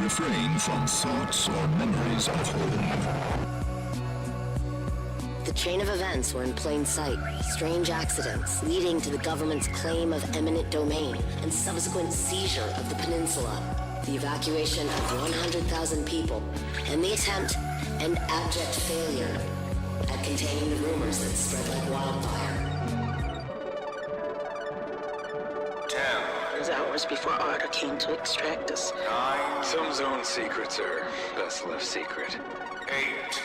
refrain from thoughts or memories of home. The chain of events were in plain sight. Strange accidents leading to the government's claim of eminent domain and subsequent seizure of the peninsula. The evacuation of 100,000 people and the attempt and abject failure at containing the rumors that spread like wildfire. 10. It was hours before Arthur came to extract us. 9. Some zone secrets are best left secret. 8.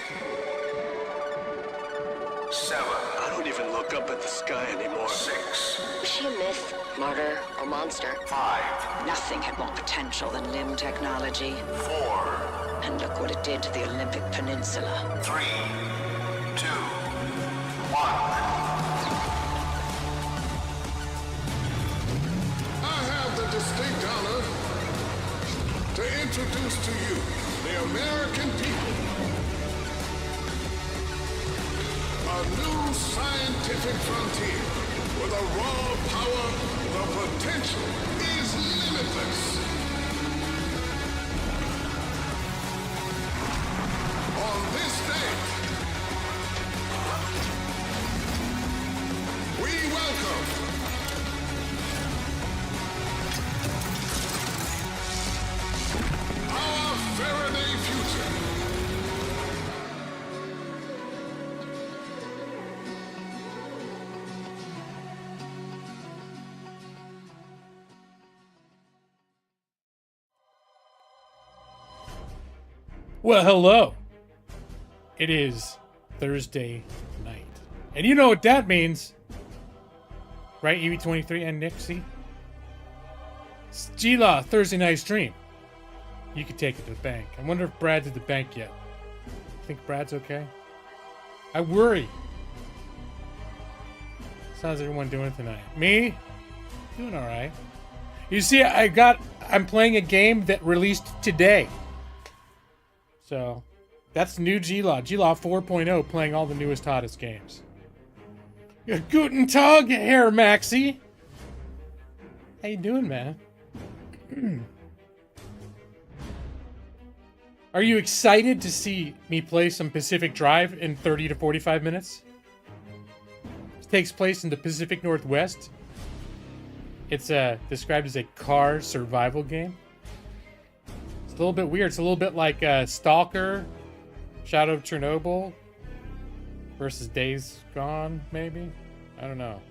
7. I don't even look up at the sky anymore. 6. Was she a myth, martyr, or monster? 5. Nothing had more potential than limb technology. 4. And look what it did to the Olympic Peninsula. 3. 2. 1. I have the distinct honor to introduce to you the American people. A new scientific frontier where the raw power, the potential is limitless. On this day, we welcome our Faraday future. Well, hello. It is Thursday night. And you know what that means. Right, EV23 and Nixie? It's G-Law, Thursday night stream. You could take it to the bank. I wonder if Brad's at the bank yet. Think Brad's okay? I worry. How's everyone doing tonight? Me? Doing alright. You see, I'm playing a game that released today. So, that's new G-Law. G-Law 4.0, playing all the newest, hottest games. Guten Tag, Herr Maxi. How you doing, man? Are you excited to see me play some Pacific Drive in 30 to 45 minutes? It takes place in the Pacific Northwest. It's described as a car survival game. It's a little bit weird. It's a little bit like Stalker, Shadow of Chernobyl versus Days Gone, maybe? I don't know.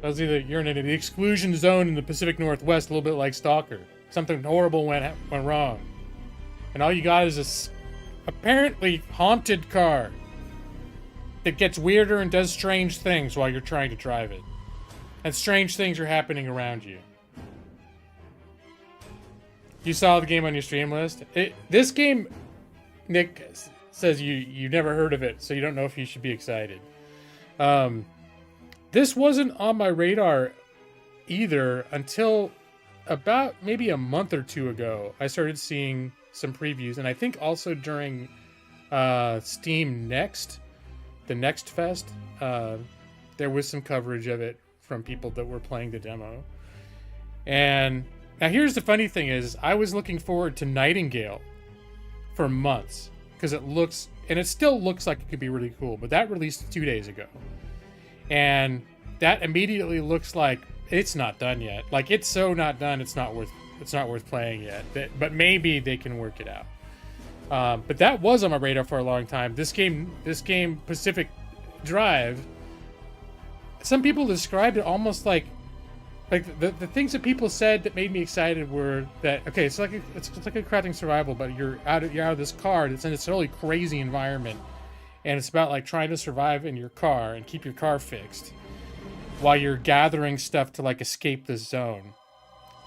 That was either you're in the exclusion zone in the Pacific Northwest, a little bit like Stalker. Something horrible went wrong. And all you got is this apparently haunted car that gets weirder and does strange things while you're trying to drive it. And strange things are happening around you. You saw the game on your stream list? This game, Nick says you never heard of it, so you don't know if you should be excited. This wasn't on my radar either until about maybe a month or two ago. I started seeing some previews, and I think also during Steam Next, the Next Fest, there was some coverage of it from people that were playing the demo. And now here's the funny thing is, I was looking forward to Nightingale for months, because it still looks like it could be really cool, but that released 2 days ago. And that immediately looks like it's not done yet. Like, it's so not done, it's not worth playing yet. But maybe they can work it out. But that was on my radar for a long time. This game, Pacific Drive, some people described it almost like the things that people said that made me excited were that, okay, it's like a crafting survival, but you're out of this car. It's in this really crazy environment, and it's about like trying to survive in your car and keep your car fixed while you're gathering stuff to like escape the zone.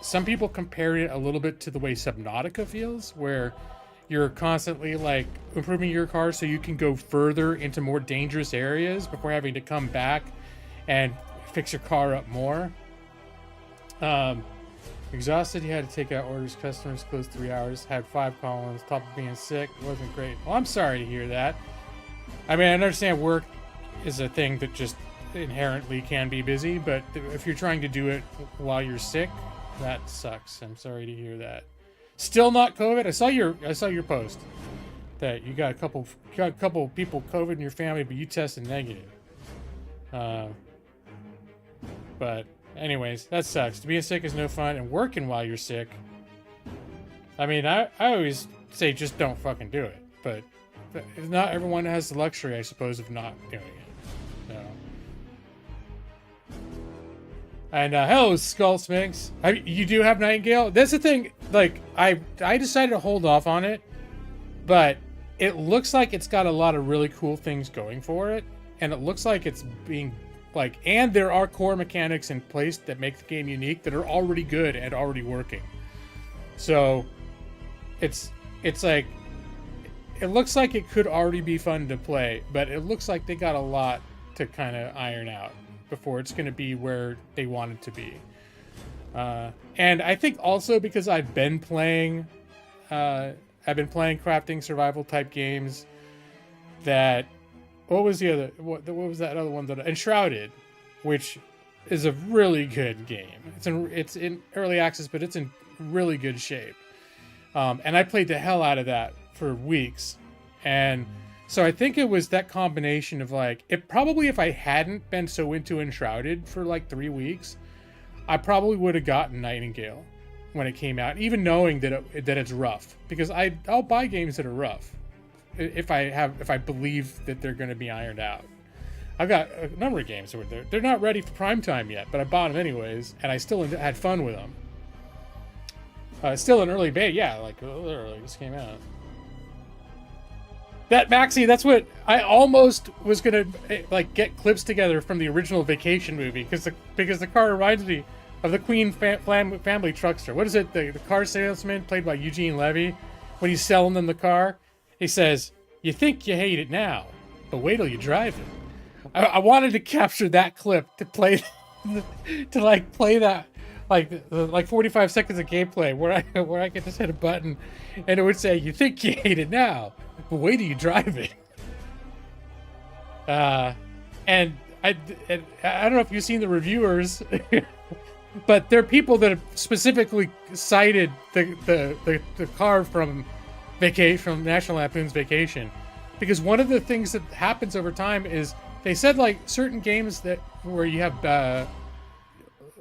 Some people compared it a little bit to the way Subnautica feels, where you're constantly like improving your car so you can go further into more dangerous areas before having to come back and fix your car up more. Exhausted, you had to take out orders, customers closed 3 hours, had 5 call-ins, top of being sick, wasn't great. Well, I'm sorry to hear that. I mean, I understand work is a thing that just inherently can be busy, but if you're trying to do it while you're sick, that sucks. I'm sorry to hear that. Still not COVID. I saw your post that you got a couple people COVID in your family, but you tested negative. But anyways, that sucks. Being sick is no fun, and working while you're sick. I mean, I always say just don't fucking do it, but not everyone has the luxury, I suppose, of not doing it. No. And hello, Skull Sphinx. You do have Nightingale. That's the thing. Like, I decided to hold off on it, but it looks like it's got a lot of really cool things going for it, and it looks like it's being like, and there are core mechanics in place that make the game unique that are already good and already working. So, it's like, it looks like it could already be fun to play, but it looks like they got a lot to kind of iron out before it's going to be where they want it to be. And I think also because I've been playing crafting survival type games that, what was that other one that Enshrouded, which is a really good game. It's in early access, but it's in really good shape. And I played the hell out of that for weeks. And so I think it was that combination of like, it probably, if I hadn't been so into Enshrouded for like 3 weeks, I probably would have gotten Nightingale when it came out, even knowing that it's rough, because I'll buy games that are rough if I believe that they're going to be ironed out. I've got a number of games where they're not ready for prime time yet, but I bought them anyways, and I still had fun with them. Still an early beta, yeah, like literally just came out. That Maxi, that's what I almost was gonna like get clips together from the original Vacation movie, because the car reminds me of the Queen family truckster. What is it? The car salesman played by Eugene Levy. When he's selling them the car, he says, "You think you hate it now, but wait till you drive it." I wanted to capture that clip to play, to play that. Like 45 seconds of gameplay where I could just hit a button and it would say, "You think you hate it now, but wait till you drive it." And I don't know if you've seen the reviewers, but there are people that have specifically cited the car from National Lampoon's Vacation, because one of the things that happens over time is they said like certain games where you have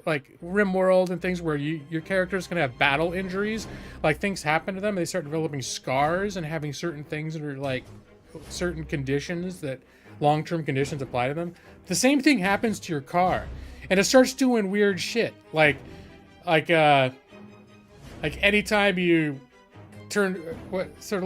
like RimWorld and things where your character's gonna have battle injuries, like things happen to them, they start developing scars and having certain things that are like certain conditions, that long-term conditions apply to them. The same thing happens to your car, and it starts doing weird shit, like anytime you turn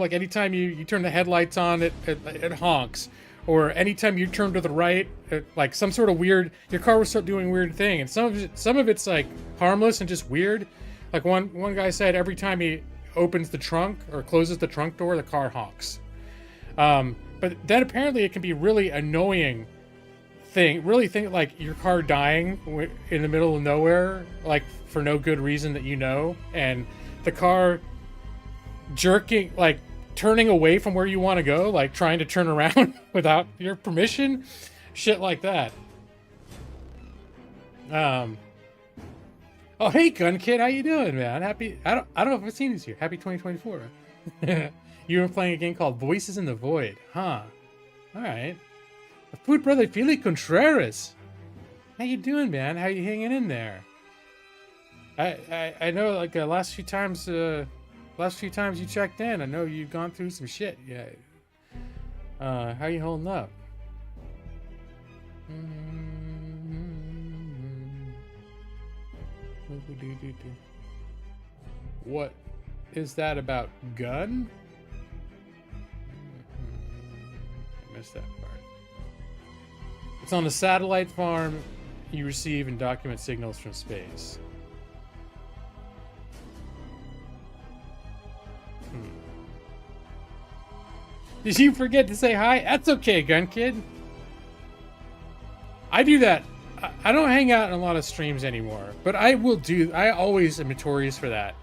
anytime you turn the headlights on, it honks. Or anytime you turn to the right, like some sort of weird, your car will start doing weird thing. And some of it's like harmless and just weird. Like one guy said every time he opens the trunk or closes the trunk door, the car honks. But then apparently it can be really annoying thing, like your car dying in the middle of nowhere, like for no good reason that you know, and the car jerking, like turning away from where you want to go, like trying to turn around without your permission, shit like that. Oh, hey Gun Kid, how you doing, man? Happy, I don't know if I've seen this here. Happy 2024. You were playing a game called Voices in the Void, huh? All right. Food brother Fili Contreras, how you doing, man? How you hanging in there? I know, like last few times you checked in, I know you've gone through some shit. Yeah. How you holding up? What is that about gun? I missed that part. It's on a satellite farm. You receive and document signals from space. Did you forget to say hi? That's okay, Gun Kid. I do that. I don't hang out in a lot of streams anymore, but I always am notorious for that.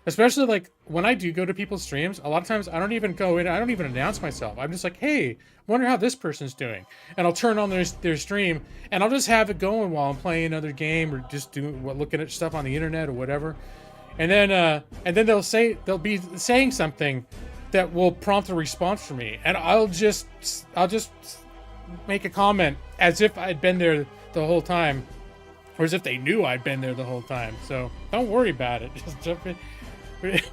Especially like when I do go to people's streams, a lot of times I don't even go in, I don't even announce myself. I'm just like, hey, wonder how this person's doing. And I'll turn on their stream and I'll just have it going while I'm playing another game or just looking at stuff on the internet or whatever. and then they'll be saying something that will prompt a response from me, and I'll just make a comment as if I'd been there the whole time, or as if they knew I'd been there the whole time. So don't worry about it. Just jump in. It's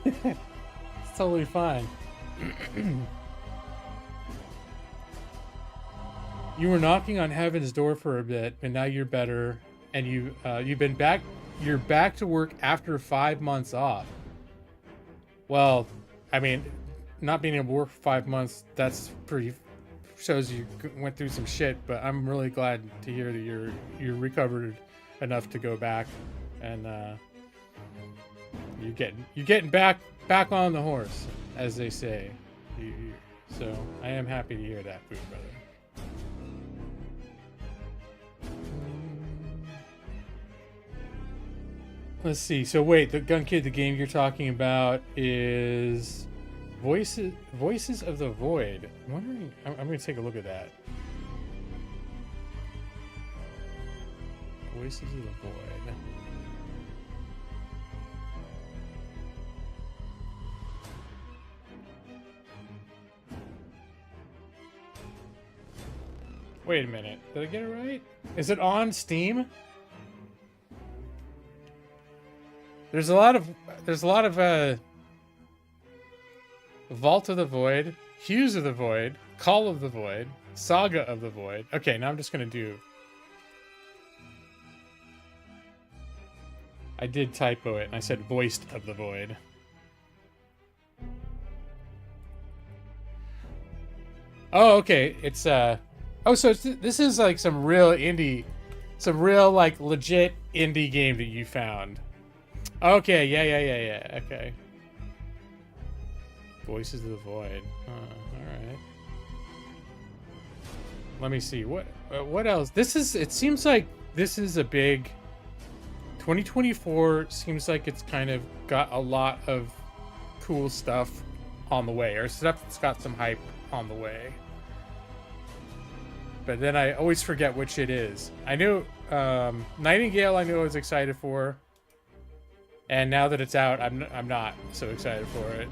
totally fine. You were knocking on heaven's door for a bit, and now you're better, and you've been back. You're back to work after 5 months off. Well, I mean, not being able to work for 5 months, that's pretty, shows you went through some shit, but I'm really glad to hear that you're recovered enough to go back, and you're getting back on the horse, as they say. So I am happy to hear that, Food Brother. Let's see. So wait, the Gun Kid, the game you're talking about is Voices of the Void. I'm wondering. I'm going to take a look at that. Voices of the Void. Wait a minute. Did I get it right? Is it on Steam? There's a lot of Vault of the Void, Hues of the Void, Call of the Void, Saga of the Void. Okay, now I'm just gonna do. I did typo it, and I said Voiced of the Void. Oh, okay. It's oh, so this is like some real like legit indie game that you found. Okay, yeah. Okay. Voices of the Void. All right. Let me see. What else? It seems like this is a big 2024 seems like it's kind of got a lot of cool stuff on the way, or stuff that's got some hype on the way. But then I always forget which it is. I knew Nightingale I knew I was excited for. And now that it's out, I'm not so excited for it.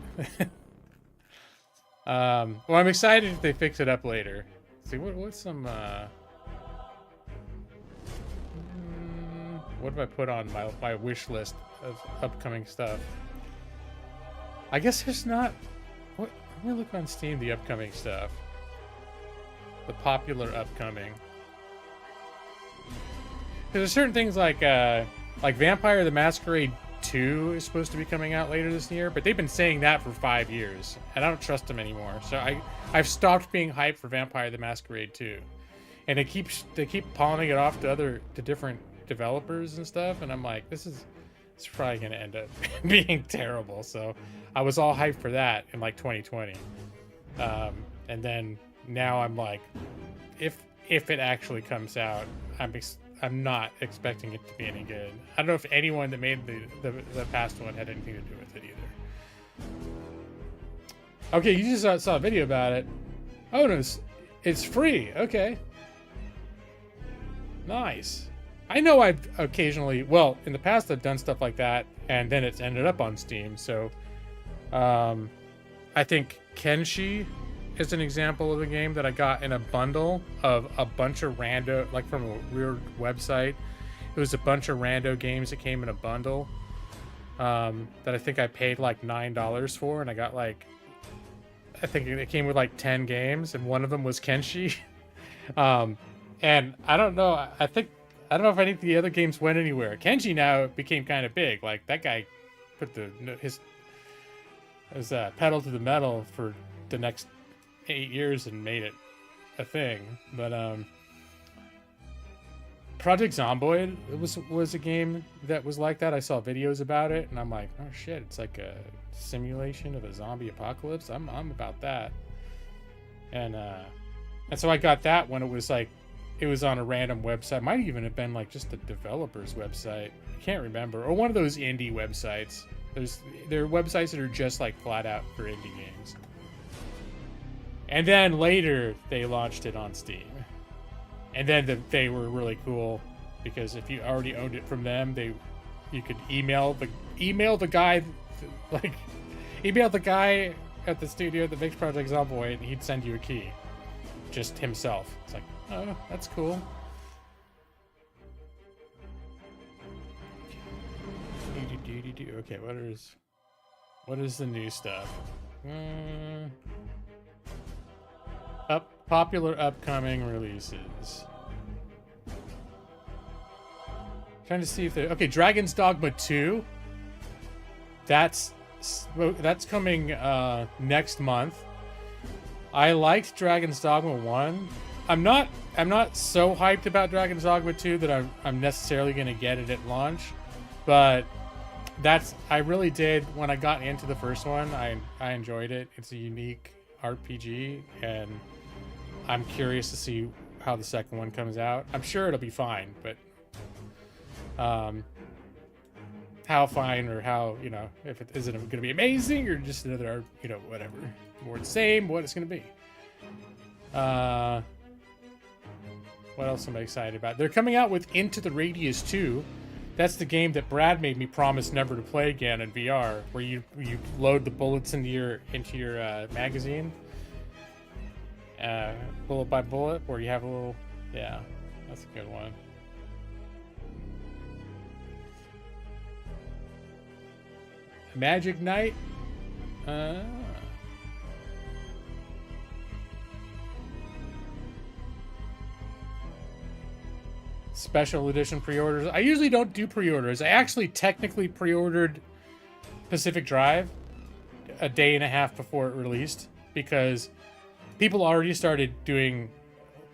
Well, I'm excited if they fix it up later. Let's see what's some what have I put on my wish list of upcoming stuff? I guess there's not. Let me look on Steam, the upcoming stuff. The popular upcoming. There's certain things like Vampire the Masquerade 2 is supposed to be coming out later this year, but they've been saying that for 5 years, and I don't trust them anymore. So I've stopped being hyped for Vampire the Masquerade 2, and they keep pawning it off to different developers and stuff, and I'm like, it's probably gonna end up being terrible. So I was all hyped for that in like 2020, and then now I'm like, if it actually comes out, I'm not expecting it to be any good. I don't know if anyone that made the past one had anything to do with it either. Okay, you just saw a video about it. Oh no, it's free. Okay, nice. I know I've occasionally, well, in the past I've done stuff like that, and then it's ended up on Steam. So, I think Kenshi is an example of a game that I got in a bundle of a bunch of rando, like from a weird website. It was a bunch of rando games that came in a bundle that I think I paid like $9 for, and I got like, I think it came with like 10 games, and one of them was Kenshi. And I don't know, I don't know if any of the other games went anywhere. Kenshi now became kind of big. Like, that guy put his pedal to the metal for the next 8 years and made it a thing. But Project Zomboid was a game that was like that. I saw videos about it, and I'm like, oh shit, it's like a simulation of a zombie apocalypse. I'm about that. And so I got that when it was like, it was on a random website. Might even have been like just the developer's website. I can't remember. Or one of those indie websites. There are websites that are just like flat out for indie games. And then later they launched it on Steam. And then they were really cool because if you already owned it from them, you could email email the guy, like, email the guy at the studio that makes Project Zomboid, and he'd send you a key. Just himself. It's like, oh, that's cool. Okay, what is the new stuff? Popular upcoming releases. Trying to see if they okay, Dragon's Dogma 2. That's coming next month. I liked Dragon's Dogma 1. I'm not so hyped about Dragon's Dogma 2 that I'm necessarily going to get it at launch, but I really did when I got into the first one. I enjoyed it. It's a unique RPG, and I'm curious to see how the second one comes out. I'm sure it'll be fine, but how fine, or how, you know, if it is it going to be amazing or just another, you know, whatever, more the same, what it's going to be. What else am I excited about? They're coming out with Into the Radius 2. That's the game that Brad made me promise never to play again in VR, where you load the bullets into your magazine, bullet by bullet, where you have a little, yeah, that's a good one. Magic Knight. Special edition pre-orders. I usually don't do pre-orders. I actually technically pre-ordered Pacific Drive a day and a half before it released, because people already started doing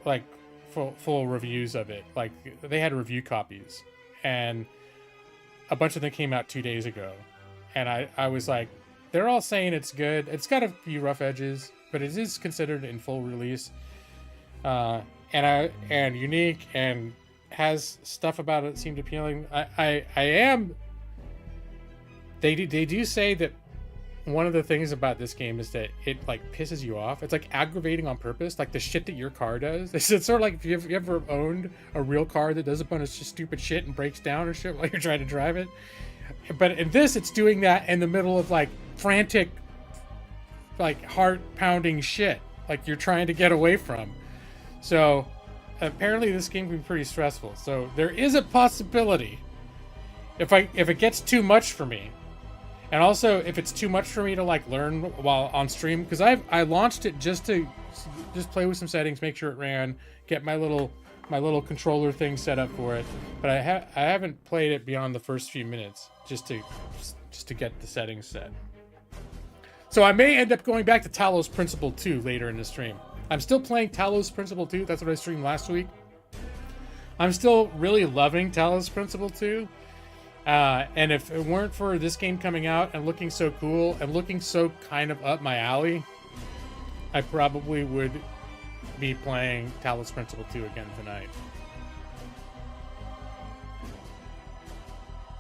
like full reviews of it. Like, they had review copies, and a bunch of them came out 2 days ago. And I was like, they're all saying it's good. It's got a few rough edges, but it is considered in full release, and unique, and has stuff about it that seemed appealing. I am. They do say that one of the things about this game is that it like pisses you off. It's like aggravating on purpose, like the shit that your car does. It's sort of like if you ever owned a real car that does a bunch of stupid shit and breaks down or shit while you're trying to drive it. But in this, it's doing that in the middle of like frantic, like heart pounding shit, like you're trying to get away from. So apparently this game can be pretty stressful. So there is a possibility if it gets too much for me, and also if it's too much for me to like learn while on stream, because I launched it just to play with some settings, make sure it ran, get my little controller thing set up for it, but I haven't played it beyond the first few minutes just to get the settings set. So I may end up going back to Talos Principle 2 later in the stream. I'm still playing Talos Principle 2. That's what I streamed last week. I'm still really loving Talos Principle 2. And if it weren't for this game coming out and looking so cool and looking so kind of up my alley, I probably would be playing Talos Principle 2 again tonight.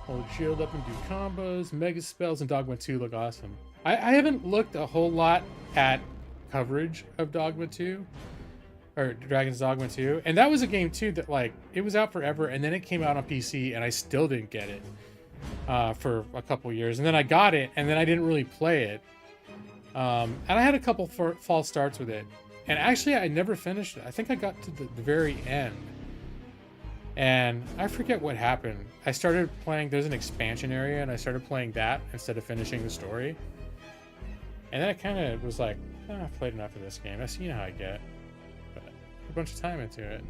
Hold shield up and do combos. Mega spells and Dogma 2 look awesome. I haven't looked a whole lot at coverage of Dogma 2 or Dragon's Dogma 2, and that was a game too that like it was out forever, and then it came out on PC and I still didn't get it for a couple years, and then I got it and then I didn't really play it, and I had a couple false starts with it, and actually I never finished it. I think I got to the very end and I forget what happened. I started playing, there's an expansion area, and I started playing that instead of finishing the story, and then I kind of was like, oh, I've played enough of this game. I see how I get, but a bunch of time into it.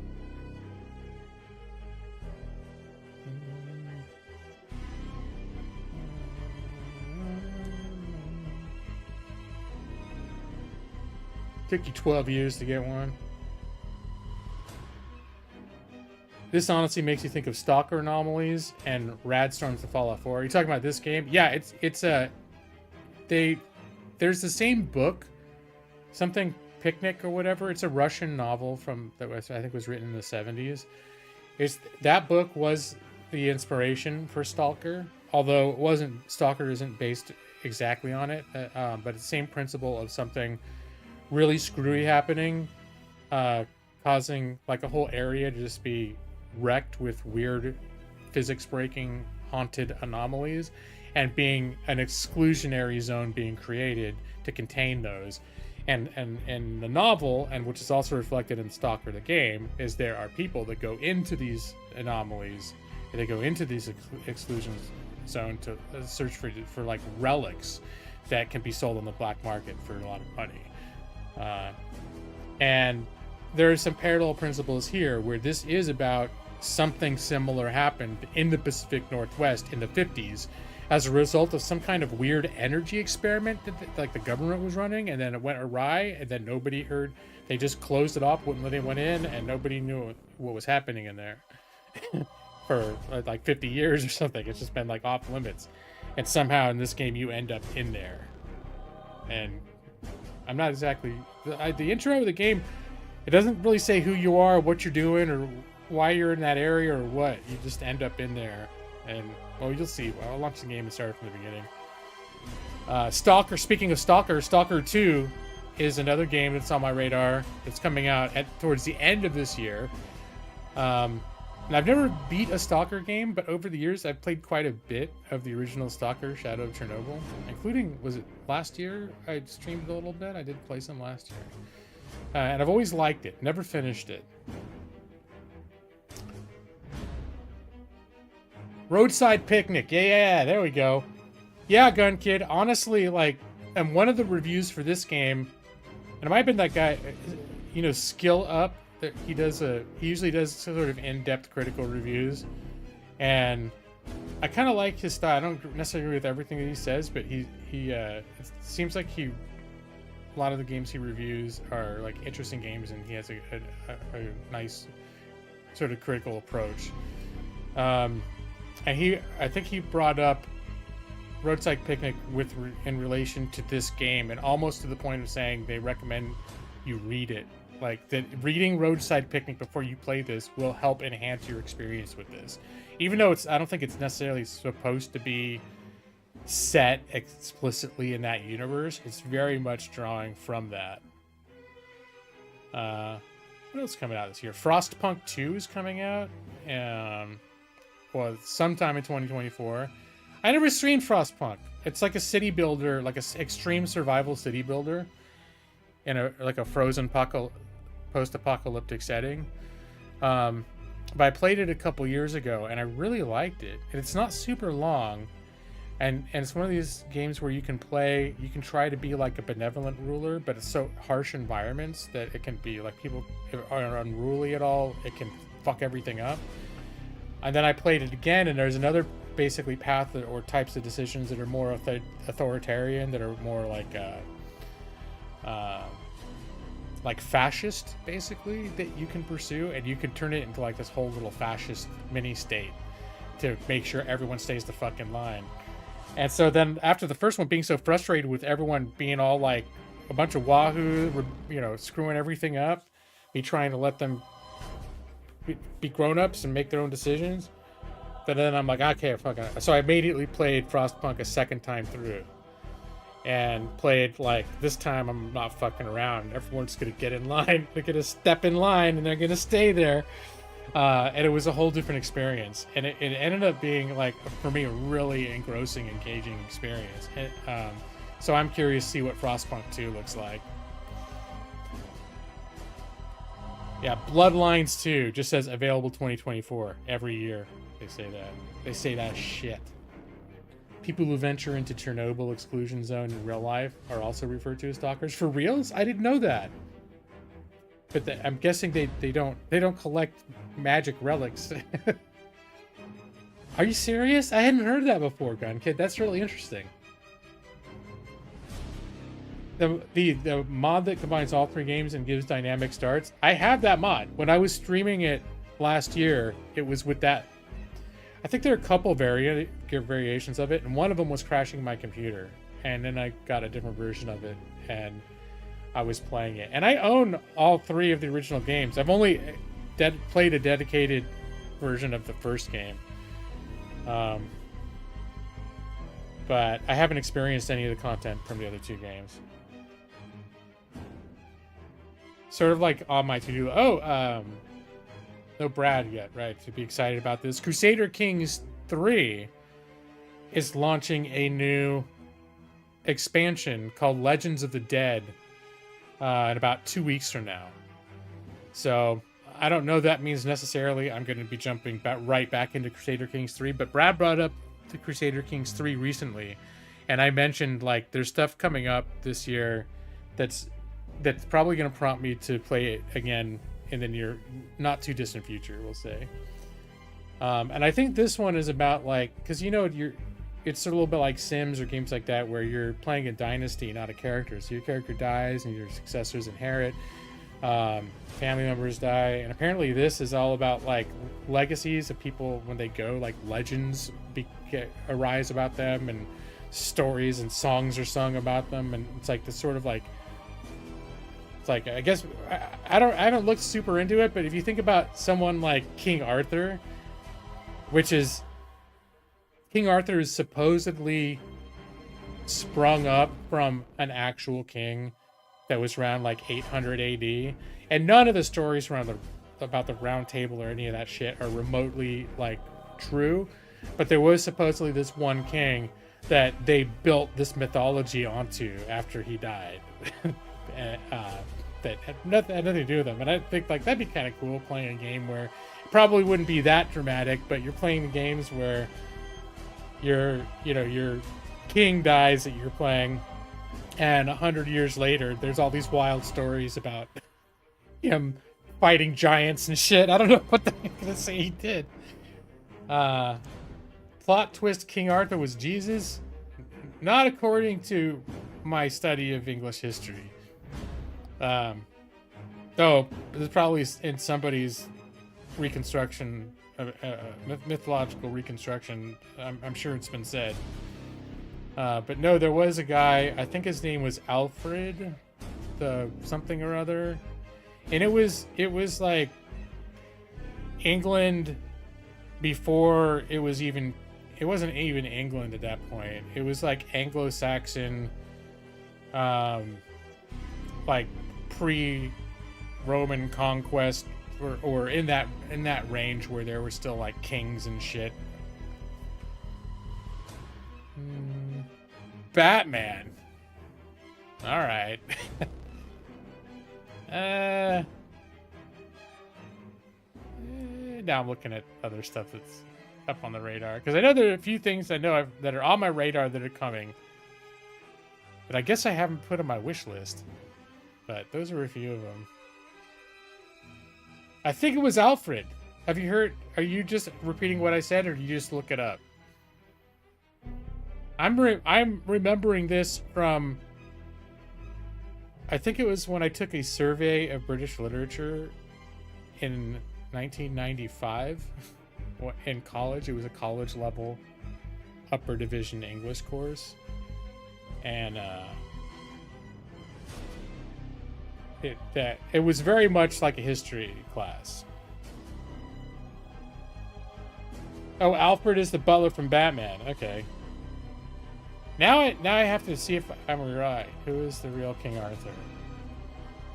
Took you 12 years to get one. This honestly makes you think of Stalker Anomalies and Rad Storms to Fallout 4. Are you talking about this game? Yeah, there's the same book, something Picnic or whatever. It's a Russian novel that I think was written in the 70s. That book was the inspiration for Stalker, although Stalker isn't based exactly on it, but it's the same principle of something really screwy happening, causing like a whole area to just be wrecked with weird physics breaking haunted anomalies, and being an exclusionary zone being created to contain those. And the novel, and which is also reflected in Stalker the game, is there are people that go into these anomalies, and they go into these exclusion zone to search for like relics that can be sold on the black market for a lot of money. And there are some parallel principles here where this is about something similar happened in the Pacific Northwest in the 50s as a result of some kind of weird energy experiment that like the government was running, and then it went awry, and then nobody heard. They just closed it off, wouldn't let anyone in, and nobody knew what was happening in there for like 50 years or something. It's just been like off limits, and somehow in this game you end up in there. And I'm not exactly the intro of the game. It doesn't really say who you are, what you're doing, or why you're in that area, or what. You just end up in there, and well, you'll see. I'll launch the game and start from the beginning. Stalker. Speaking of Stalker, Stalker 2 is another game that's on my radar. It's coming out towards the end of this year. And I've never beat a Stalker game, but over the years I've played quite a bit of the original Stalker, Shadow of Chernobyl, including, was it last year? I streamed a little bit. I did play some last year. And I've always liked it. Never finished it. Roadside Picnic. Yeah, there we go. Yeah, Gun Kid. Honestly, like, and one of the reviews for this game, and it might have been that guy, you know, Skill Up. That he usually does sort of in-depth critical reviews, and I kind of like his style. I don't necessarily agree with everything that he says, but it seems like a lot of the games he reviews are like interesting games, and he has a nice sort of critical approach. And I think he brought up Roadside Picnic in relation to this game, and almost to the point of saying they recommend you read it. Like, that reading Roadside Picnic before you play this will help enhance your experience with this. Even though I don't think it's necessarily supposed to be set explicitly in that universe, it's very much drawing from that. What else is coming out this year? Frostpunk 2 is coming out. Well, sometime in 2024. I never streamed Frostpunk. It's like a city builder, like an extreme survival city builder in a frozen post-apocalyptic setting. But I played it a couple years ago, and I really liked it. And it's not super long, and it's one of these games where you can try to be like a benevolent ruler, but it's so harsh environments that it can be like people are unruly at all. It can fuck everything up. And then I played it again, and there's another basically path or types of decisions that are more authoritarian, that are more like fascist, basically, that you can pursue, and you can turn it into like this whole little fascist mini state to make sure everyone stays the fuck in line. And so then after the first one, being so frustrated with everyone being all like a bunch of wahoo, you know, screwing everything up, me trying to let them be grown-ups and make their own decisions, but then I'm like, okay, fuck it. So I immediately played Frostpunk a second time through, and played like, this time I'm not fucking around. Everyone's gonna get in line. They're gonna step in line, and they're gonna stay there. And it was a whole different experience, and it ended up being, like, for me, a really engrossing, engaging experience. So I'm curious to see what Frostpunk 2 looks like. Yeah, Bloodlines 2 just says available 2024 every year. They say that. They say that shit. People who venture into Chernobyl exclusion zone in real life are also referred to as stalkers. For reals? I didn't know that. But I'm guessing they don't collect magic relics. Are you serious? I hadn't heard that before, Gun Kid. That's really interesting. The mod that combines all three games and gives dynamic starts. I have that mod. When I was streaming it last year, it was with that. I think there are a couple variations of it, and one of them was crashing my computer. And then I got a different version of it, and I was playing it. And I own all three of the original games. I've only played a dedicated version of the first game. But I haven't experienced any of the content from the other two games. Sort of like on my to-do. No Brad yet, right? To be excited about this. Crusader Kings 3 is launching a new expansion called Legends of the Dead in about 2 weeks from now. So I don't know that means necessarily I'm going to be jumping right back into Crusader Kings 3, but Brad brought up the Crusader Kings 3 recently, and I mentioned like there's stuff coming up this year that's probably going to prompt me to play it again in the near, not too distant future, we'll say. And I think this one is about like, because it's a little bit like Sims or games like that where you're playing a dynasty, not a character. So your character dies and your successors inherit. Family members die, and apparently this is all about like legacies of people when they go, like legends arise about them, and stories and songs are sung about them, and it's like this sort of like, it's like, I guess I haven't looked super into it, but if you think about someone like King Arthur, which is King Arthur is supposedly sprung up from an actual king that was around like 800 AD, and none of the stories about the Round Table or any of that shit are remotely like true, but there was supposedly this one king that they built this mythology onto after he died. That had nothing to do with them, and I think like that'd be kind of cool playing a game where it probably wouldn't be that dramatic, but you're playing games where your king dies that you're playing, and 100 years later there's all these wild stories about him fighting giants and shit. I don't know what I'm gonna say he did. Plot twist: King Arthur was Jesus? Not according to my study of English history. Though there's probably in somebody's reconstruction, mythological reconstruction, I'm sure it's been said. But no, there was a guy, I think his name was Alfred, the something or other, and it was like England before it wasn't even England at that point. It was like Anglo-Saxon, like pre-Roman conquest, or in that range where there were still like kings and shit. Batman. All right. Now I'm looking at other stuff that's up on the radar, because I know there are a few things that are on my radar that are coming, but I guess I haven't put on my wish list. But those are a few of them. I think it was Alfred. Have you heard? Are you just repeating what I said, or did you just look it up? I'm remembering this from, I think it was when I took a survey of British literature in 1995 in college. It was a college level upper division English course, and it was very much like a history class. Oh, Alfred is the butler from Batman. Okay. Now I have to see if I'm right. Who is the real King Arthur?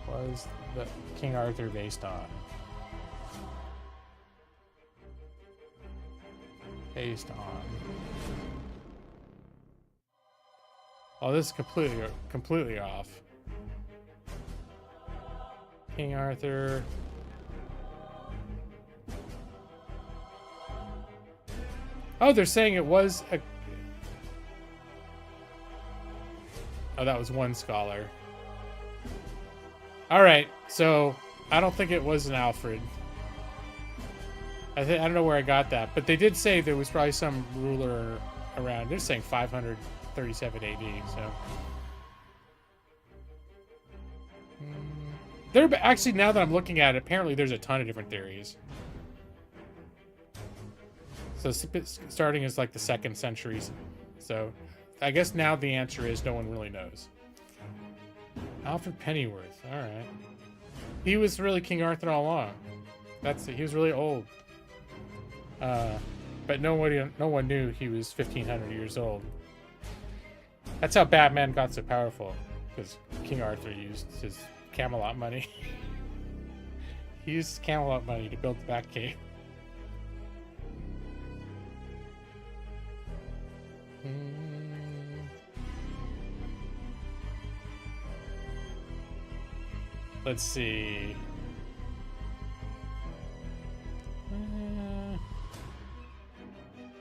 What is the King Arthur based on? Based on. Oh, this is completely off. King Arthur. Oh, they're saying it was a... Oh, that was one scholar. All right, so I don't think it was an Alfred. I don't know where I got that, but they did say there was probably some ruler around. They're saying 537 AD, so... There, actually, now that I'm looking at it, apparently there's a ton of different theories. So starting as like the 2nd century. So I guess now the answer is no one really knows. Alfred Pennyworth. All right. He was really King Arthur all along. He was really old. But no one knew he was 1,500 years old. That's how Batman got so powerful, because King Arthur used his Camelot money. He used Camelot money to build the Batcave. Let's see.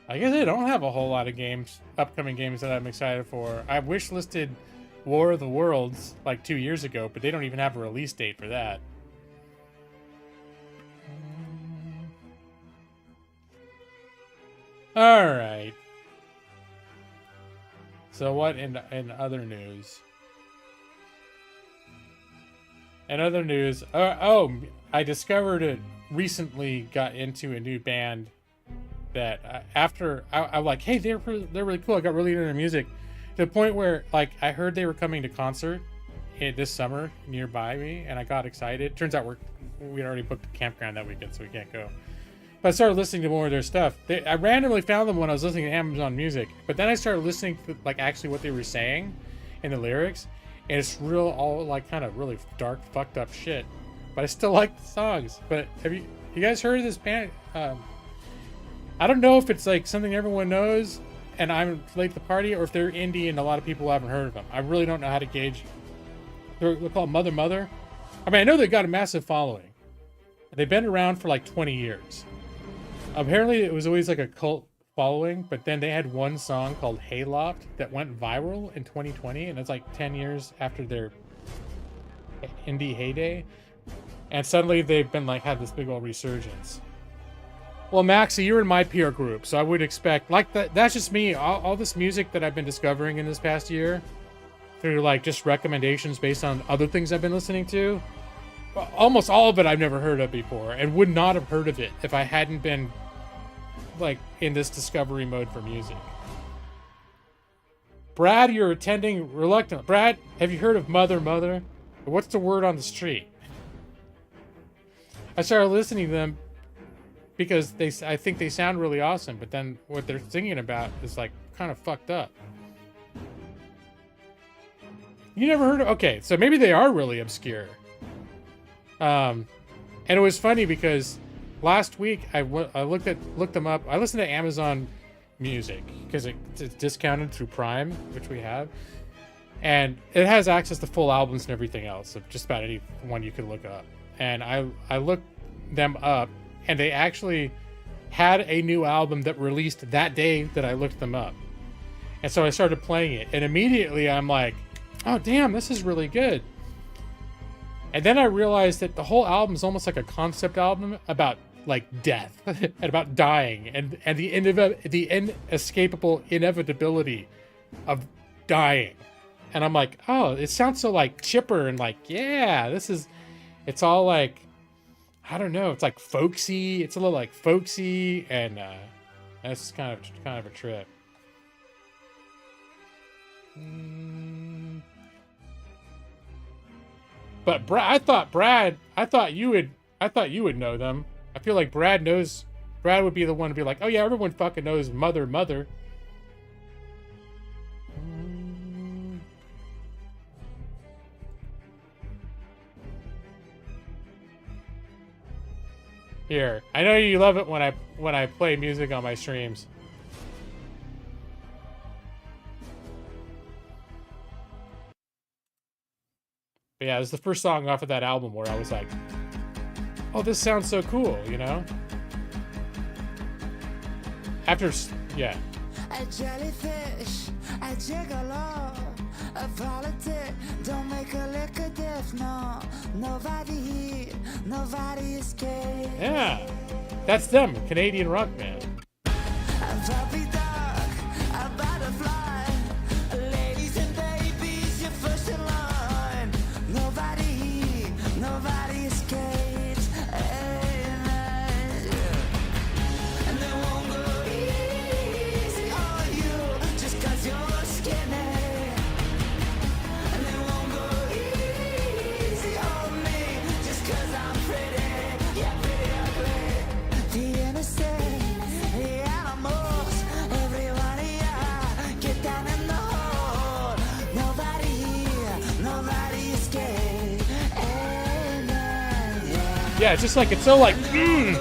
I guess I don't have a whole lot of games, upcoming games that I'm excited for. I wish listed War of the Worlds like 2 years ago, but they don't even have a release date for that. All right. So what in other news? In other news, I discovered it recently. Got into a new band that after I'm like, hey, they're really cool. I got really into their music to the point where like I heard they were coming to concert this summer nearby me, and I got excited. Turns out we'd already booked a campground that weekend, so we can't go. But I started listening to more of their stuff. I randomly found them when I was listening to Amazon Music, but then I started listening to like actually what they were saying in the lyrics, and it's all like kind of really dark, fucked up shit. But I still like the songs. But have you guys heard of this band? I don't know if it's like something everyone knows and I'm late to the party, or if they're indie and a lot of people haven't heard of them. I really don't know how to gauge. They're called Mother Mother. I mean, I know they've got a massive following. They've been around for like 20 years. Apparently it was always like a cult following, but then they had one song called Hayloft that went viral in 2020, and it's like 10 years after their indie heyday. And suddenly they've been like had this big old resurgence. Well, Maxie, you're in my peer group, so I would expect like that's just me. All this music that I've been discovering in this past year through like just recommendations based on other things I've been listening to. Almost all of it I've never heard of before, and would not have heard of it if I hadn't been like in this discovery mode for music. Brad, you're attending reluctant. Brad, have you heard of Mother Mother? What's the word on the street? I started listening to them because I think they sound really awesome, but then what they're singing about is like kind of fucked up. You never heard of? Okay, so maybe they are really obscure. And it was funny because last week I looked them up. I listened to Amazon Music because it's discounted through Prime, which we have, and it has access to full albums and everything else of just about any one you could look up. And I looked them up, and they actually had a new album that released that day that I looked them up. And so I started playing it, and immediately I'm like, oh damn, this is really good. And then I realized that the whole album is almost like a concept album about like death and about dying and the inescapable inevitability of dying. And I'm like, oh, it sounds so like chipper and like, yeah, it's all like, I don't know, it's like folksy. It's a little like folksy, and that's kind of a trip. But I thought you would know them. I feel like Brad would be the one to be like, oh yeah, everyone fucking knows Mother Mother. Here, I know you love it when I play music on my streams. But yeah, it was the first song off of that album where I was like, oh, this sounds so cool, you know? Yeah. A jellyfish, a gigolo, a politic, don't make a lick of death, no. Nobody here, nobody escaped. Yeah, that's them, Canadian rock band. A puppy dog, a butterfly, ladies and babies, you're first in line. Nobody here, nobody escapes. Amen. And they won't go easy on you just 'cause you're skinny. And they won't go easy on me just 'cause I'm pretty. Yeah, pretty ugly. The innocent, the animals, everyone here, get down in the hole. Nobody here, nobody escapes. Amen. Yeah. Yeah, it's just like, it's so like, Easy on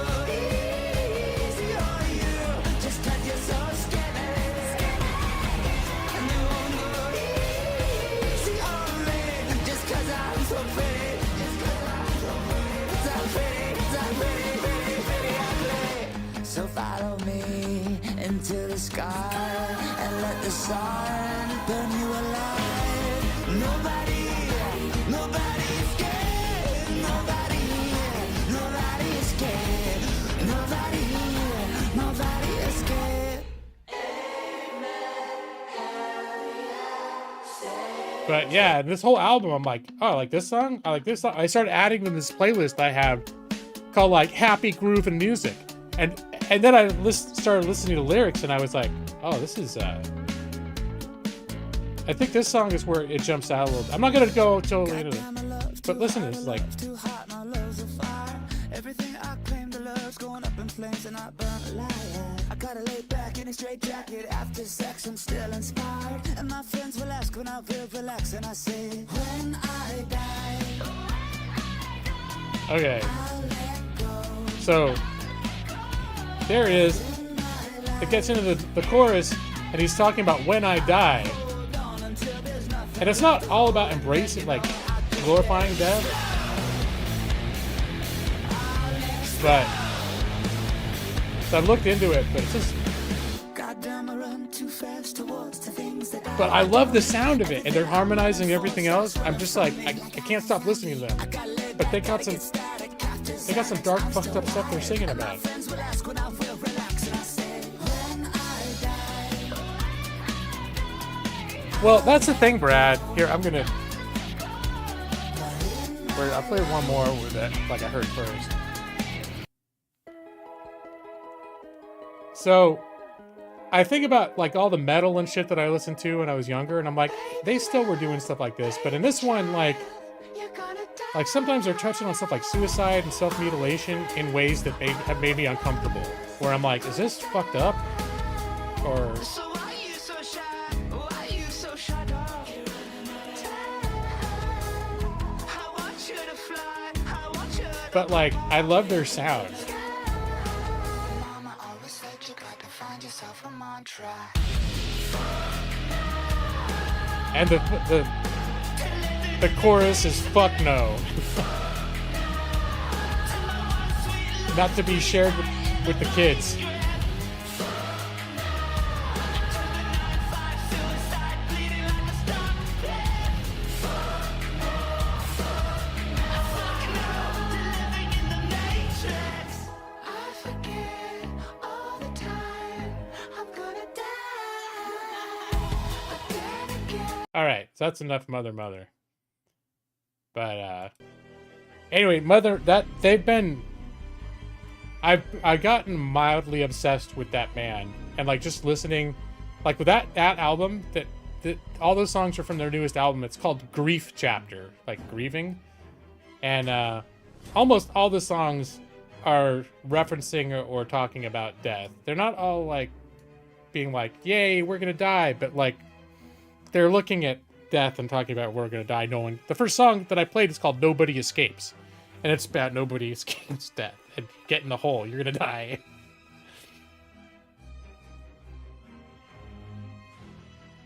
you just 'cause you're so skinny. into the sky and let the sun burn you alive. Nobody is scared. Nobody is scared. Nobody is scared. But yeah, this whole album, I'm like, oh, I like this song. I like this song. I started adding them to this playlist I have called like Happy Groove and Music, and then I started listening to lyrics, and I was like, oh, this is. I think this song is where it jumps out a little. I'm not gonna go totally into it, but listen to this, like. Everything I claim to love's going up in flames and I burn alive. I gotta lay back in a straight jacket after sex, I'm still inspired. And my friends will ask when I will relax, and I say, when I die. Okay. So there it is. It gets into the chorus, and he's talking about when I die. And it's not all about embracing, like, glorifying death. But so I looked into it, but it's just. But I love the sound of it, and they're harmonizing everything else. I'm just like, I can't stop listening to them. But they got some dark, fucked up stuff they're singing about. Well, that's the thing, Brad. Here, I'll play one more with it, like I heard first. So, I think about like all the metal and shit that I listened to when I was younger, and I'm like, they still were doing stuff like this. But in this one, like sometimes they're touching on stuff like suicide and self-mutilation in ways that have made me uncomfortable. Where I'm like, is this fucked up? Or but like, I love their sound. And the chorus is fuck no. Not to be shared with the kids. All right, so that's enough Mother. But anyway, I've gotten mildly obsessed with that band, and like just listening, like with that album, that all those songs are from their newest album. It's called Grief Chapter, like grieving, and almost all the songs are referencing or talking about death. They're not all like being like, "Yay, we're gonna die," but like. They're looking at death and talking about we're gonna die. Knowing the first song that I played is called "Nobody Escapes," and it's about nobody escapes death and get in the hole. You're gonna die.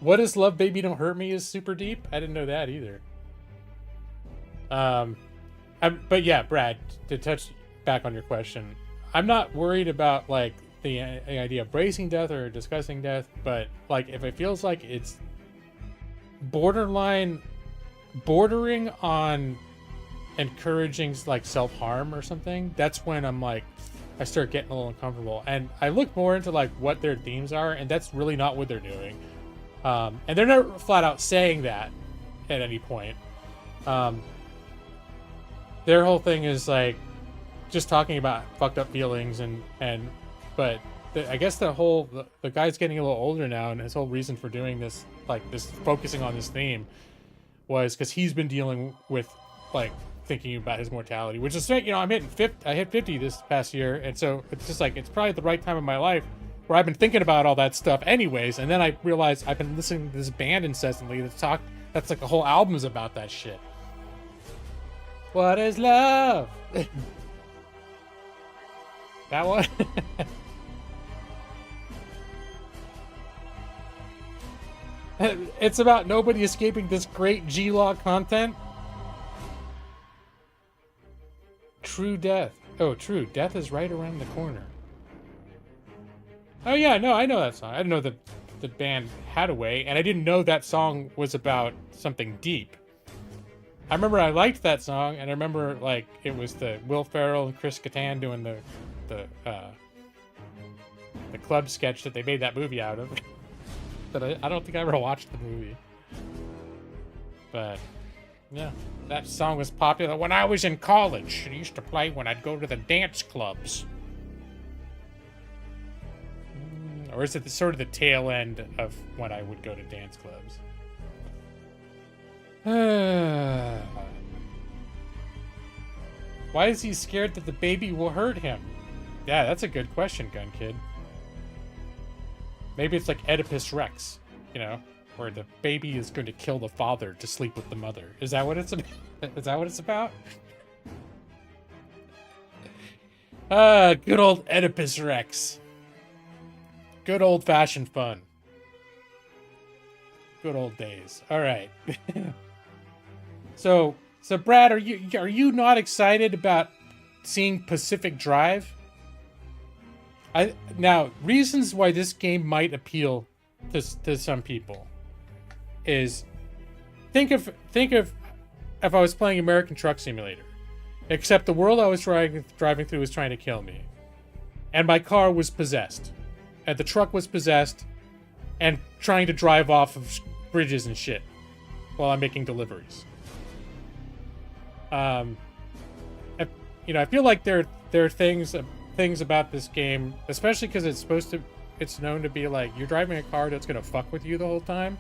What is Love Baby Don't Hurt Me is super deep. I didn't know that either. But yeah, Brad, to touch back on your question, I'm not worried about like the idea of bracing death or discussing death, but like if it feels like it's bordering on encouraging like self-harm or something, that's when I'm like, I start getting a little uncomfortable. And I look more into like what their themes are, and that's really not what they're doing. And they're not flat out saying that at any point. Their whole thing is like just talking about fucked up feelings but I guess the guy's getting a little older now, and his whole reason for doing this, like this focusing on this theme, was because he's been dealing with like thinking about his mortality, which is, you know, I hit 50 this past year, and so it's just like it's probably the right time in my life where I've been thinking about all that stuff anyways, and then I realized I've been listening to this band incessantly that's like the whole album's about that shit. What is love? That one. It's about nobody escaping this great G-Log content. True death. Oh, true. Death is right around the corner. Oh yeah, no, I know that song. I didn't know that the band Hadaway, and I didn't know that song was about something deep. I remember I liked that song, and I remember like it was the Will Ferrell and Chris Kattan doing the club sketch that they made that movie out of. But I don't think I ever watched the movie. But yeah, that song was popular when I was in college. It used to play when I'd go to the dance clubs. Or is it sort of the tail end of when I would go to dance clubs? Why is he scared that the baby will hurt him? Yeah, that's a good question, Gun Kid. Maybe it's like Oedipus Rex, you know, where the baby is going to kill the father to sleep with the mother. Is that what it's about? Is that what it's about? Good old Oedipus Rex. Good old-fashioned fun. Good old days. All right. So Brad, are you not excited about seeing Pacific Drive? Now, reasons why this game might appeal to some people is think of if I was playing American Truck Simulator, except the world I was driving through was trying to kill me, and my car was possessed, and the truck was possessed, and trying to drive off of bridges and shit while I'm making deliveries. I feel like there are things about this game, especially because it's known to be like you're driving a car that's gonna fuck with you the whole time.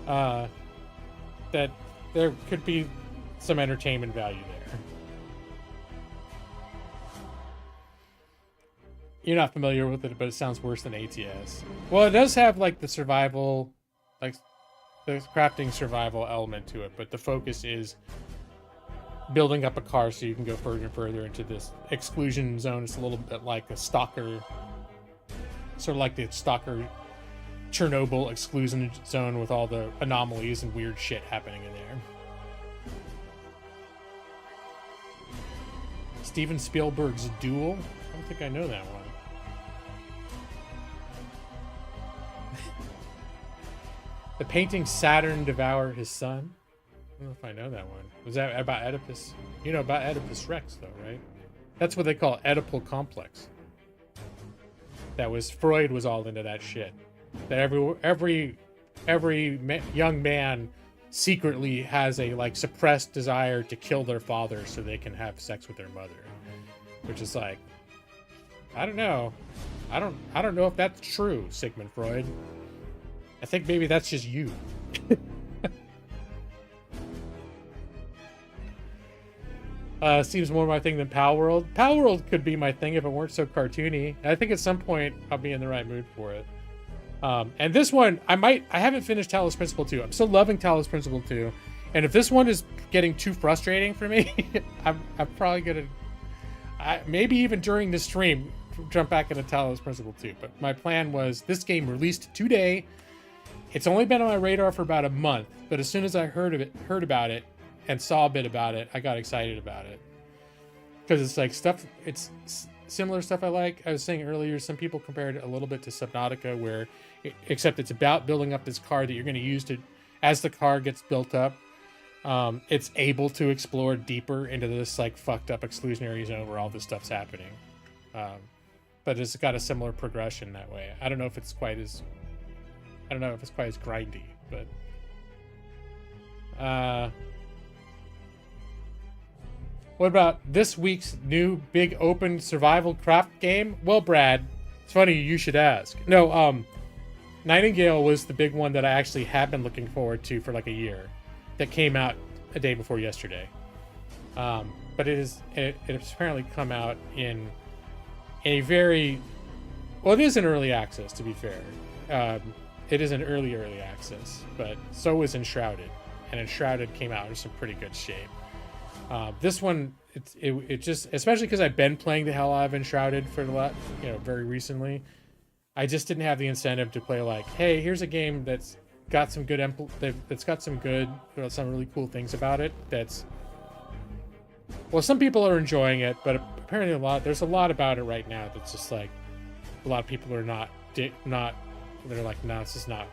That there could be some entertainment value there. You're not familiar with it, but it sounds worse than ATS. Well, it does have like the survival, like the crafting survival element to it, but the focus is building up a car so you can go further and further into this exclusion zone. It's a little bit like a stalker, sort of like the stalker Chernobyl exclusion zone with all the anomalies and weird shit happening in there. Steven Spielberg's Duel? I don't think I know that one. The painting Saturn Devour His Son? I don't know if I know that one. Was that about Oedipus? You know about Oedipus Rex, though, right? That's what they call Oedipal complex. That was Freud was all into that shit. That every young man secretly has a like suppressed desire to kill their father so they can have sex with their mother, which is like, I don't know. I don't know if that's true, Sigmund Freud. I think maybe that's just you. Seems more my thing than Pal World. Pal World could be my thing if it weren't so cartoony. I think at some point I'll be in the right mood for it. And this one, I haven't finished Talos Principle 2. I'm still loving Talos Principle 2. And if this one is getting too frustrating for me, I'm probably gonna, maybe even during the stream, jump back into Talos Principle 2. But my plan was this game released today. It's only been on my radar for about a month, but as soon as I heard about it, and saw a bit about it, I got excited about it. Because it's like stuff, it's similar stuff I like. I was saying earlier, some people compared it a little bit to Subnautica, where, except it's about building up this car that you're going to use to, as the car gets built up, it's able to explore deeper into this like fucked up exclusionary zone where all this stuff's happening. But it's got a similar progression that way. I don't know if it's quite as grindy, but what about this week's new big open survival craft game? Well, Brad, it's funny you should ask. No, Nightingale was the big one that I actually have been looking forward to for like a year. That came out a day before yesterday. But it has apparently come out in a very, well, it is an early access, to be fair. It is an early access, but so is Enshrouded, and Enshrouded came out in some pretty good shape. This one, it just, especially because I've been playing the hell out of Enshrouded for a lot, very recently. I just didn't have the incentive to play like, hey, here's a game that's got some good, some really cool things about it. Well, some people are enjoying it, but apparently there's a lot about it right now that's just like, a lot of people are not. They're like, no, this is not.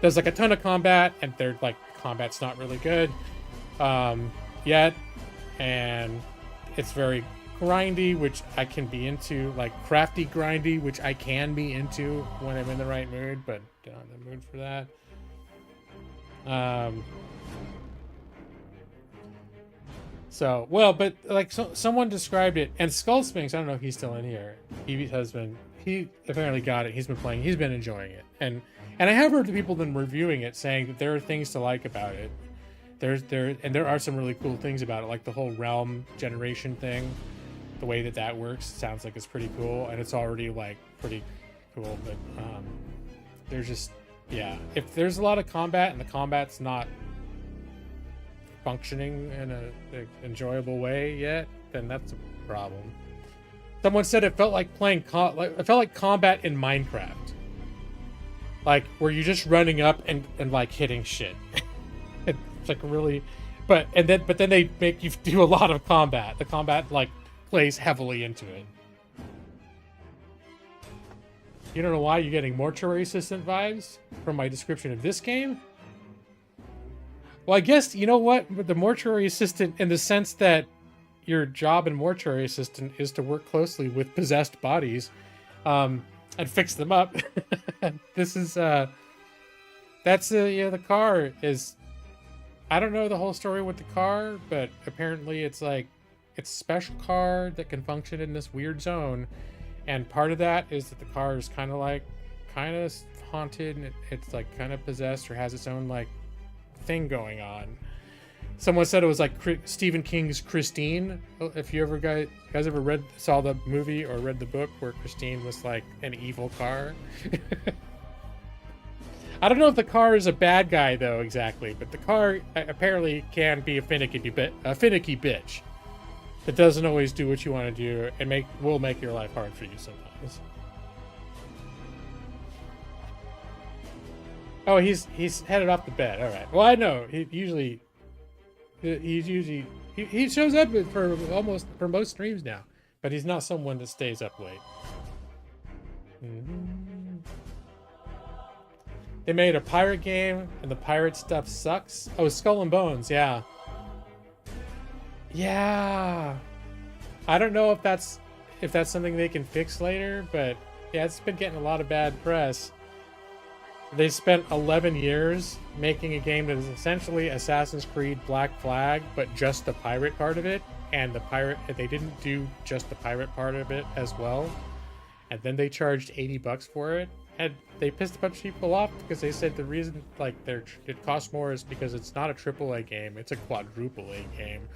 There's like a ton of combat, and they're like, combat's not really good yet, and it's very grindy, which I can be into, like crafty grindy, which I can be into when I'm in the right mood, but not in the mood for that. So, well, but like someone described it, and Skull Sphinx, I don't know if he's still in here. Evie's husband, he apparently got it. He's been playing. He's been enjoying it, and I have heard people then reviewing it saying that there are things to like about it. There are some really cool things about it, like the whole realm generation thing. The way that works sounds like it's pretty cool, and it's already like pretty cool. But there's just, yeah, if there's a lot of combat and the combat's not functioning in a enjoyable way yet, then that's a problem. Someone said it felt like playing it felt like combat in Minecraft, like where you're just running up and like hitting shit. It's like really, but then they make you do a lot of combat. The combat like plays heavily into it. You don't know why you're getting mortuary assistant vibes from my description of this game? Well, I guess, you know what? The mortuary assistant, in the sense that your job in mortuary assistant is to work closely with possessed bodies and fix them up. This is, that's, the car is, I don't know the whole story with the car, but apparently it's like, it's a special car that can function in this weird zone. And part of that is that the car is kind of haunted, and it's like kind of possessed or has its own like thing going on. Someone said it was like Stephen King's Christine. If you guys ever saw the movie or read the book where Christine was like an evil car. I don't know if the car is a bad guy though exactly, but the car apparently can be a finicky bitch that doesn't always do what you want to do and will make your life hard for you sometimes. Oh, he's headed off the bed. All right. Well, I know he shows up for most streams now, but he's not someone that stays up late. They made a pirate game, and the pirate stuff sucks. Oh, Skull and Bones, yeah. Yeah. I don't know if that's something they can fix later, but yeah, it's been getting a lot of bad press. They spent 11 years making a game that is essentially Assassin's Creed Black Flag, but just the pirate part of it, and they didn't do just the pirate part of it as well. And then they charged $80 for it, and they pissed a bunch of people off because they said the reason like it costs more is because it's not a AAA game, it's a quadruple A game.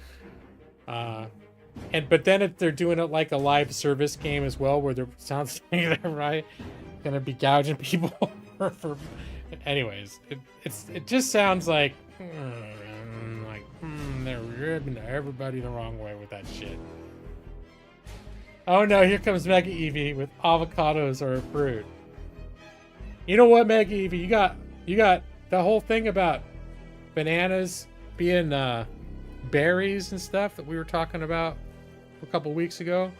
But then if they're doing it like a live service game as well, where it sounds like they're right, gonna be gouging people for anyways, it just sounds like they're ribbing everybody the wrong way with that shit. Oh no, here comes Mega Eevee with avocados or a fruit. You know what, Mega Eevee, you got the whole thing about bananas being berries and stuff that we were talking about a couple weeks ago.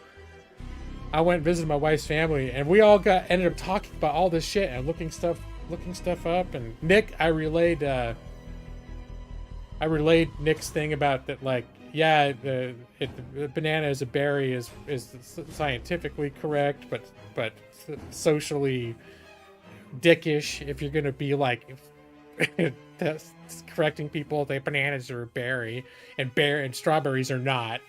I went and visited my wife's family, and we all ended up talking about all this shit and looking stuff up. And Nick, I relayed Nick's thing about that, like, yeah, the banana as a berry is scientifically correct, but socially dickish if you're gonna be like correcting people that bananas are a berry and strawberries are not.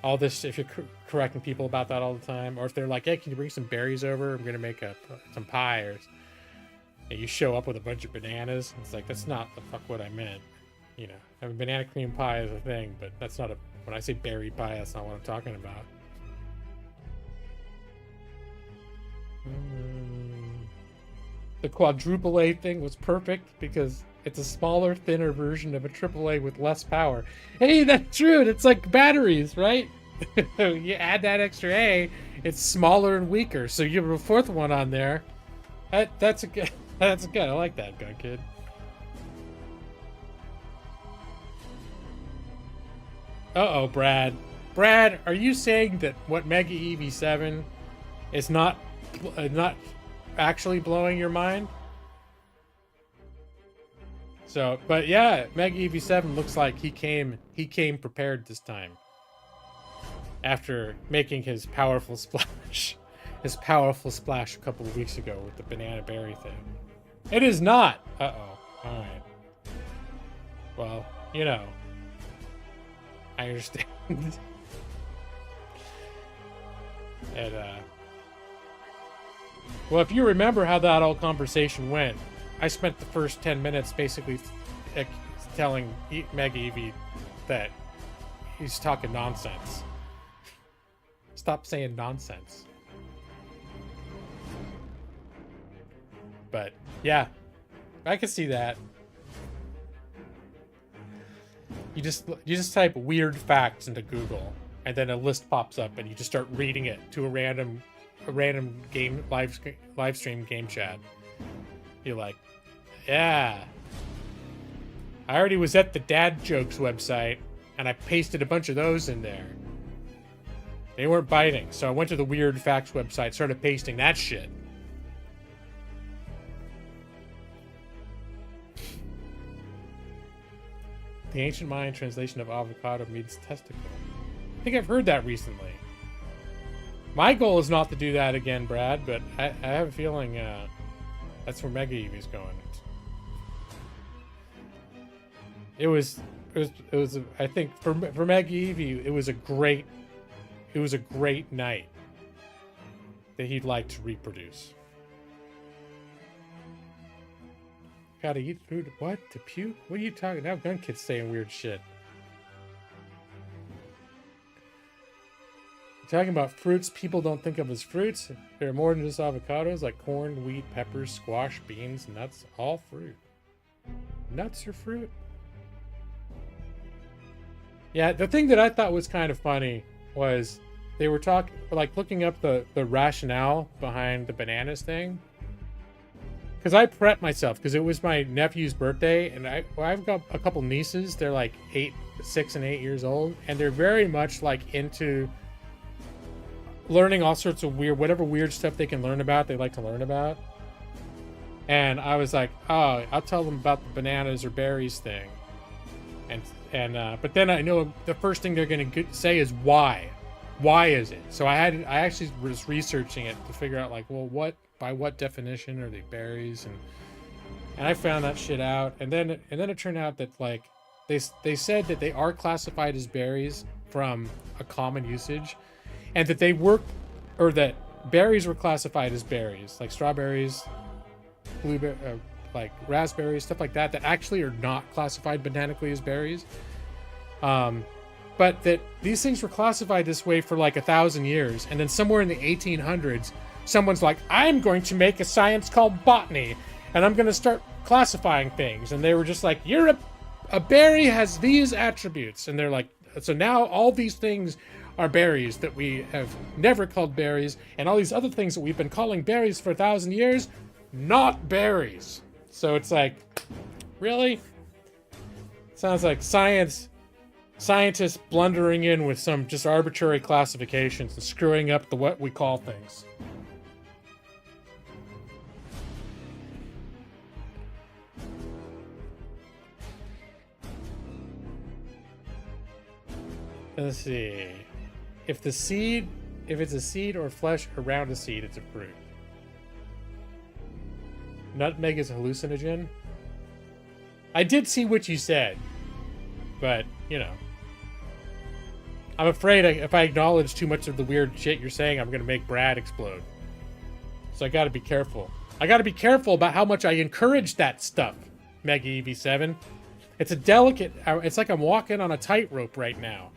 All this, if you're correcting people about that all the time, or if they're like, hey, can you bring some berries over? I'm gonna make some pie, and you show up with a bunch of bananas. It's like, that's not the fuck what I meant. You know, I mean, banana cream pie is a thing, but that's not when I say berry pie, that's not what I'm talking about. The quadruple A thing was perfect because it's a smaller, thinner version of a AAA with less power. Hey, that's true. It's like batteries, right? You add that extra A, it's smaller and weaker. So you have a fourth one on there. That's good. That's good. I like that, Gun Kid. Uh-oh, Brad. Brad, are you saying that what Mega Eevee 7 is not actually blowing your mind. So, but yeah, Mega EV7 looks like he came prepared this time. After making his powerful splash a couple of weeks ago with the banana berry thing. It is not. Uh-oh. All right. Well, you know, I understand. And well, if you remember how that whole conversation went, I spent the first 10 minutes basically telling Mega Eevee that he's talking nonsense. Stop saying nonsense. But yeah, I can see that. You just type weird facts into Google, and then a list pops up, and you just start reading it to a random game live stream game chat. You're like, yeah. I already was at the dad jokes website, and I pasted a bunch of those in there. They weren't biting, so I went to the weird facts website, started pasting that shit. The ancient Mayan translation of avocado means testicle. I think I've heard that recently. My goal is not to do that again, Brad, but I have a feeling that's where Mega Eevee's going. It was I think for Mega Eevee, it was a great night that he'd like to reproduce. Gotta eat food. What? To puke? What are you talking? Now gun kids saying weird shit. You're talking about fruits people don't think of as fruits. They're more than just avocados, like corn, wheat, peppers, squash, beans, nuts. All fruit. Nuts are fruit. Yeah, the thing that I thought was kind of funny was they were looking up the rationale behind the bananas thing. Because I prepped myself, because it was my nephew's birthday, and I've got a couple nieces. They're like 6 and 8 years old, and they're very much like into learning all sorts of whatever weird stuff they can learn about, they like to learn about. And I was like, oh, I'll tell them about the bananas or berries thing. But then I know the first thing they're going to say is why. Why is it? So I actually was researching it to figure out, like, well, by what definition are they berries? And I found that shit out. And then it turned out that, like, they said that they are classified as berries from a common usage, and that that berries were classified as berries, like strawberries, blueberry, like raspberries, stuff like that actually are not classified botanically as berries. But that these things were classified this way for like 1,000 years, and then somewhere in the 1800s, someone's like, I'm going to make a science called botany, and I'm going to start classifying things. And they were just like, a berry has these attributes. And they're like, so now all these things are berries that we have never called berries, and all these other things that we've been calling berries for 1,000 years, not berries. So it's like, really? Sounds like scientists blundering in with some just arbitrary classifications and screwing up what we call things. Let's see. If it's a seed or flesh around a seed, it's a fruit. Nutmeg is a hallucinogen. I did see what you said, but, you know. I'm afraid if I acknowledge too much of the weird shit you're saying, I'm going to make Brad explode. So I got to be careful. I got to be careful about how much I encourage that stuff, Mega EV7. It's a delicate... It's like I'm walking on a tightrope right now.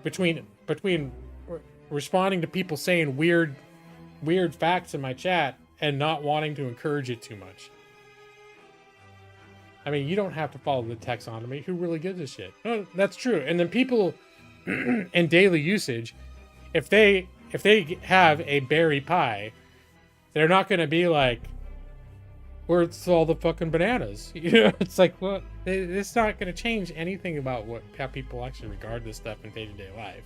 Between responding to people saying weird facts in my chat and not wanting to encourage it too much. I mean, you don't have to follow the taxonomy. Who really gives a shit? No, that's true. And then people in daily usage, if they have a berry pie, they're not going to be like, where's all the fucking bananas? You know, it's like, well, it's not going to change anything about how people actually regard this stuff in day-to-day life.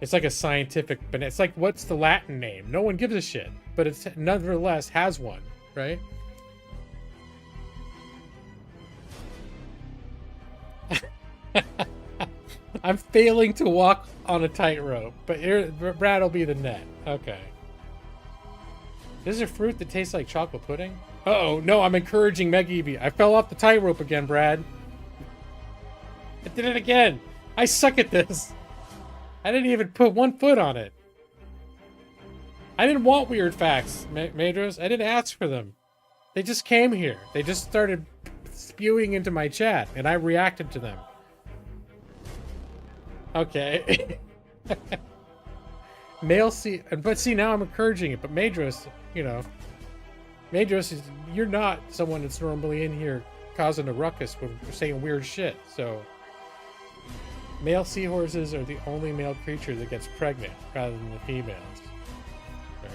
It's like a scientific, but it's like, what's the Latin name? No one gives a shit, but it's nevertheless has one, right? I'm failing to walk on a tightrope, but here, Brad will be the net. Okay. This is a fruit that tastes like chocolate pudding? Uh-oh, no, I'm encouraging Meg Evie. I fell off the tightrope again, Brad. I did it again. I suck at this. I didn't even put one foot on it. I didn't want weird facts, Madros. I didn't ask for them. They just came here. They just started spewing into my chat, and I reacted to them. Okay. Male C, but see, now I'm encouraging it. But Madros, you know, Madros is, you're not someone that's normally in here causing a ruckus with saying weird shit. So, male seahorses are the only male creature that gets pregnant rather than the females. There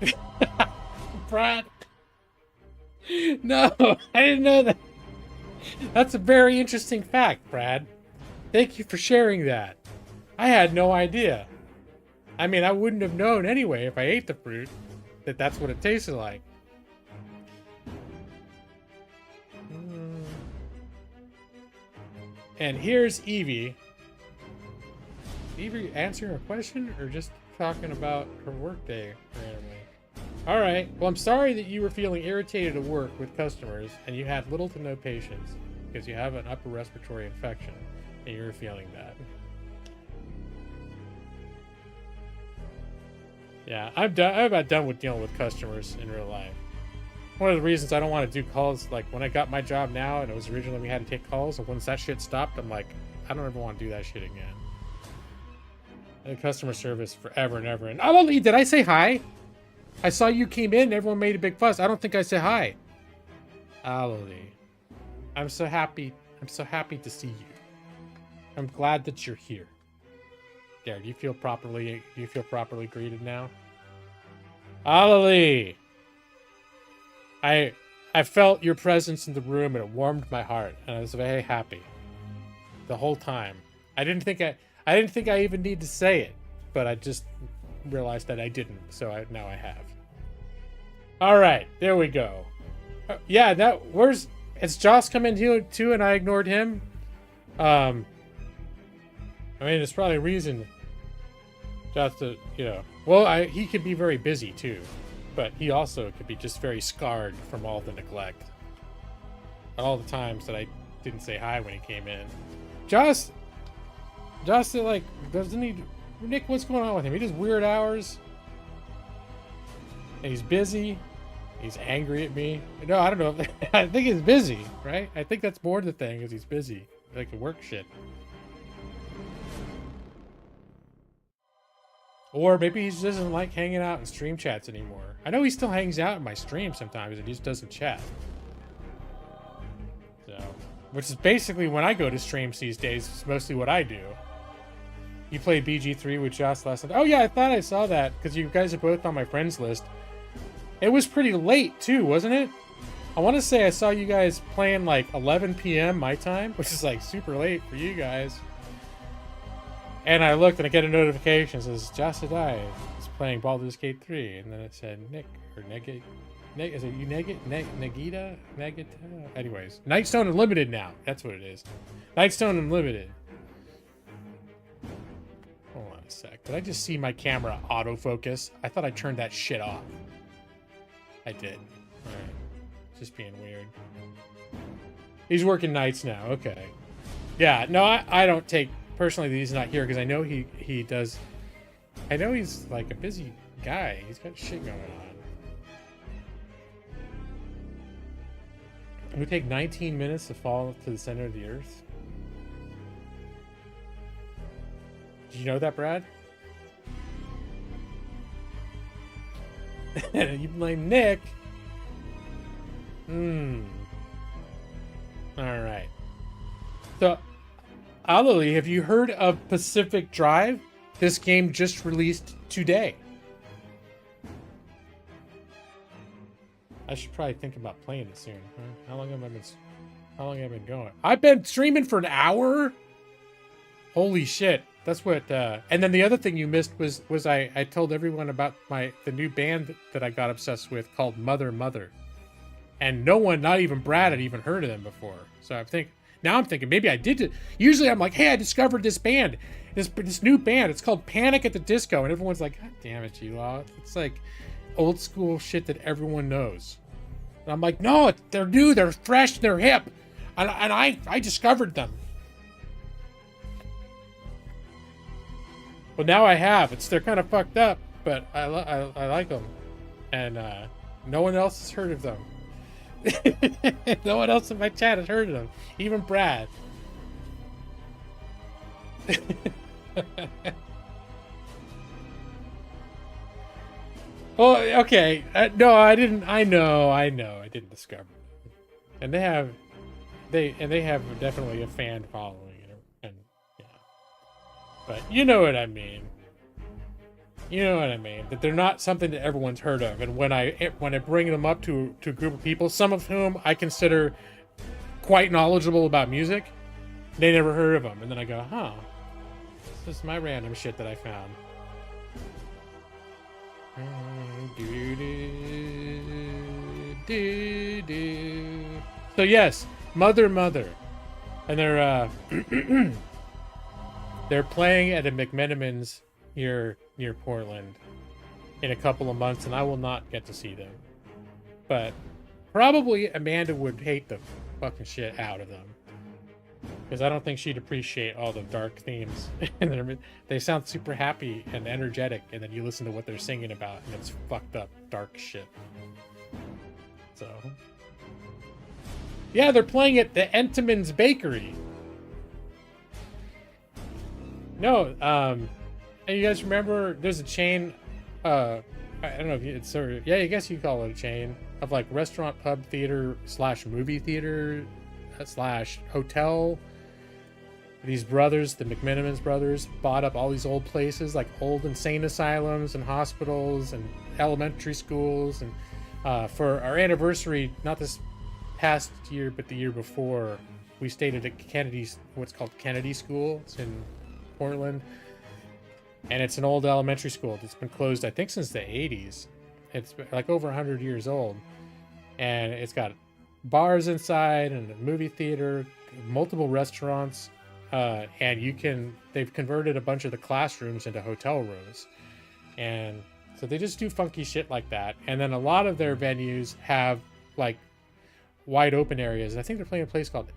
you go. Brad. No, I didn't know that. That's a very interesting fact, Brad. Thank you for sharing that. I had no idea. I mean, I wouldn't have known anyway if I ate the fruit that that's what it tasted like. And here's Evie. Evie answering a question or just talking about her workday randomly? All right. Well, I'm sorry that you were feeling irritated at work with customers and you had little to no patience because you have an upper respiratory infection and you're feeling bad. Yeah, I'm about done with dealing with customers in real life. One of the reasons I don't want to do calls, like when I got my job now and it was originally we had to take calls, and once that shit stopped, I'm like, I don't ever want to do that shit again. And customer service forever and ever. And Ali, did I say hi? I saw you came in and everyone made a big fuss. I don't think I said hi. Ali, I'm so happy. I'm so happy to see you. I'm glad that you're here. There, do you feel properly greeted now? Ali, I felt your presence in the room and it warmed my heart and I was very happy the whole time. I didn't think I even need to say it, but I just realized that I didn't, so now I have. All right, there we go. Yeah, it's Joss come in here too, and I ignored him. I mean, there's probably a reason. Just to, you know, well, he could be very busy too, but he also could be just very scarred from all the neglect, all the times that I didn't say hi when he came in. Joss, like, doesn't he? Nick, what's going on with him? He does weird hours. And he's busy. He's angry at me. No, I don't know. I think he's busy, right? I think that's more the thing, is he's busy. Like the work shit. Or maybe he just doesn't like hanging out in stream chats anymore. I know he still hangs out in my stream sometimes and he just doesn't chat. So, which is basically when I go to streams these days, it's mostly what I do. You played BG3 with Joss last night. Oh yeah, I thought I saw that because you guys are both on my friends list. It was pretty late too, wasn't it? I want to say I saw you guys playing like 11 p.m. my time, which is like super late for you guys. And I looked and I get a notification that says Joss Adai is playing Baldur's Gate 3, and then it said Nick or Negate. Is it you Negita? Anyways, Nightstone Unlimited now. That's what it is. Nightstone Unlimited. Hold on a sec. Did I just see my camera autofocus? I thought I turned that shit off. I did. Alright. Just being weird. He's working nights now. Okay. Yeah, no, I don't take personally that he's not here because I know he does. I know he's like a busy guy. He's got shit going on. It would take 19 minutes to fall to the center of the earth. Did you know that, Brad? You blame Nick. Alright. So, Ali, have you heard of Pacific Drive? This game just released today. I should probably think about playing it soon. Huh? How long have I been going? I've been streaming for an hour? Holy shit. That's what, and then the other thing you missed was I told everyone about the new band that I got obsessed with called Mother Mother. And no one, not even Brad, had even heard of them before. So I'm thinking maybe I did. Usually I'm like, hey, I discovered this band, this new band. It's called Panic at the Disco. And everyone's like, God damn it, G-Law. It's like old school shit that everyone knows. And I'm like, no, they're new, they're fresh, they're hip. And I discovered them. Well, now I have. They're kind of fucked up, but I like them, and no one else has heard of them. No one else in my chat has heard of them, even Brad. Oh, okay. No, I didn't. I know. I didn't discover them, and they have definitely a fan following. But you know what I mean. You know what I mean. That they're not something that everyone's heard of. And when I bring them up to a group of people, some of whom I consider quite knowledgeable about music, they never heard of them. And then I go, huh, this is my random shit that I found. So yes, Mother Mother. And they're they're playing at a McMenamins near Portland in a couple of months, and I will not get to see them. But probably Amanda would hate the fucking shit out of them, because I don't think she'd appreciate all the dark themes. And they sound super happy and energetic, and then you listen to what they're singing about, and it's fucked up dark shit. So yeah, they're playing at the Entenmann's Bakery. No, and you guys remember there's a chain, I don't know if it's sort of, yeah, I guess you call it a chain of like restaurant, pub, theater / movie theater / hotel. These brothers, the McMenamins brothers, bought up all these old places, like old insane asylums and hospitals and elementary schools. And for our anniversary, not this past year, but the year before, we stayed at Kennedy's, what's called Kennedy School. It's in Portland, and it's an old elementary school that's been closed, I think, since the 80s. It's like over 100 years old, and it's got bars inside and a movie theater, multiple restaurants, and they've converted a bunch of the classrooms into hotel rooms, and so they just do funky shit like that. And then a lot of their venues have like wide open areas. I think they're playing a place called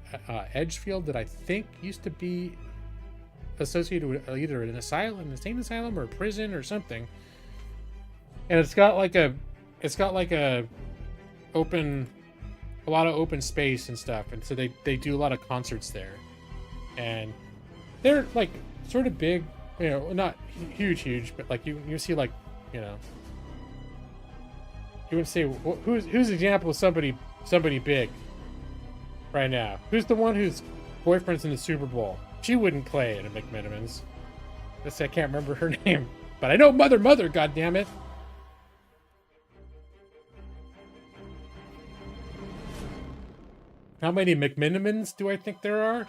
Edgefield that I think used to be associated with either an insane asylum or a prison or something. And it's got like a lot of open space and stuff, and so they do a lot of concerts there, and they're like sort of big, you know, not huge, but like you see, like, you know, you would say, who's an example of somebody big right now? Who's the one whose boyfriend's in the Super Bowl? She wouldn't play at a McMenamins. I can't remember her name, but I know Mother Mother, goddammit. How many McMenamins do I think there are?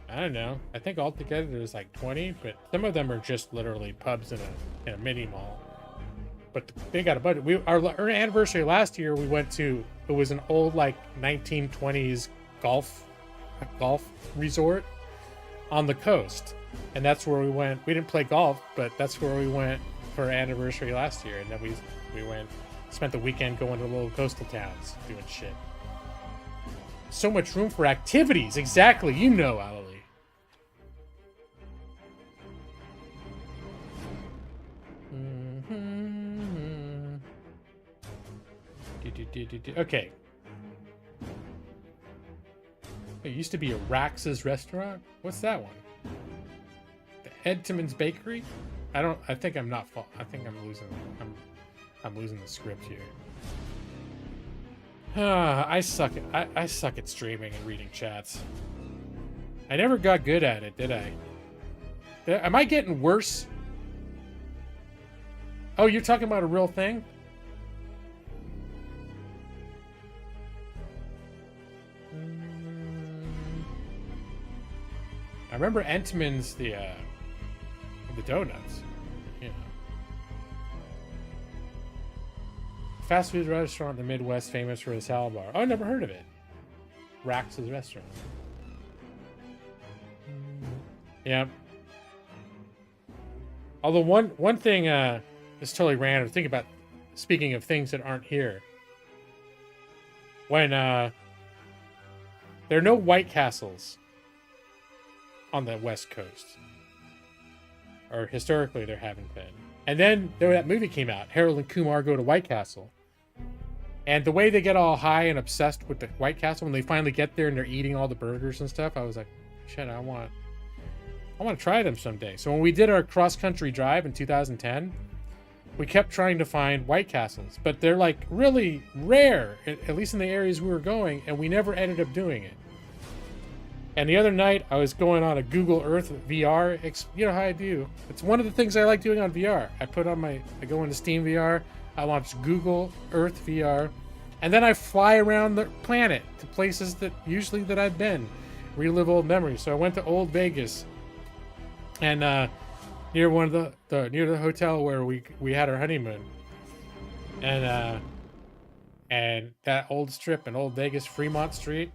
I don't know. I think altogether there's like 20, but some of them are just literally pubs in a mini mall. But they got a budget. Our anniversary last year, we went to, it was an old like 1920s golf resort on the coast, and that's where we went. We didn't play golf, but that's where we went for our anniversary last year. And then we went, spent the weekend going to little coastal towns doing shit. So much room for activities. Exactly, you know, Alalie. Okay. It used to be a Rax's restaurant. What's that one? The Entenmann's Bakery. I think I'm not. I think I'm losing. I'm losing the script here. I suck at streaming and reading chats. I never got good at it, did I? Am I getting worse? Oh, you're talking about a real thing? I remember Entman's the donuts. You know. Fast food restaurant in the Midwest famous for a salad bar. Oh, I never heard of it. Rax's restaurant. Yeah. Although one thing is totally random. Think about, speaking of things that aren't here. When there are no White Castles on the West Coast, or historically there haven't been. And then that movie came out, Harold and Kumar Go to White Castle. And the way they get all high and obsessed with the White Castle when they finally get there and they're eating all the burgers and stuff, I was like, shit, I want to try them someday. So when we did our cross-country drive in 2010, we kept trying to find White Castles, but they're like really rare, at least in the areas we were going, and we never ended up doing it. And the other night, I was going on a Google Earth VR. You know how I do. It's one of the things I like doing on VR. I go into Steam VR, I launch Google Earth VR, and then I fly around the planet to places that I've been, relive old memories. So I went to Old Vegas, and near one of near the hotel where we had our honeymoon, and that old strip in Old Vegas, Fremont Street,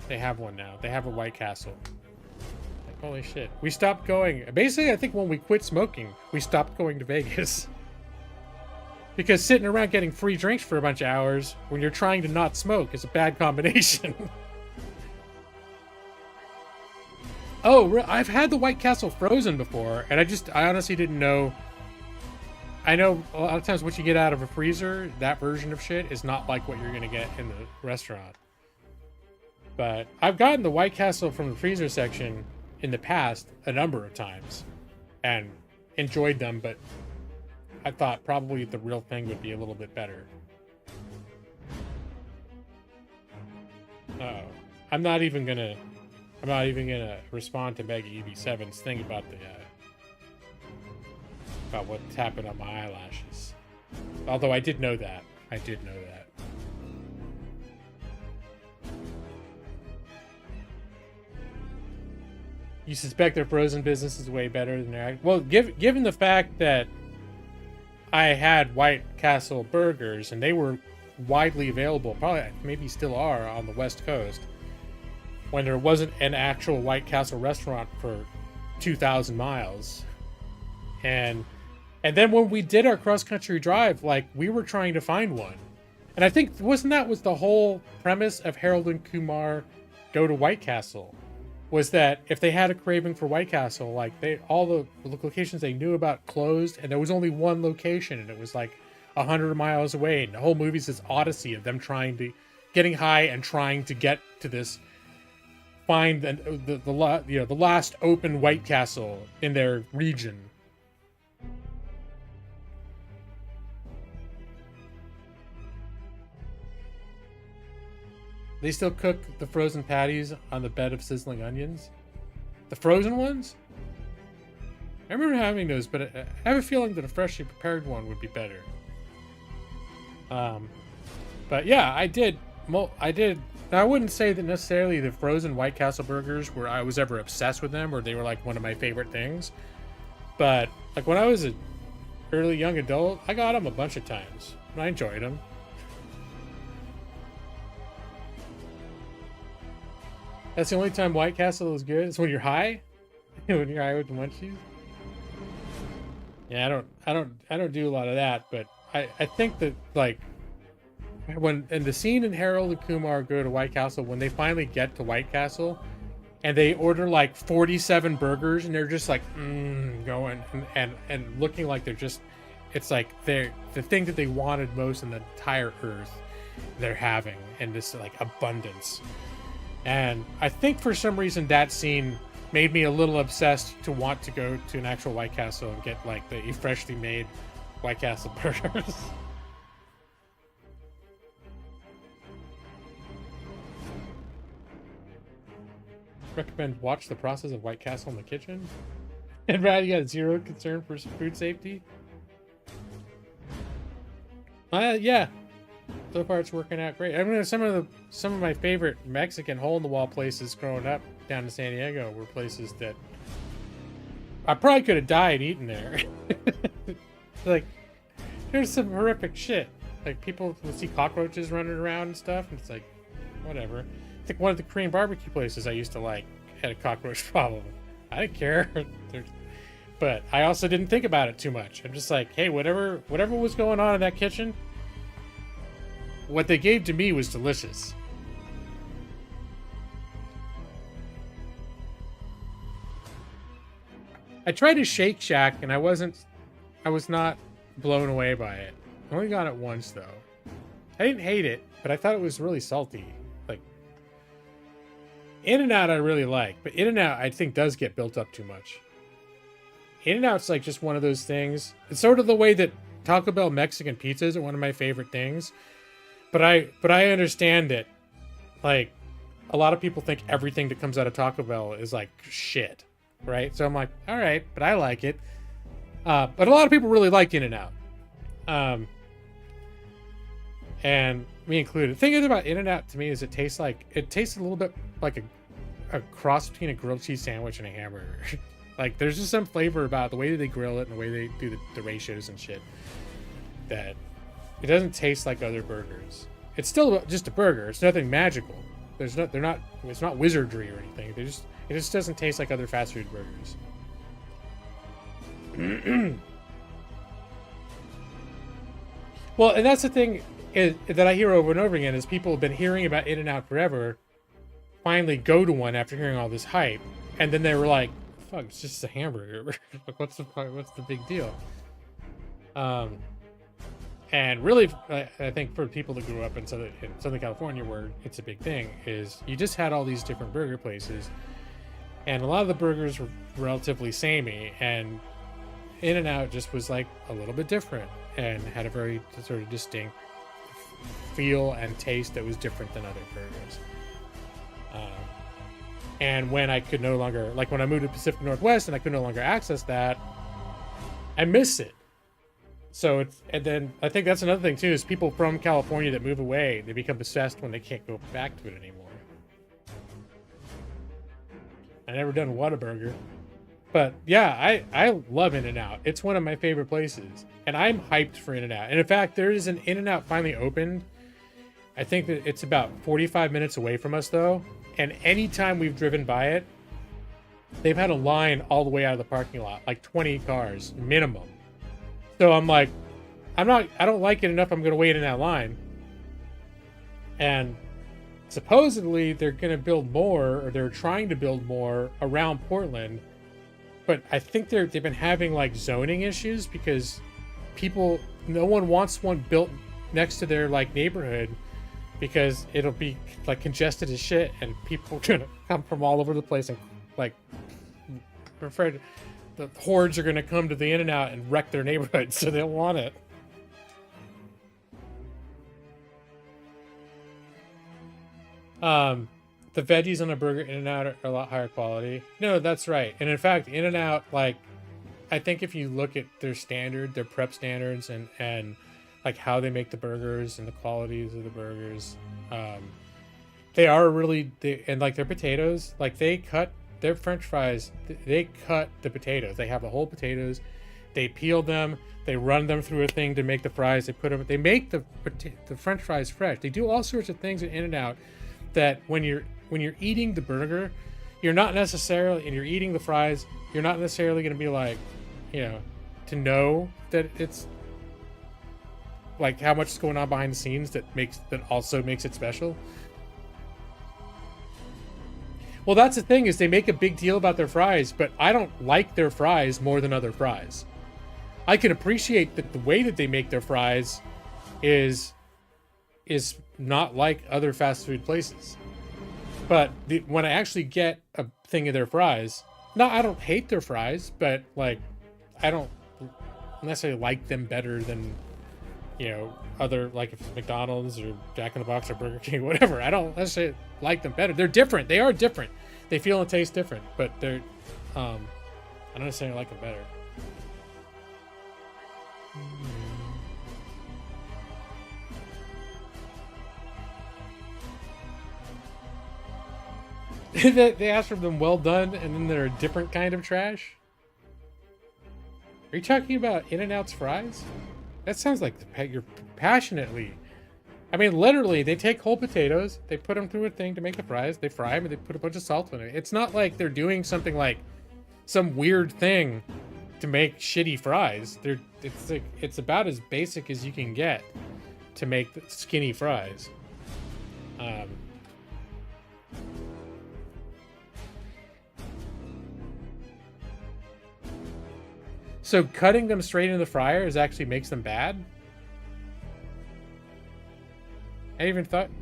they have one now. They have a White Castle. Like, holy shit. We stopped going. Basically, I think when we quit smoking, we stopped going to Vegas. Because sitting around getting free drinks for a bunch of hours when you're trying to not smoke is a bad combination. Oh, I've had the White Castle frozen before, and I honestly didn't know. I know a lot of times what you get out of a freezer, that version of shit, is not like what you're going to get in the restaurant. But I've gotten the White Castle from the freezer section in the past a number of times and enjoyed them, but I thought probably the real thing would be a little bit better. Uh-oh. I'm not even gonna respond to Mega EV7's thing about what's happened on my eyelashes. Although I did know that. You suspect their frozen business is way better than their... Well, given the fact that I had White Castle burgers and they were widely available, probably maybe still are on the West Coast, when there wasn't an actual White Castle restaurant for 2,000 miles. And then when we did our cross-country drive, like, we were trying to find one. And I think, was the whole premise of Harold and Kumar Go to White Castle? Was that if they had a craving for White Castle, like, all the locations they knew about closed, and there was only one location, and it was like 100 miles away. And the whole movie's this odyssey of them getting high and trying to get to this, find the last open White Castle in their region. They still cook the frozen patties on the bed of sizzling onions. The frozen ones? I remember having those, but I have a feeling that a freshly prepared one would be better. But yeah, I did. Now, I wouldn't say that necessarily the frozen White Castle burgers were I was ever obsessed with them, or they were like one of my favorite things. But like when I was an early young adult, I got them a bunch of times, and I enjoyed them. That's the only time White Castle is good. Is when you're high, when you're high with the munchies. Yeah, I don't do a lot of that, but I think that, like, when in the scene in Harold and Kumar Go to White Castle, when they finally get to White Castle, and they order like 47 burgers, and they're just like going and looking like they're just, it's like they're the thing that they wanted most in the entire earth, they're having, and this like abundance. And I think for some reason that scene made me a little obsessed to want to go to an actual White Castle and get like the freshly made White Castle burgers. Recommend watch the process of White Castle in the kitchen. And Brad, you got zero concern for food safety? Yeah. so far it's working out great. I mean, some of my favorite Mexican hole in the wall places growing up down in San Diego were places that I probably could have died eating there. Like, there's some horrific shit. Like, people will see cockroaches running around and stuff, and it's like, whatever. I think one of the Korean barbecue places I used to like had a cockroach problem. I didn't care. But I also didn't think about it too much. I'm just like, hey, whatever was going on in that kitchen, what they gave to me was delicious. I tried a Shake Shack and I was not blown away by it. I only got it once though. I didn't hate it, but I thought it was really salty. Like, In-N-Out I really like, but In-N-Out I think does get built up too much. In-N-Out's like just one of those things. It's sort of the way that Taco Bell Mexican pizzas are one of my favorite things. But I understand that, like, a lot of people think everything that comes out of Taco Bell is like shit, right? So I'm like, all right, but I like it. But a lot of people really like In-N-Out. And me included. The thing is about In-N-Out to me is it tastes a little bit like a cross between a grilled cheese sandwich and a hamburger. Like, there's just some flavor about the way that they grill it and the way they do the ratios and shit that it doesn't taste like other burgers. It's still just a burger. It's nothing magical. It's not wizardry or anything. It just doesn't taste like other fast food burgers. Well, and that's the thing that I hear over and over again is people have been hearing about In-N-Out forever, finally go to one after hearing all this hype, and then they were like, fuck, it's just a hamburger. Like, what's the big deal? And really, I think for people that grew up in Southern California, where it's a big thing, is you just had all these different burger places, and a lot of the burgers were relatively samey, and In-N-Out just was like a little bit different and had a very sort of distinct feel and taste that was different than other burgers. And when I could no longer, like when I moved to Pacific Northwest and I could no longer access that, I miss it. So and then I think that's another thing too, is people from California that move away, they become obsessed when they can't go back to it anymore. I never done Whataburger, but yeah, I love In-N-Out. It's one of my favorite places, and I'm hyped for In-N-Out. And in fact, there is an In-N-Out finally opened. I think that it's about 45 minutes away from us though. And anytime we've driven by it, they've had a line all the way out of the parking lot, like 20 cars minimum. So I'm like, I don't like it enough. I'm going to wait in that line. And supposedly they're going to build more, or they're trying to build more around Portland. But I think they've been having like zoning issues because no one wants one built next to their like neighborhood, because it'll be like congested as shit and people are gonna come from all over the place and like, I'm afraid the hordes are gonna come to the In-N-Out and wreck their neighborhood, so they don't want it. The veggies on a burger In-N-Out are a lot higher quality. No, that's right. And in fact, In-N-Out, like, I think if you look at their prep standards and like how they make the burgers and the qualities of the burgers, they are really, and like their potatoes, like they cut their French fries, they cut the potatoes. They have the whole potatoes, they peel them, they run them through a thing to make the fries. They make the French fries fresh. They do all sorts of things at In-N-Out that when you're eating the burger, you're not necessarily, and you're eating the fries, you're not necessarily going to be like, you know, to know that it's like how much is going on behind the scenes that also makes it special. Well, that's the thing, is they make a big deal about their fries, but I don't like their fries more than other fries. I can appreciate that the way that they make their fries is not like other fast food places. But when I actually get a thing of their fries, I don't hate their fries, but like, I don't necessarily like them better than, you know, other, like if it's McDonald's or Jack in the Box or Burger King, whatever. I don't necessarily like them better. They're different. They are different. They feel and taste different, but they're, I don't necessarily like them better. They ask for them well done, and then they're a different kind of trash. Are you talking about In-N-Out's fries? That sounds like you're passionately. I mean, literally, they take whole potatoes, they put them through a thing to make the fries, they fry them, and they put a bunch of salt in it. It's not like they're doing something like some weird thing to make shitty fries. It's about as basic as you can get to make skinny fries. So cutting them straight into the fryer actually makes them bad? I didn't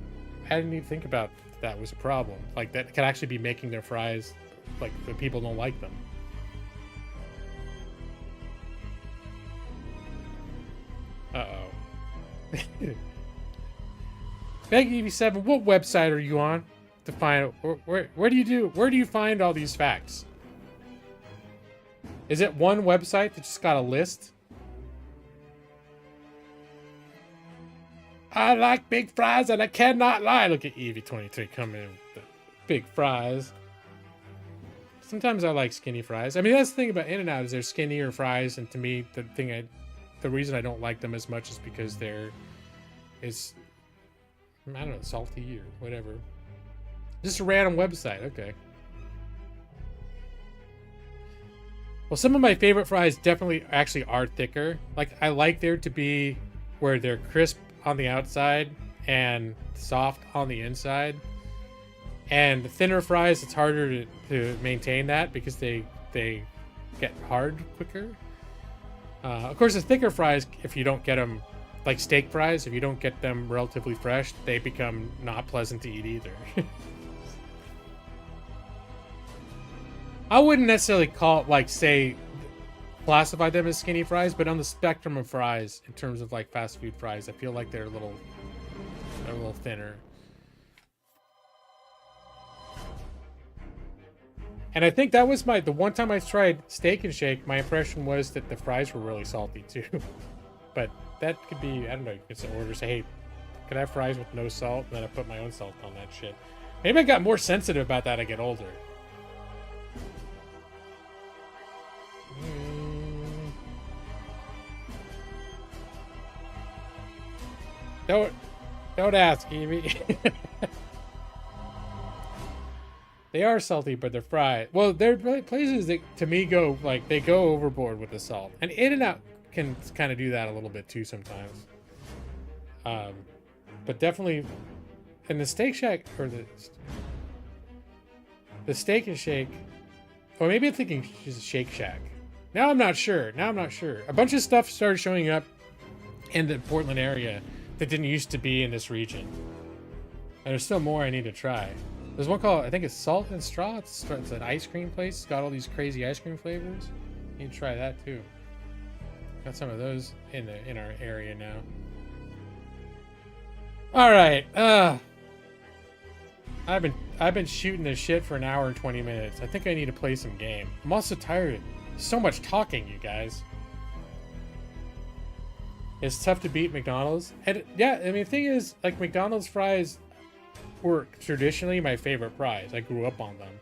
even think about that was a problem. Like, that could actually be making their fries, like, the people don't like them. Uh-oh. Meg87, what website are you on to find, where do you find all these facts? Is it one website that just got a list? I like big fries and I cannot lie. Look at Evie23 coming in with the big fries. Sometimes I like skinny fries. I mean, that's the thing about In-N-Out is they're skinnier fries, and to me, the reason I don't like them as much is because I don't know, salty or whatever. Just a random website, okay. Well, some of my favorite fries definitely actually are thicker. Like, I like there to be where they're crisp on the outside and soft on the inside. And the thinner fries, it's harder to maintain that because they get hard quicker. Of course, the thicker fries, if you don't get them, like steak fries, if you don't get them relatively fresh, they become not pleasant to eat either. I wouldn't necessarily classify them as skinny fries, but on the spectrum of fries, in terms of like fast food fries, I feel like they're a little thinner. And I think that was the one time I tried Steak and Shake, my impression was that the fries were really salty too. But that could be, I don't know, it's an order, say, hey, can I have fries with no salt? And then I put my own salt on that shit. Maybe I got more sensitive about that as I get older. Don't ask, Evie. They are salty, but they're fried. Well, they're places that, to me, they go overboard with the salt. And In-N-Out can kind of do that a little bit too sometimes. But definitely, in the Steak Shack, or the Steak and Shake, or maybe I'm thinking she's a Shake Shack. Now I'm not sure. A bunch of stuff started showing up in the Portland area that didn't used to be in this region. And there's still more I need to try. There's one called, I think it's Salt and Straw. It's an ice cream place. It's got all these crazy ice cream flavors. You need to try that too. Got some of those in our area now. All right. I've been shooting this shit for an hour and 20 minutes. I think I need to play some game. I'm also tired of so much talking, you guys. It's tough to beat McDonald's. And yeah, I mean, the thing is, like, McDonald's fries were traditionally my favorite fries. I grew up on them.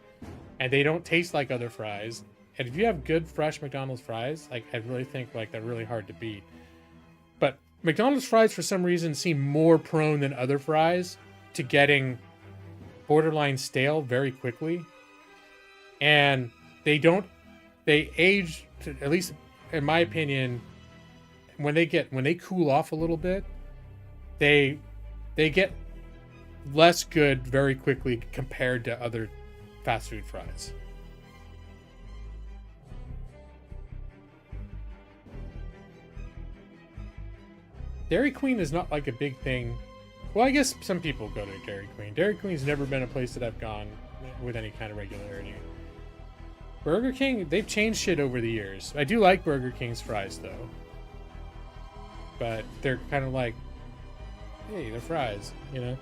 And they don't taste like other fries. And if you have good, fresh McDonald's fries, like, I really think, like, they're really hard to beat. But McDonald's fries, for some reason, seem more prone than other fries to getting borderline stale very quickly. And they age, at least in my opinion, when they cool off a little bit, they get less good very quickly compared to other fast food fries. Dairy Queen is not like a big thing. Well, I guess some people go to Dairy Queen. Dairy Queen's never been a place that I've gone with any kind of regularity. Burger King, they've changed shit over the years. I do like Burger King's fries, though. But they're kind of like, hey, they're fries, you know?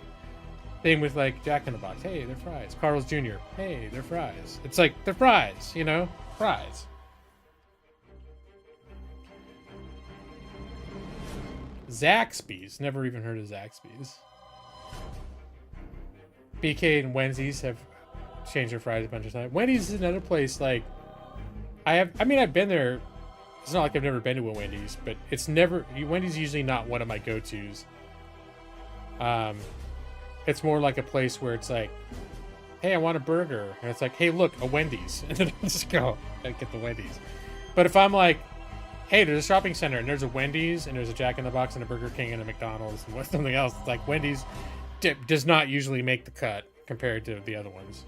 Same with, like, Jack in the Box. Hey, they're fries. Carl's Jr. Hey, they're fries. It's like, they're fries, you know? Fries. Zaxby's. Never even heard of Zaxby's. BK and Wendy's have changed their fries a bunch of times. Wendy's is another place, like, I've been there. It's not like I've never been to a Wendy's, but it's never, Wendy's is usually not one of my go-tos. It's more like a place where it's like, hey, I want a burger. And it's like, hey, look, a Wendy's. And then I just go and get the Wendy's. But if I'm like, hey, there's a shopping center and there's a Wendy's and there's a Jack in the Box and a Burger King and a McDonald's and something else, it's like Wendy's does not usually make the cut compared to the other ones.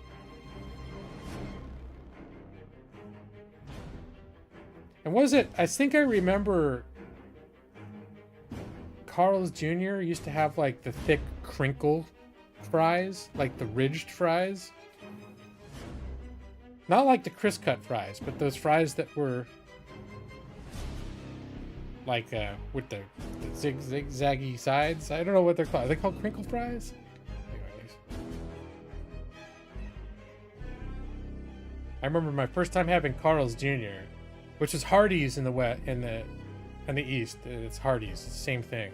And was it, I think I remember Carl's Jr. used to have like the thick crinkle fries, like the ridged fries. Not like the crisp cut fries, but those fries that were like with the zigzaggy sides. I don't know what they're called. Are they called crinkle fries? Anyways. I remember my first time having Carl's Jr., which is Hardee's in the East. It's Hardee's, same thing.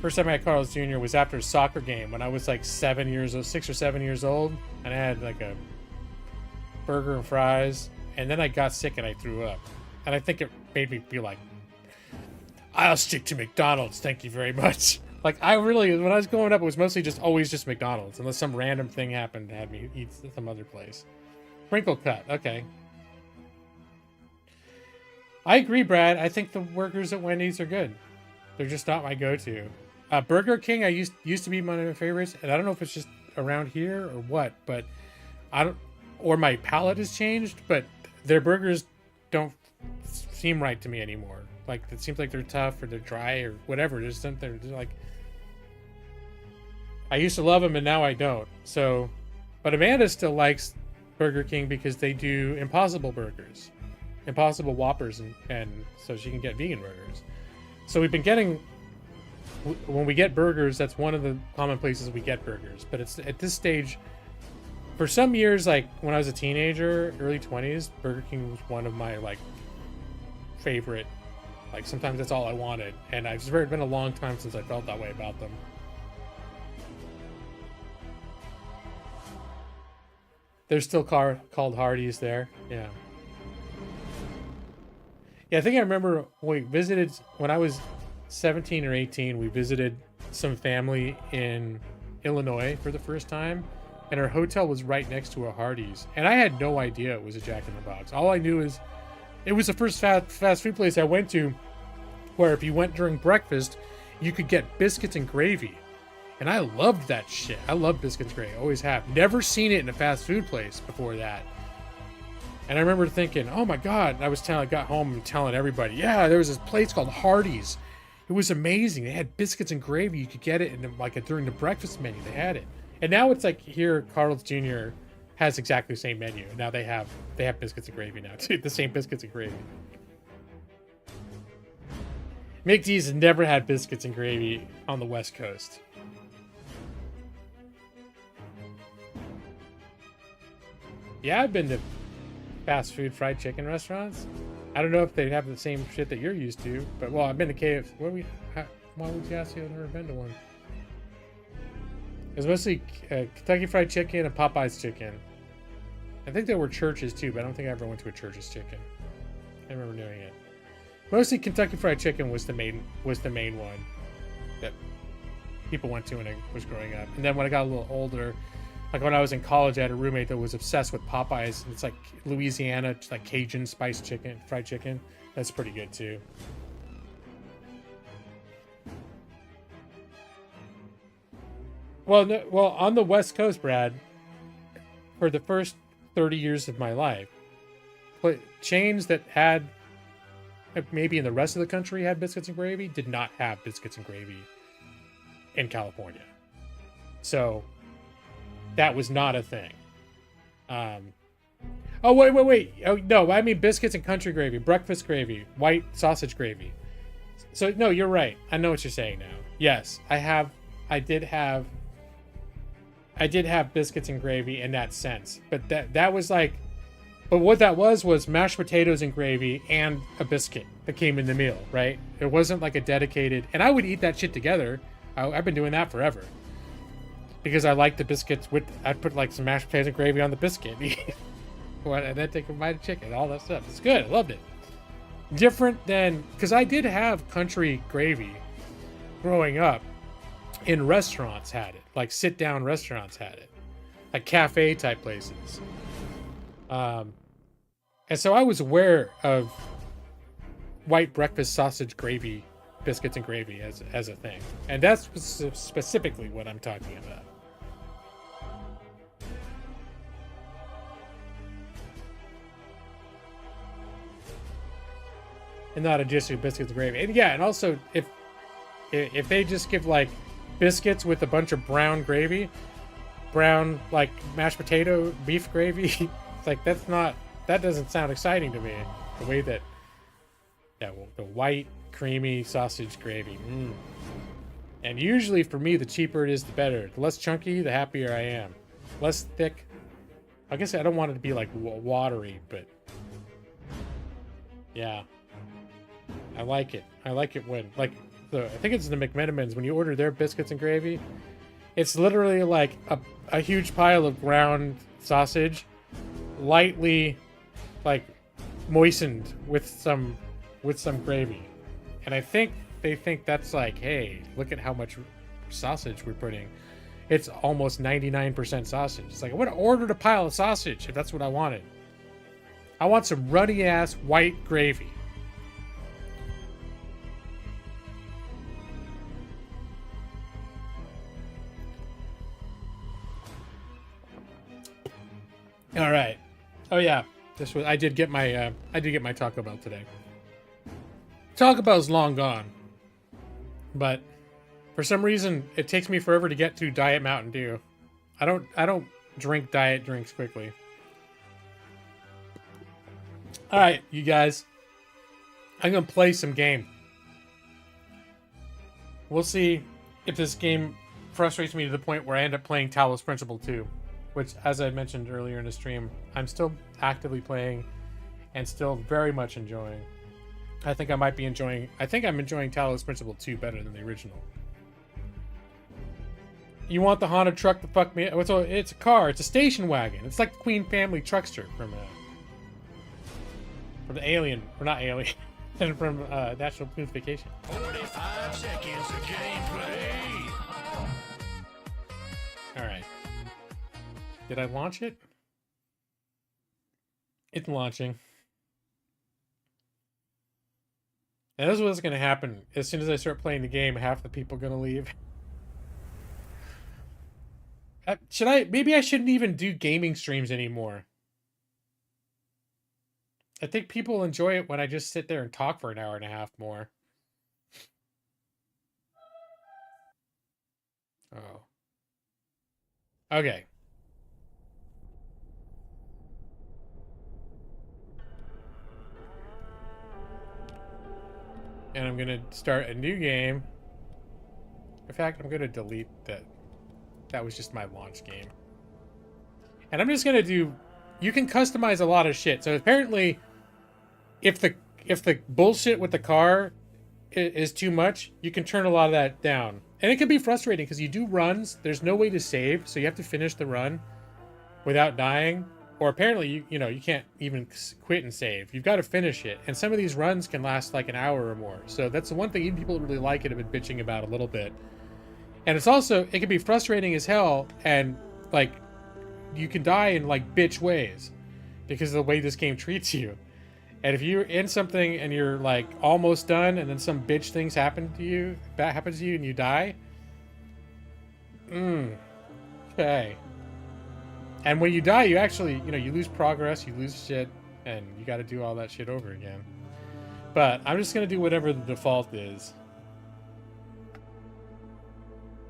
First time I had Carl's Jr. was after a soccer game when I was like 6 or 7 years old, and I had like a burger and fries, and then I got sick and I threw up. And I think it made me be like, I'll stick to McDonald's, thank you very much. Like, I really, when I was growing up, it was mostly always just McDonald's, unless some random thing happened to have me eat some other place. Crinkle cut, okay. I agree, Brad. I think the burgers at Wendy's are good. They're just not my go-to. Burger King, I used to be one of my favorites, and I don't know if it's just around here or what, but I don't, or my palate has changed, but their burgers don't seem right to me anymore. Like, it seems like they're tough or they're dry or whatever. They're like, I used to love them and now I don't. So, but Amanda still likes Burger King because they do Impossible burgers, Impossible Whoppers, and so she can get vegan burgers. So we've been getting, when we get burgers, that's one of the common places we get burgers. But it's at this stage, for some years, like when I was a teenager, early 20s, Burger King was one of my like favorite. Like sometimes that's all I wanted, and it's been a long time since I felt that way about them. They're still called Hardee's there, yeah. Yeah, I think I remember when we visited, when I was 17 or 18, we visited some family in Illinois for the first time, and our hotel was right next to a Hardee's, and I had no idea it was a Jack in the Box. All I knew is it was the first fast food place I went to where if you went during breakfast, you could get biscuits and gravy. And I loved that shit. I love biscuits and gravy. Always have. Never seen it in a fast food place before that. And I remember thinking, oh my God. I got home and telling everybody, yeah, there was this place called Hardee's. It was amazing. They had biscuits and gravy. You could get it during the breakfast menu. They had it. And now it's like here, Carl's Jr. has exactly the same menu. Now they have biscuits and gravy now too. The same biscuits and gravy. McD's has never had biscuits and gravy on the West Coast. Yeah, I've been to fast food fried chicken restaurants. I don't know if they have the same shit that you're used to, but well, I've been to KFC. Why would you ask me? I've never been to one. It was mostly Kentucky Fried Chicken and Popeye's Chicken. I think there were Church's too, but I don't think I ever went to a Church's Chicken. I remember doing it. Mostly Kentucky Fried Chicken was the main one that people went to when I was growing up. And then when I got a little older, like when I was in college, I had a roommate that was obsessed with Popeyes. It's like Louisiana, like Cajun spiced chicken, fried chicken. That's pretty good too. Well, on the West Coast, Brad, for the first 30 years of my life, chains that had, maybe in the rest of the country had biscuits and gravy, did not have biscuits and gravy in California. So that was not a thing. Oh, wait. Oh, no, I mean biscuits and country gravy, breakfast gravy, white sausage gravy. So, no, you're right. I know what you're saying now. Yes, I did have biscuits and gravy in that sense. But that was like, but what that was mashed potatoes and gravy and a biscuit that came in the meal, right? It wasn't like a dedicated, and I would eat that shit together. I've been doing that forever. because I like the biscuits with. I'd put like some mashed potatoes and gravy on the biscuit, and then take a bite of chicken, all that stuff. It's good. I loved it. Different than, because I did have country gravy growing up. In restaurants had it, like sit down restaurants had it, like cafe type places. And so I was aware of white breakfast sausage gravy, biscuits and gravy as a thing. And that's specifically what I'm talking about. And not a just biscuits and gravy. And yeah, and also if they just give like biscuits with a bunch of brown gravy, brown like mashed potato beef gravy, it's like that doesn't sound exciting to me. The way that the white creamy sausage gravy. And usually for me, the cheaper it is, the better. The less chunky, the happier I am. Less thick. I guess I don't want it to be like watery, but yeah, I like it. I like it when like. I think it's the McMenamins, when you order their biscuits and gravy, it's literally like a huge pile of ground sausage, lightly like moistened with some gravy. And I think they think that's like, hey, look at how much sausage we're putting. It's almost 99% sausage. It's like, I would have ordered a pile of sausage if that's what I wanted. I want some runny ass white gravy. All right. Oh yeah, I did get my Taco Bell today. Taco Bell's long gone, but for some reason it takes me forever to get to Diet Mountain Dew. I don't drink diet drinks quickly. All right, you guys, I'm gonna play some game. We'll see if this game frustrates me to the point where I end up playing Talos Principle 2. Which, as I mentioned earlier in the stream, I'm still actively playing and still very much enjoying. I think I'm enjoying Talos Principle 2 better than the original. You want the Honda truck to fuck me? It's a car. It's a station wagon. It's like the Queen Family Truckster from the Alien, or not Alien, and from National Lampoon's Vacation. 45 seconds of gameplay. All right. Did I launch it? It's launching. And this is what's going to happen. As soon as I start playing the game, half the people are going to leave. Maybe I shouldn't even do gaming streams anymore. I think people enjoy it when I just sit there and talk for an hour and a half more. Oh. Okay. And I'm going to start a new game. In fact, I'm going to delete that. That was just my launch game. And I'm just going to do... You can customize a lot of shit. So apparently, if the bullshit with the car is too much, you can turn a lot of that down. And it can be frustrating because you do runs. There's no way to save. So you have to finish the run without dying. Or apparently, you can't even quit and save. You've got to finish it. And some of these runs can last like an hour or more. So that's the one thing even people that really like it have been bitching about a little bit. And it's also, it can be frustrating as hell. And like, you can die in like bitch ways because of the way this game treats you. And if you're in something and you're like almost done and then some bitch things happen to you and you die. Okay. And when you die, you actually, you lose progress, you lose shit, and you got to do all that shit over again. But I'm just going to do whatever the default is.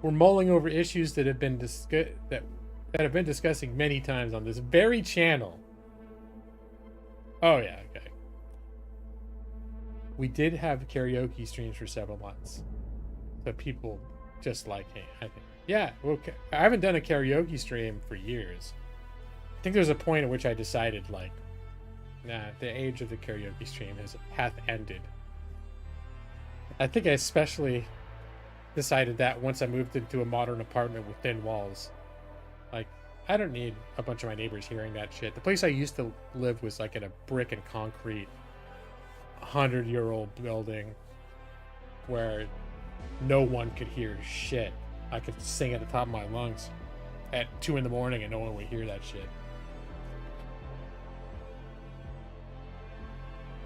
We're mulling over issues that have been that have been discussing many times on this very channel. Oh yeah, okay. We did have karaoke streams for several months. So people just like, hey, I think. Yeah, well, I haven't done a karaoke stream for years. I think there's a point at which I decided, like, nah, the age of the karaoke stream hath ended. I think I especially decided that once I moved into a modern apartment with thin walls. Like, I don't need a bunch of my neighbors hearing that shit. The place I used to live was like in a brick and concrete 100-year-old building where no one could hear shit. I could sing at the top of my lungs at 2 in the morning and no one would hear that shit.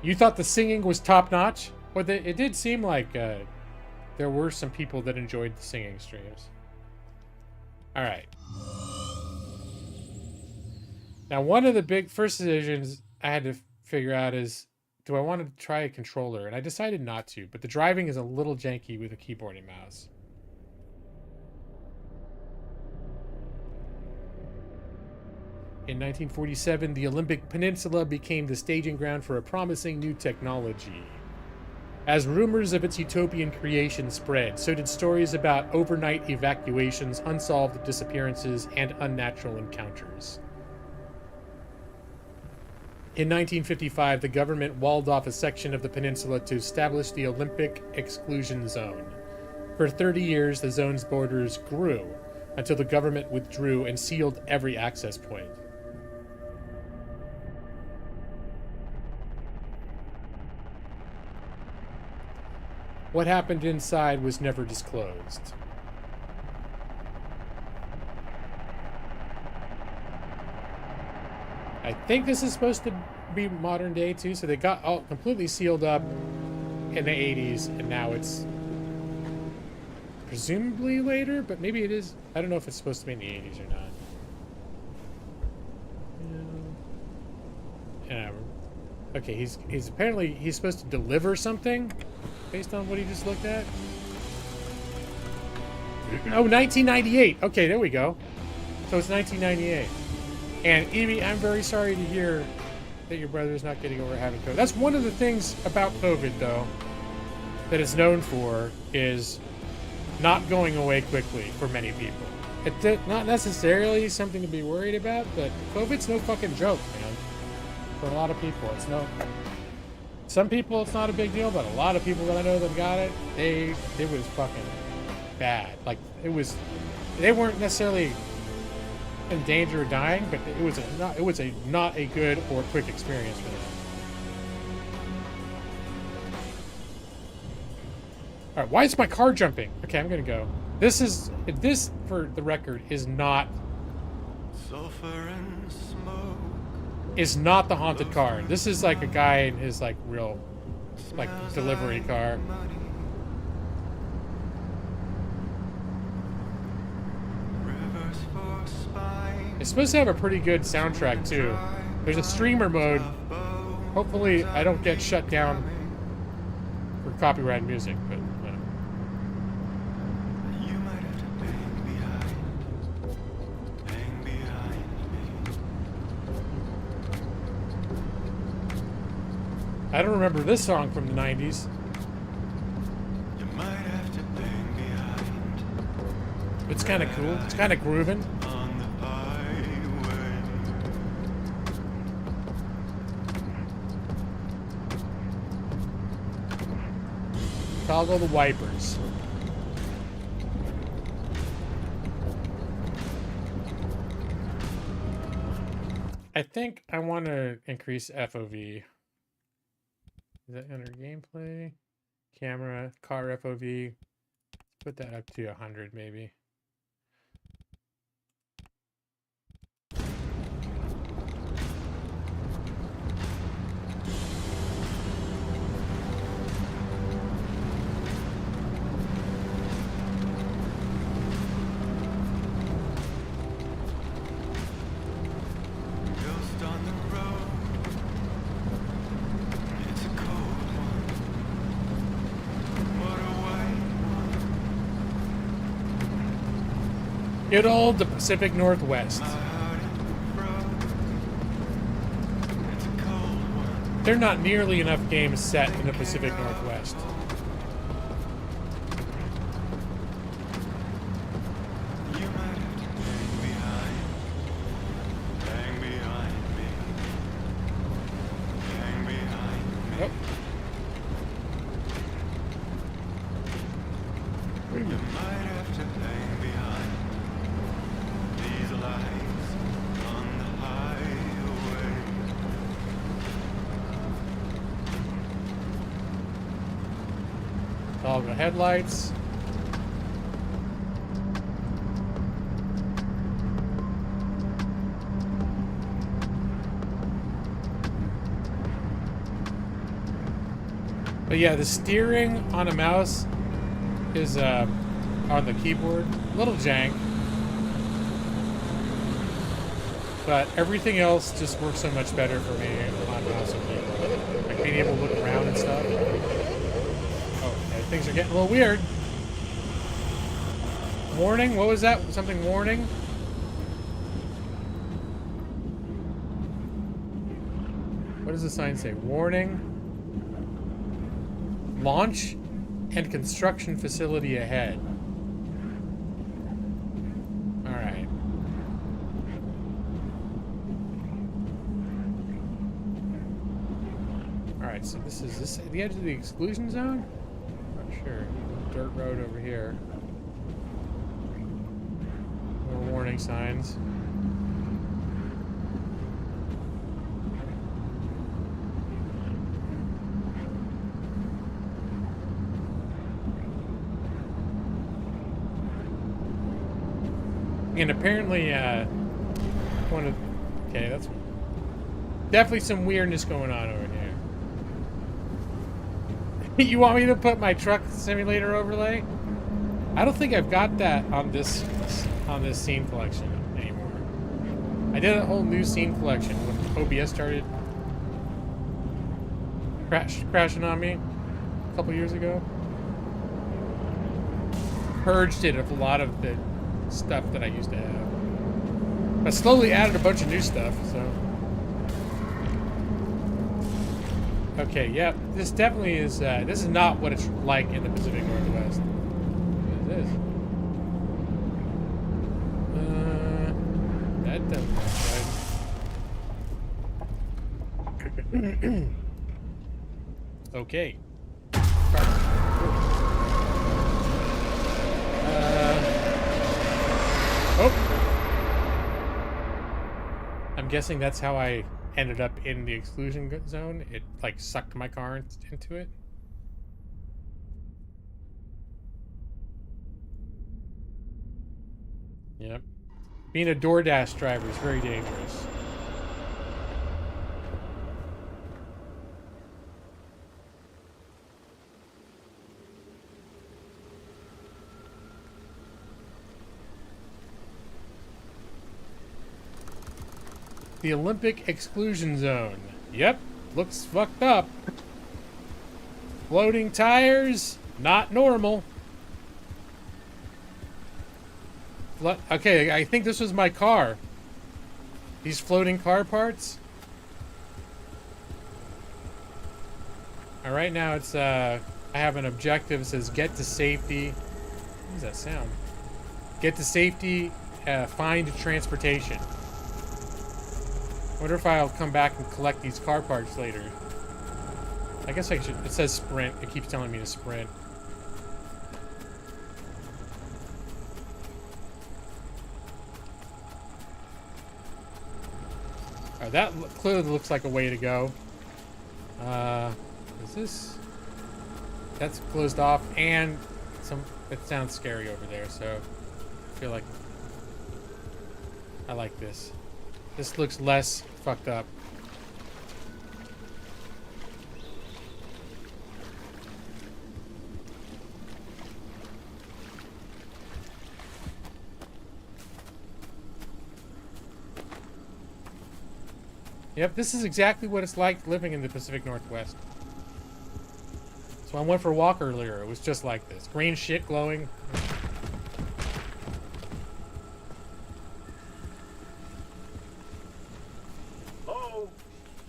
You thought the singing was top notch? Well, it did seem like there were some people that enjoyed the singing streams. All right. Now, one of the big first decisions I had to figure out is, do I want to try a controller? And I decided not to, but the driving is a little janky with a keyboard and mouse. In 1947, the Olympic Peninsula became the staging ground for a promising new technology. As rumors of its utopian creation spread, so did stories about overnight evacuations, unsolved disappearances, and unnatural encounters. In 1955, the government walled off a section of the peninsula to establish the Olympic Exclusion Zone. For 30 years, the zone's borders grew until the government withdrew and sealed every access point. What happened inside was never disclosed. I think this is supposed to be modern day too, so they got all completely sealed up in the 80s, and now it's presumably later, but maybe it is. I don't know if it's supposed to be in the 80s or not. Yeah. Okay, he's apparently he's supposed to deliver something based on what he just looked at. Oh, 1998. Okay, there we go. So it's 1998. And Evie, I'm very sorry to hear that your brother's not getting over having COVID. That's one of the things about COVID, though, that it's known for, is not going away quickly for many people. It's not necessarily something to be worried about, but COVID's no fucking joke, man. For a lot of people, it's no... Some people, it's not a big deal, but a lot of people that I know that got it, it was fucking bad. Like, they weren't necessarily in danger of dying, but it was not a good or quick experience for them. All right, why is my car jumping? Okay, I'm gonna go. This, for the record, is not the haunted car. This is like a guy in his like real like delivery car. It's supposed to have a pretty good soundtrack too. There's a streamer mode. Hopefully I don't get shut down for copyright music, but I don't remember this song from the 90s. It's kind of cool. It's kind of grooving. Toggle the wipers. I think I want to increase FOV. Is that under gameplay? Camera, car FOV. Put that up to 100 maybe. Good old the Pacific Northwest. There are not nearly enough games set in the Pacific Northwest. Nope. toggle headlights. But yeah, the steering on a mouse is on the keyboard a little jank, but everything else just works so much better for me on mouse and keyboard. Like being able to look around and stuff. Oh, okay, things are getting a little weird. Warning? What was that? Something warning? What does the sign say? Warning. Launch and construction facility ahead. Alright. Alright, so this is the edge of the exclusion zone? Not sure. Dirt road over here. More warning signs. And apparently, one of... Okay, that's... Definitely some weirdness going on over here. You want me to put my truck simulator overlay? I don't think I've got that on this scene collection anymore. I did a whole new scene collection when OBS started crashing on me a couple years ago. Purged it of a lot of the stuff that I used to have. But slowly added a bunch of new stuff, so. Okay, yep. This definitely is, this is not what it's like in the Pacific Northwest. What is this? That doesn't look right. Okay. Oh! I'm guessing that's how I ended up in the exclusion zone. It, like, sucked my car into it. Yep. Being a DoorDash driver is very dangerous. The Olympic exclusion zone. Yep, looks fucked up. Floating tires, not normal. Okay, I think this was my car. These floating car parts. All right, now it's I have an objective. It says get to safety. What does that sound? Get to safety, find transportation. I wonder if I'll come back and collect these car parts later. I guess I should. It says sprint. It keeps telling me to sprint. Alright, that clearly looks like a way to go. Is this? That's closed off, and it sounds scary over there, so I feel like I like this. This looks less fucked up. Yep, this is exactly what it's like living in the Pacific Northwest. So I went for a walk earlier. It was just like this. Green shit glowing.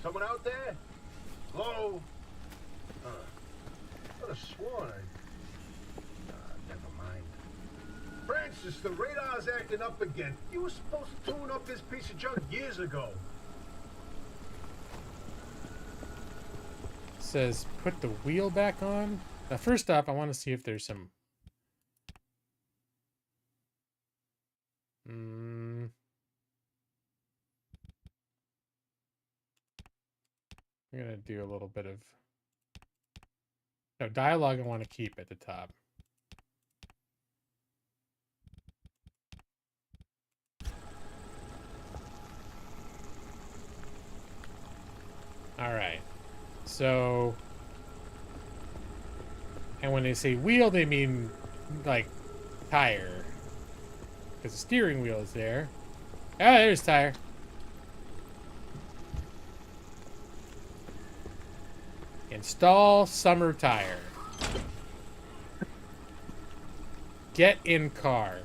Someone out there? Hello? I could have sworn never mind. Francis, the radar's acting up again. You were supposed to tune up this piece of junk years ago. Says put the wheel back on. Now, first off, I want to see if there's some... I'm gonna do a little bit of No, dialogue I want to keep at the top. Alright. So... And when they say wheel, they mean, like, tire. Because the steering wheel is there. Ah, there's tire. Install summer tire. Get in car.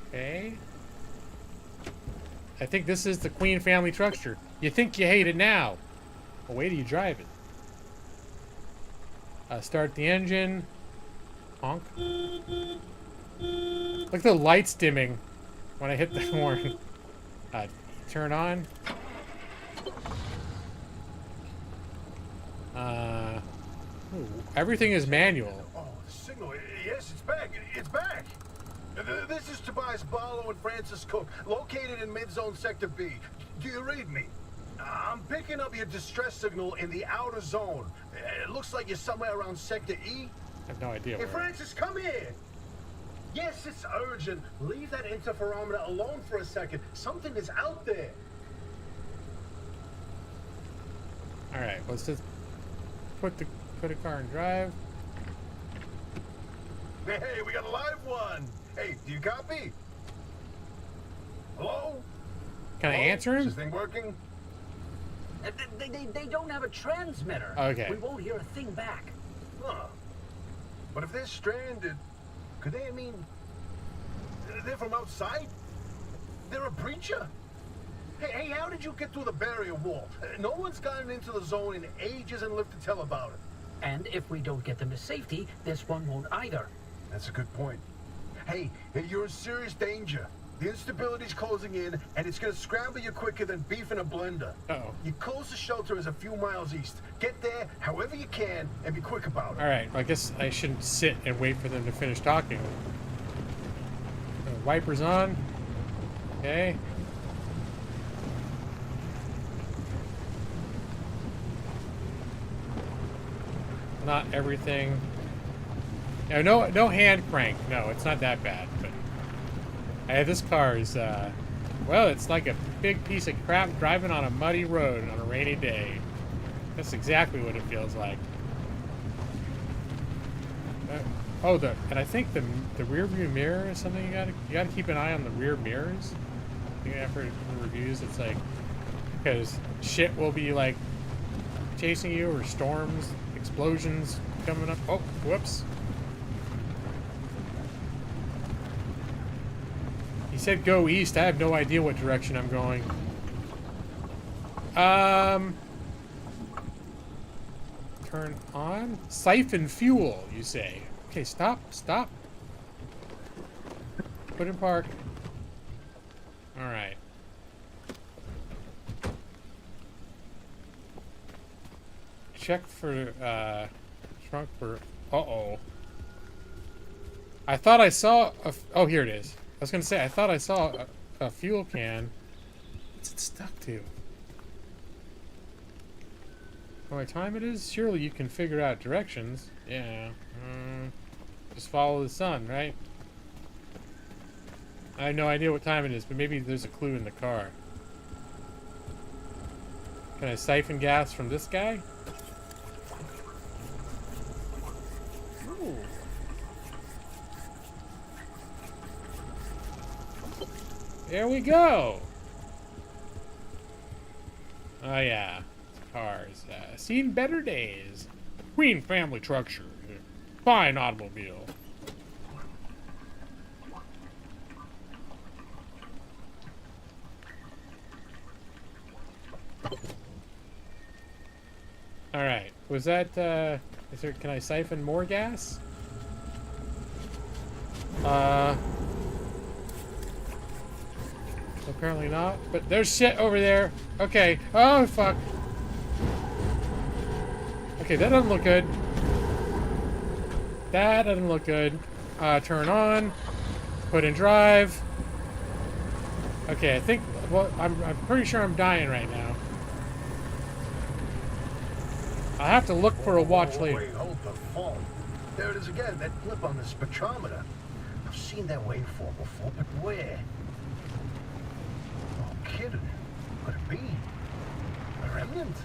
Okay. I think this is the Queen family truckster. You think you hate it now. Well, wait till you drive it. Start the engine. Honk. Look at the lights dimming when I hit the horn. Turn on. Ooh, everything is manual. Oh, the signal. Yes, it's back. It's back. This is Tobias Barlow and Francis Cook, located in mid-zone sector B. Do you read me? I'm picking up your distress signal in the outer zone. It looks like you're somewhere around sector E. I have no idea. Hey, Francis, come here. Yes, it's urgent. Leave that interferometer alone for a second. Something is out there. All right, let's just put a car in drive. Hey, we got a live one. Hey, do you copy? Hello? Can I answer Is him? this thing working? They don't have a transmitter. Okay. We won't hear a thing back. Huh. But if they're stranded, could they, they're from outside? They're a breacher? Hey, how did you get through the barrier wall? No one's gotten into the zone in ages and lived to tell about it. And if we don't get them to safety, this one won't either. That's a good point. Hey, you're in serious danger. The instability's closing in, and it's gonna scramble you quicker than beef in a blender. Uh-oh. Your closest shelter is a few miles east. Get there however you can, and be quick about it. All right, I guess I shouldn't sit and wait for them to finish talking. Wipers on. Okay. Not everything. No hand crank. No, it's not that bad. But this car is, well, it's like a big piece of crap driving on a muddy road on a rainy day. That's exactly what it feels like. And I think the rear view mirror is something you gotta keep an eye on the rear mirrors. After the reviews, it's like, because shit will be like chasing you, or storms, explosions coming up. Oh, whoops. He said go east. I have no idea what direction I'm going. Turn on. Siphon fuel, you say. Okay, stop. Put in park. Alright. Check for, trunk for... Uh-oh. I thought I saw oh, here it is. I was gonna say, I thought I saw a fuel can. What's it stuck to? What time it is? Surely you can figure out directions. Yeah. Just follow the sun, right? I have no idea what time it is, but maybe there's a clue in the car. Can I siphon gas from this guy? Ooh. There we go. Oh yeah, cars. Seen better days. Queen family truckster. Fine automobile. All right. Was that? Is there? Can I siphon more gas? Apparently not. But there's shit over there. Okay. Oh fuck. Okay, that doesn't look good. That doesn't look good. Turn on. Put in drive. Okay, I think. Well, I'm pretty sure I'm dying right now. I'll have to look for a watch later. Wait, hold a phone. There it is again, that blip on the spectrometer. I've seen that waveform before, but where? Oh, kidding. Could it be? A remnant?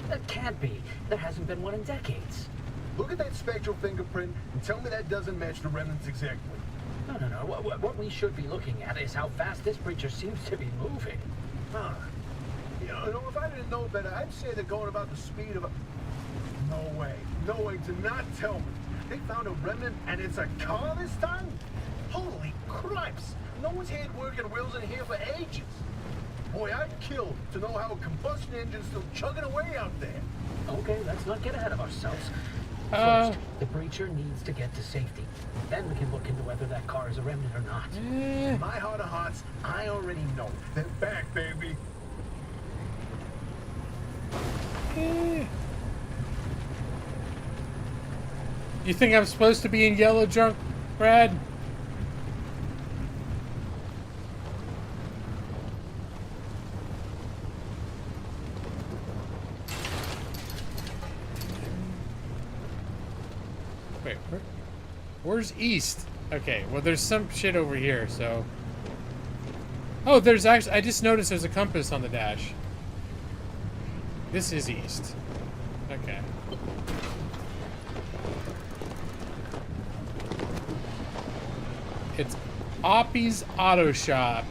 That can't be. There hasn't been one in decades. Look at that spectral fingerprint and tell me that doesn't match the remnants exactly. No. What we should be looking at is how fast this creature seems to be moving. Huh. You know, if I didn't know better, I'd say they're going about the speed of a... No way. No way. Do not tell me. They found a remnant and it's a car this time? Holy cripes! No one's had working wheels in here for ages. Boy, I'd kill to know how a combustion engine's still chugging away out there. Okay, let's not get ahead of ourselves. First, the breacher needs to get to safety. Then we can look into whether that car is a remnant or not. In my heart of hearts, I already know. They're back, baby. You think I'm supposed to be in yellow junk, Brad? Wait, where's east? Okay, well there's some shit over here, so... Oh, there's actually... I just noticed there's a compass on the dash. This is east. Okay. It's Oppie's Auto Shop.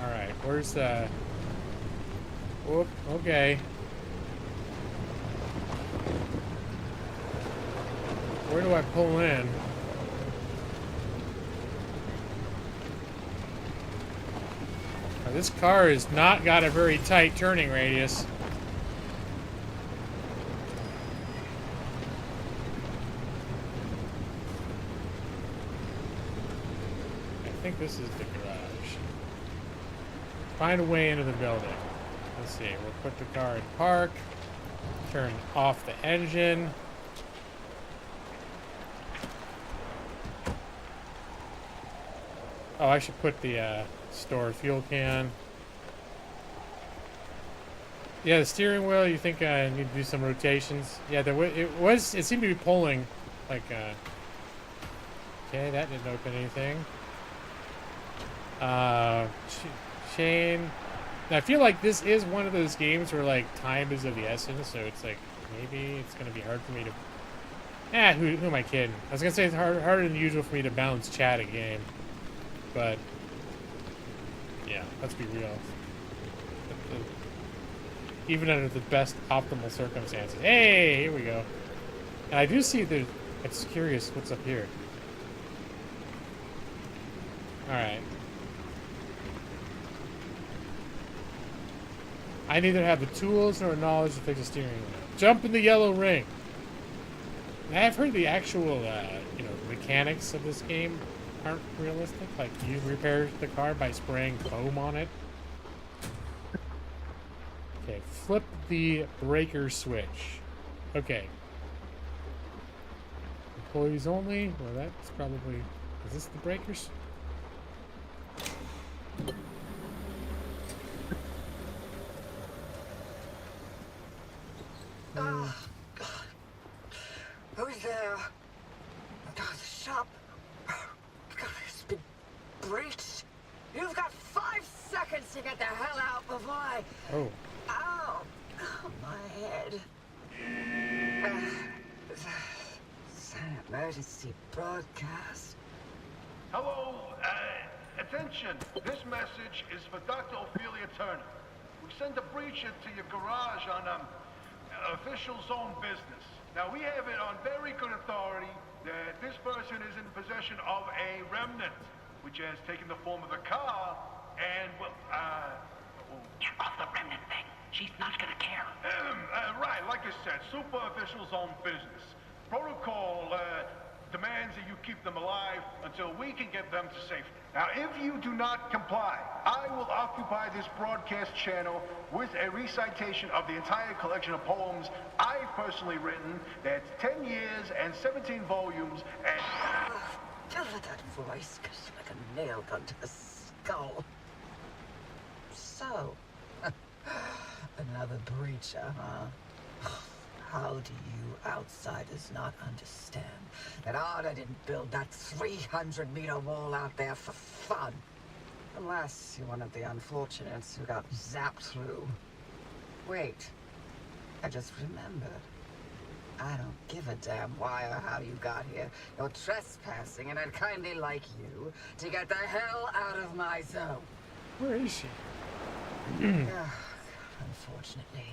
Alright, where's the... Whoop, okay. Where do I pull in? Now, this car has not got a very tight turning radius. I think this is the garage. Find a way into the building. Let's see, we'll put the car in park. Turn off the engine. Oh, I should put the store fuel can. Yeah, the steering wheel. You think I need to do some rotations? Yeah, it seemed to be pulling, like. Okay, that didn't open anything. Chain. Now, I feel like this is one of those games where like time is of the essence, so it's like maybe it's gonna be hard for me to. Who am I kidding? I was gonna say it's harder than usual for me to balance chat a game. But, yeah, let's be real. Even under the best optimal circumstances. Hey, here we go. And I do see there's... It's curious what's up here. Alright. I neither have the tools nor knowledge to fix a steering wheel. Jump in the yellow ring. I've heard the actual, mechanics of this game aren't realistic. Like, you repair the car by spraying foam on it. Okay, flip the breaker switch. Okay. Employees only? Well, that's probably... Is this the breakers? Oh, God. Who's there? God, the shop. God, it's been breached. You've got 5 seconds to get the hell out before I... Oh. Ow. Oh, my head. It's an emergency broadcast. Hello, attention. This message is for Dr. Ophelia Turner. We sent a breacher to your garage on, official zone business. Now, we have it on very good authority that this person is in possession of a remnant, which has taken the form of a car, and, well, Get off the remnant thing. She's not gonna care. right, like I said, super official zone business. Protocol, demands that you keep them alive until we can get them to safety. Now, if you do not comply, I will occupy this broadcast channel with a recitation of the entire collection of poems I've personally written. That's 10 years and 17 volumes and... hell with that voice goes like a nail gun to the skull. So, another breacher, huh? How do you outsiders not understand that Arda didn't build that 300-meter wall out there for fun? Unless you're one of the unfortunates who got zapped through. Wait, I just remembered. I don't give a damn why or how you got here. You're trespassing, and I'd kindly like you to get the hell out of my zone. Where is she? Unfortunately,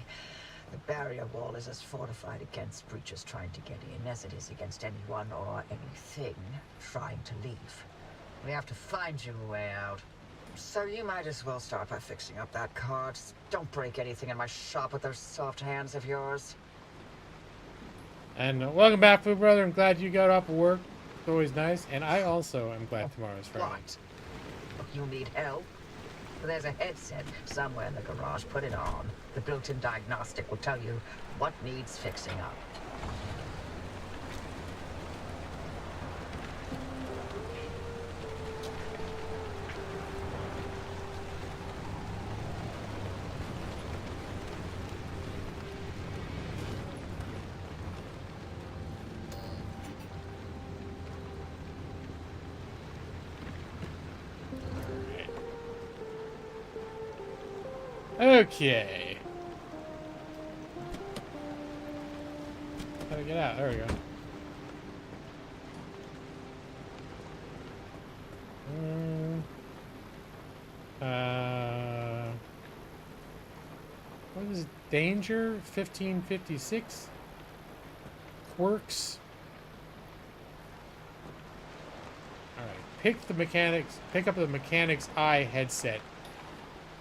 the barrier wall is as fortified against breachers trying to get in as it is against anyone or anything trying to leave. We have to find you a way out. So you might as well start by fixing up that car. Just don't break anything in my shop with those soft hands of yours. And welcome back, Food Brother. I'm glad you got off of work. It's always nice. And I also am glad tomorrow's Friday. What? You need help? There's a headset somewhere in the garage. Put it on. The built-in diagnostic will tell you what needs fixing up. Okay. How do I get out? There we go. What is it? Danger 1556? Quirks. Alright. Pick up the mechanic's eye headset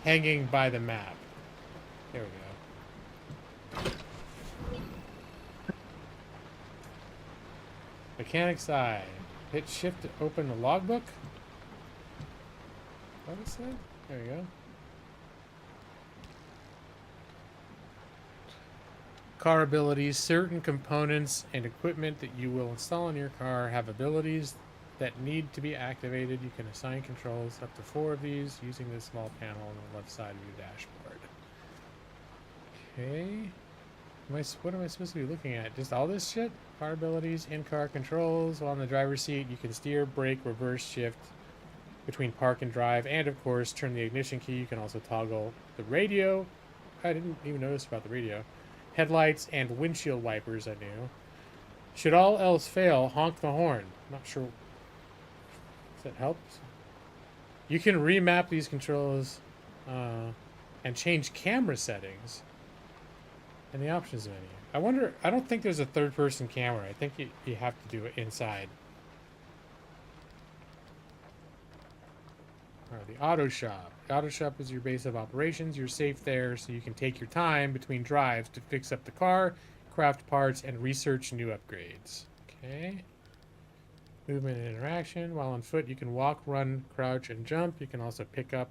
hanging by the map. There we go. Mechanic's eye. Hit shift to open the logbook. What is that? There we go. Car abilities. Certain components and equipment that you will install in your car have abilities that need to be activated. You can assign controls up to 4 of these using this small panel on the left side of your dashboard. Okay. What am I supposed to be looking at? Just all this shit? Car abilities, in-car controls. While in the driver's seat, you can steer, brake, reverse, shift between park and drive, and of course, turn the ignition key. You can also toggle the radio. I didn't even notice about the radio. Headlights and windshield wipers, I knew. Should all else fail, honk the horn. Not sure if that helps. You can remap these controls and change camera settings in the options menu. I wonder, I don't think there's a third-person camera. I think you have to do it inside. Alright, the auto shop. The auto shop is your base of operations. You're safe there, so you can take your time between drives to fix up the car, craft parts, and research new upgrades. Okay. Movement and interaction. While on foot, you can walk, run, crouch, and jump. You can also pick up,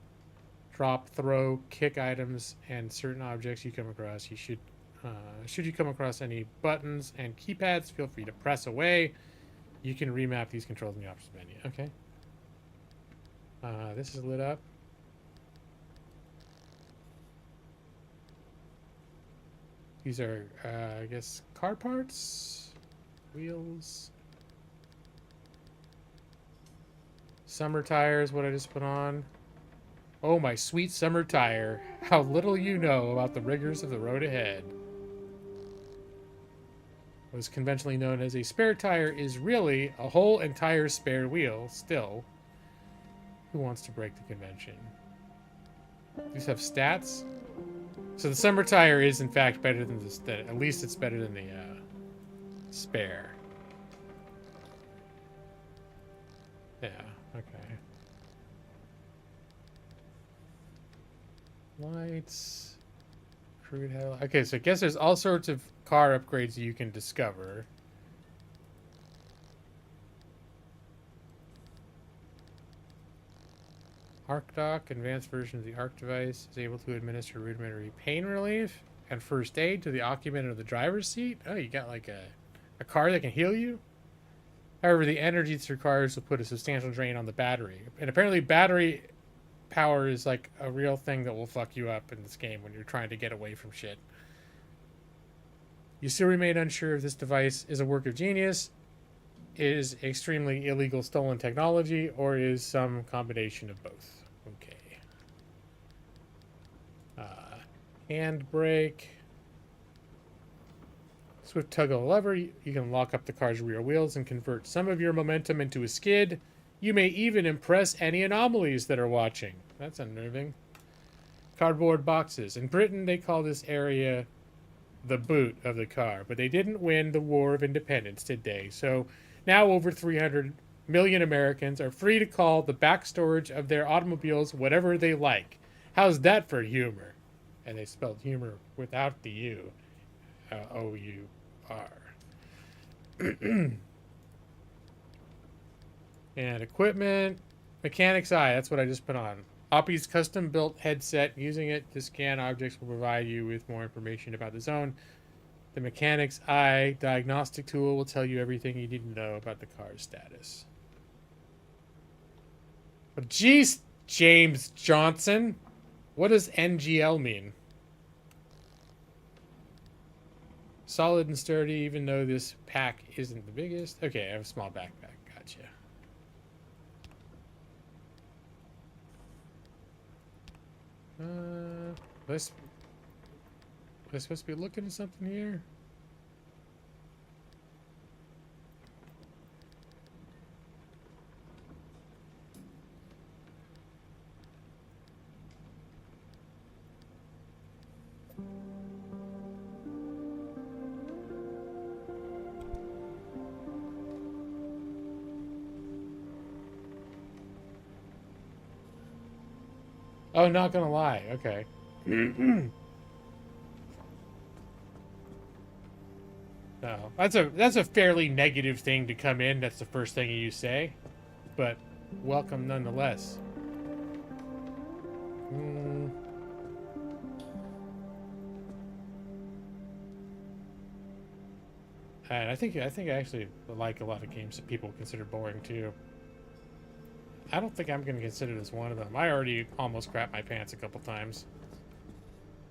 drop, throw, kick items, and certain objects you come across. You should you come across any buttons and keypads, feel free to press away. You can remap these controls in the options menu. Okay. This is lit up. These are, I guess, car parts, wheels, summer tires, what I just put on. Oh, my sweet summer tire. How little you know about the rigors of the road ahead. What is conventionally known as a spare tire is really a whole entire spare wheel, still. Who wants to break the convention? These have stats. So the summer tire is, in fact, better than this. At least it's better than the spare. Yeah, okay. Lights. Crude hell. Okay, so I guess there's all sorts of car upgrades that you can discover. Arc Dock, advanced version of the Arc device, is able to administer rudimentary pain relief and first aid to the occupant of the driver's seat. Oh, you got like a car that can heal you? However, the energy this requires will put a substantial drain on the battery. And apparently battery power is like a real thing that will fuck you up in this game when you're trying to get away from shit. You still remain unsure if this device is a work of genius, is extremely illegal stolen technology, or is some combination of both. Okay. Handbrake. Swift tug of a lever. You can lock up the car's rear wheels and convert some of your momentum into a skid. You may even impress any anomalies that are watching. That's unnerving. Cardboard boxes. In Britain, they call this area the boot of the car, but they didn't win the War of Independence, did they? So now over 300 million Americans are free to call the back storage of their automobiles whatever they like. How's that for humor? And they spelled humor without the U. O-U-R. And equipment. Mechanic's Eye. That's what I just put on. Oppie's custom-built headset. Using it to scan objects will provide you with more information about the zone. The Mechanic's Eye diagnostic tool will tell you everything you need to know about the car's status. But geez, James Johnson. What does NGL mean? Solid and sturdy, even though this pack isn't the biggest. Okay, I have a small backpack. Gotcha. Was I supposed to be looking at something here? Oh, not gonna lie. Okay. No, that's a fairly negative thing to come in. That's the first thing you say, but welcome nonetheless. And I think I actually like a lot of games that people consider boring too. I don't think I'm going to consider this one of them. I already almost crapped my pants a couple times.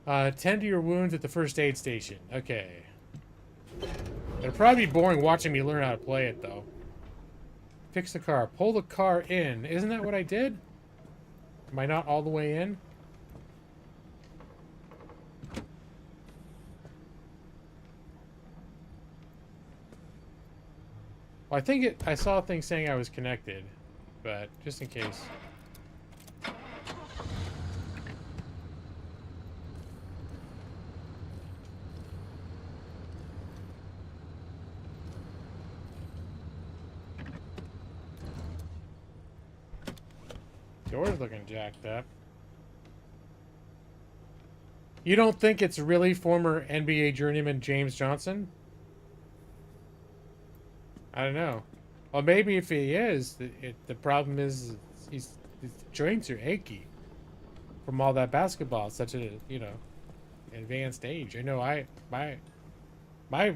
Tend to your wounds at the first aid station. Okay. It'll probably be boring watching me learn how to play it, though. Fix the car. Pull the car in. Isn't that what I did? Am I not all the way in? Well, I think I saw a thing saying I was connected. But just in case. Door's looking jacked up. You don't think it's really former NBA journeyman James Johnson? I don't know. Well, maybe if he is, the problem is his joints are achy from all that basketball at such a, you know, advanced age. I know my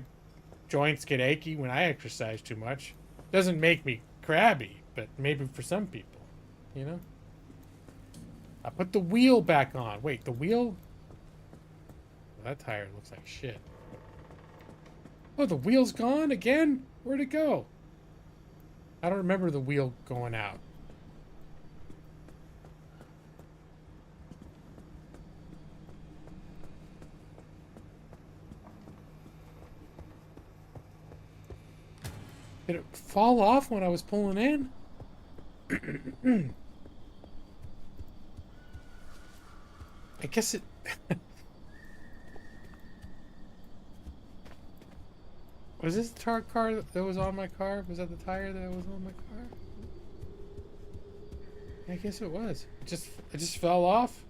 joints get achy when I exercise too much. Doesn't make me crabby, but maybe for some people, you know. I put the wheel back on. Wait, the wheel? That tire looks like shit. Oh, the wheel's gone again? Where'd it go? I don't remember the wheel going out. Did it fall off when I was pulling in? I guess it... Was this the car that was on my car? Was that the tire that was on my car? I guess it was. It just fell off.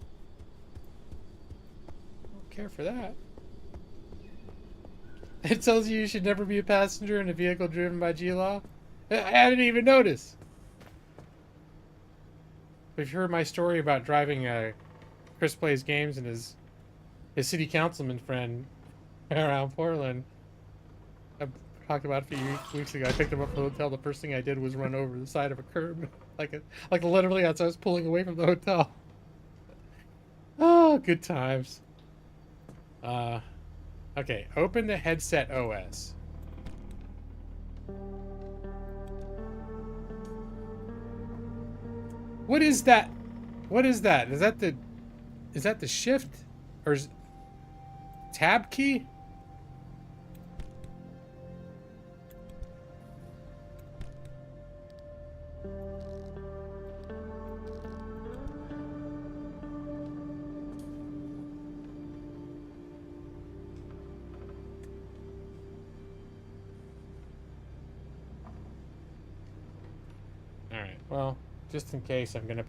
I don't care for that. It tells you should never be a passenger in a vehicle driven by G-Law. I didn't even notice. If you heard my story about driving Chris Plays Games and his city councilman friend around Portland, talked about a few weeks ago. I picked him up from the hotel. The first thing I did was run over the side of a curb, like literally as I was pulling away from the hotel. Oh, good times. Okay, open the headset OS. What is that? What is that? Is that the shift or is tab key? Alright, well, just in case, I'm gonna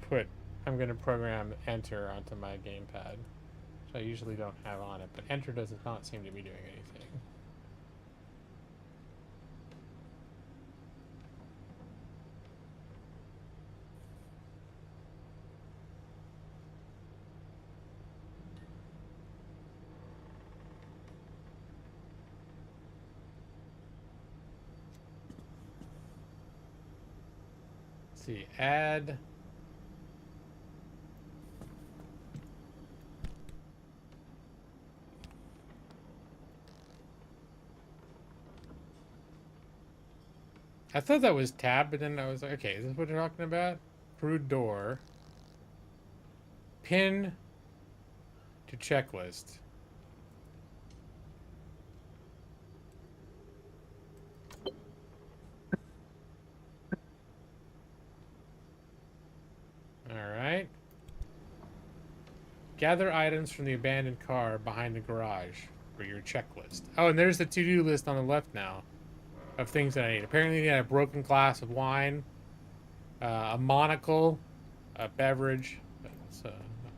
program enter onto my gamepad, which I usually don't have on it, but enter does not seem to be doing anything. Let's see, add. I thought that was tab, but then I was like, okay, is this what they're talking about? Crude door. Pin to checklist. Alright. Gather items from the abandoned car behind the garage for your checklist. Oh, and there's the to-do list on the left now of things that I need. Apparently, I need a broken glass of wine, a monocle, a beverage,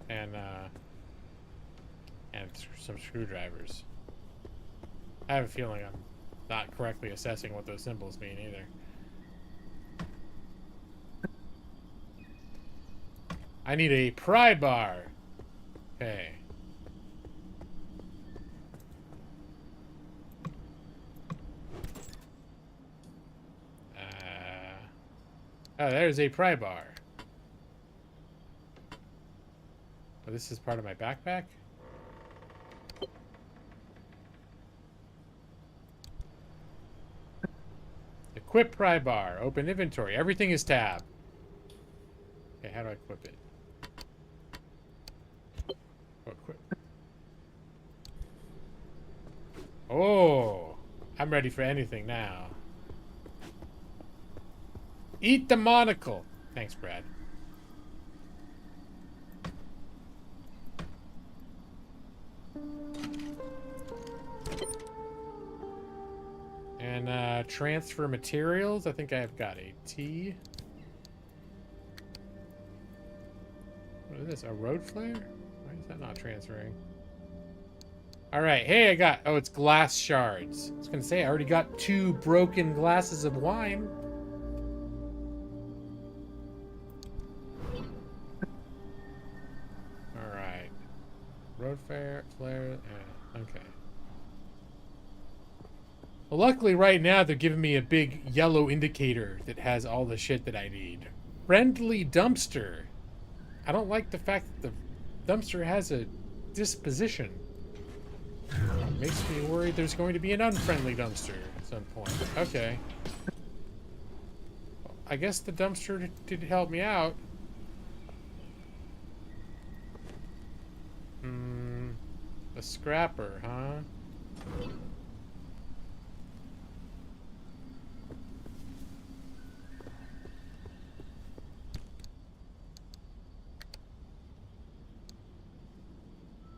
and some screwdrivers. I have a feeling I'm not correctly assessing what those symbols mean either. I need a pry bar. Okay. Oh, there's a pry bar. Oh, this is part of my backpack? Equip pry bar. Open inventory. Everything is tab. Okay, how do I equip it? Equip. Oh, I'm ready for anything now. Eat the monocle. Thanks, Brad. And transfer materials. I think I've got a T. What is this? A road flare? Why is that not transferring? Alright, hey, I got... Oh, it's glass shards. I was gonna say, I already got 2 broken glasses of wine. Alright. Road flare, okay. Well, luckily right now they're giving me a big yellow indicator that has all the shit that I need. Friendly dumpster. I don't like the fact that the dumpster has a disposition. It makes me worried there's going to be an unfriendly dumpster at some point. Okay. Well, I guess the dumpster did help me out. A scrapper, huh?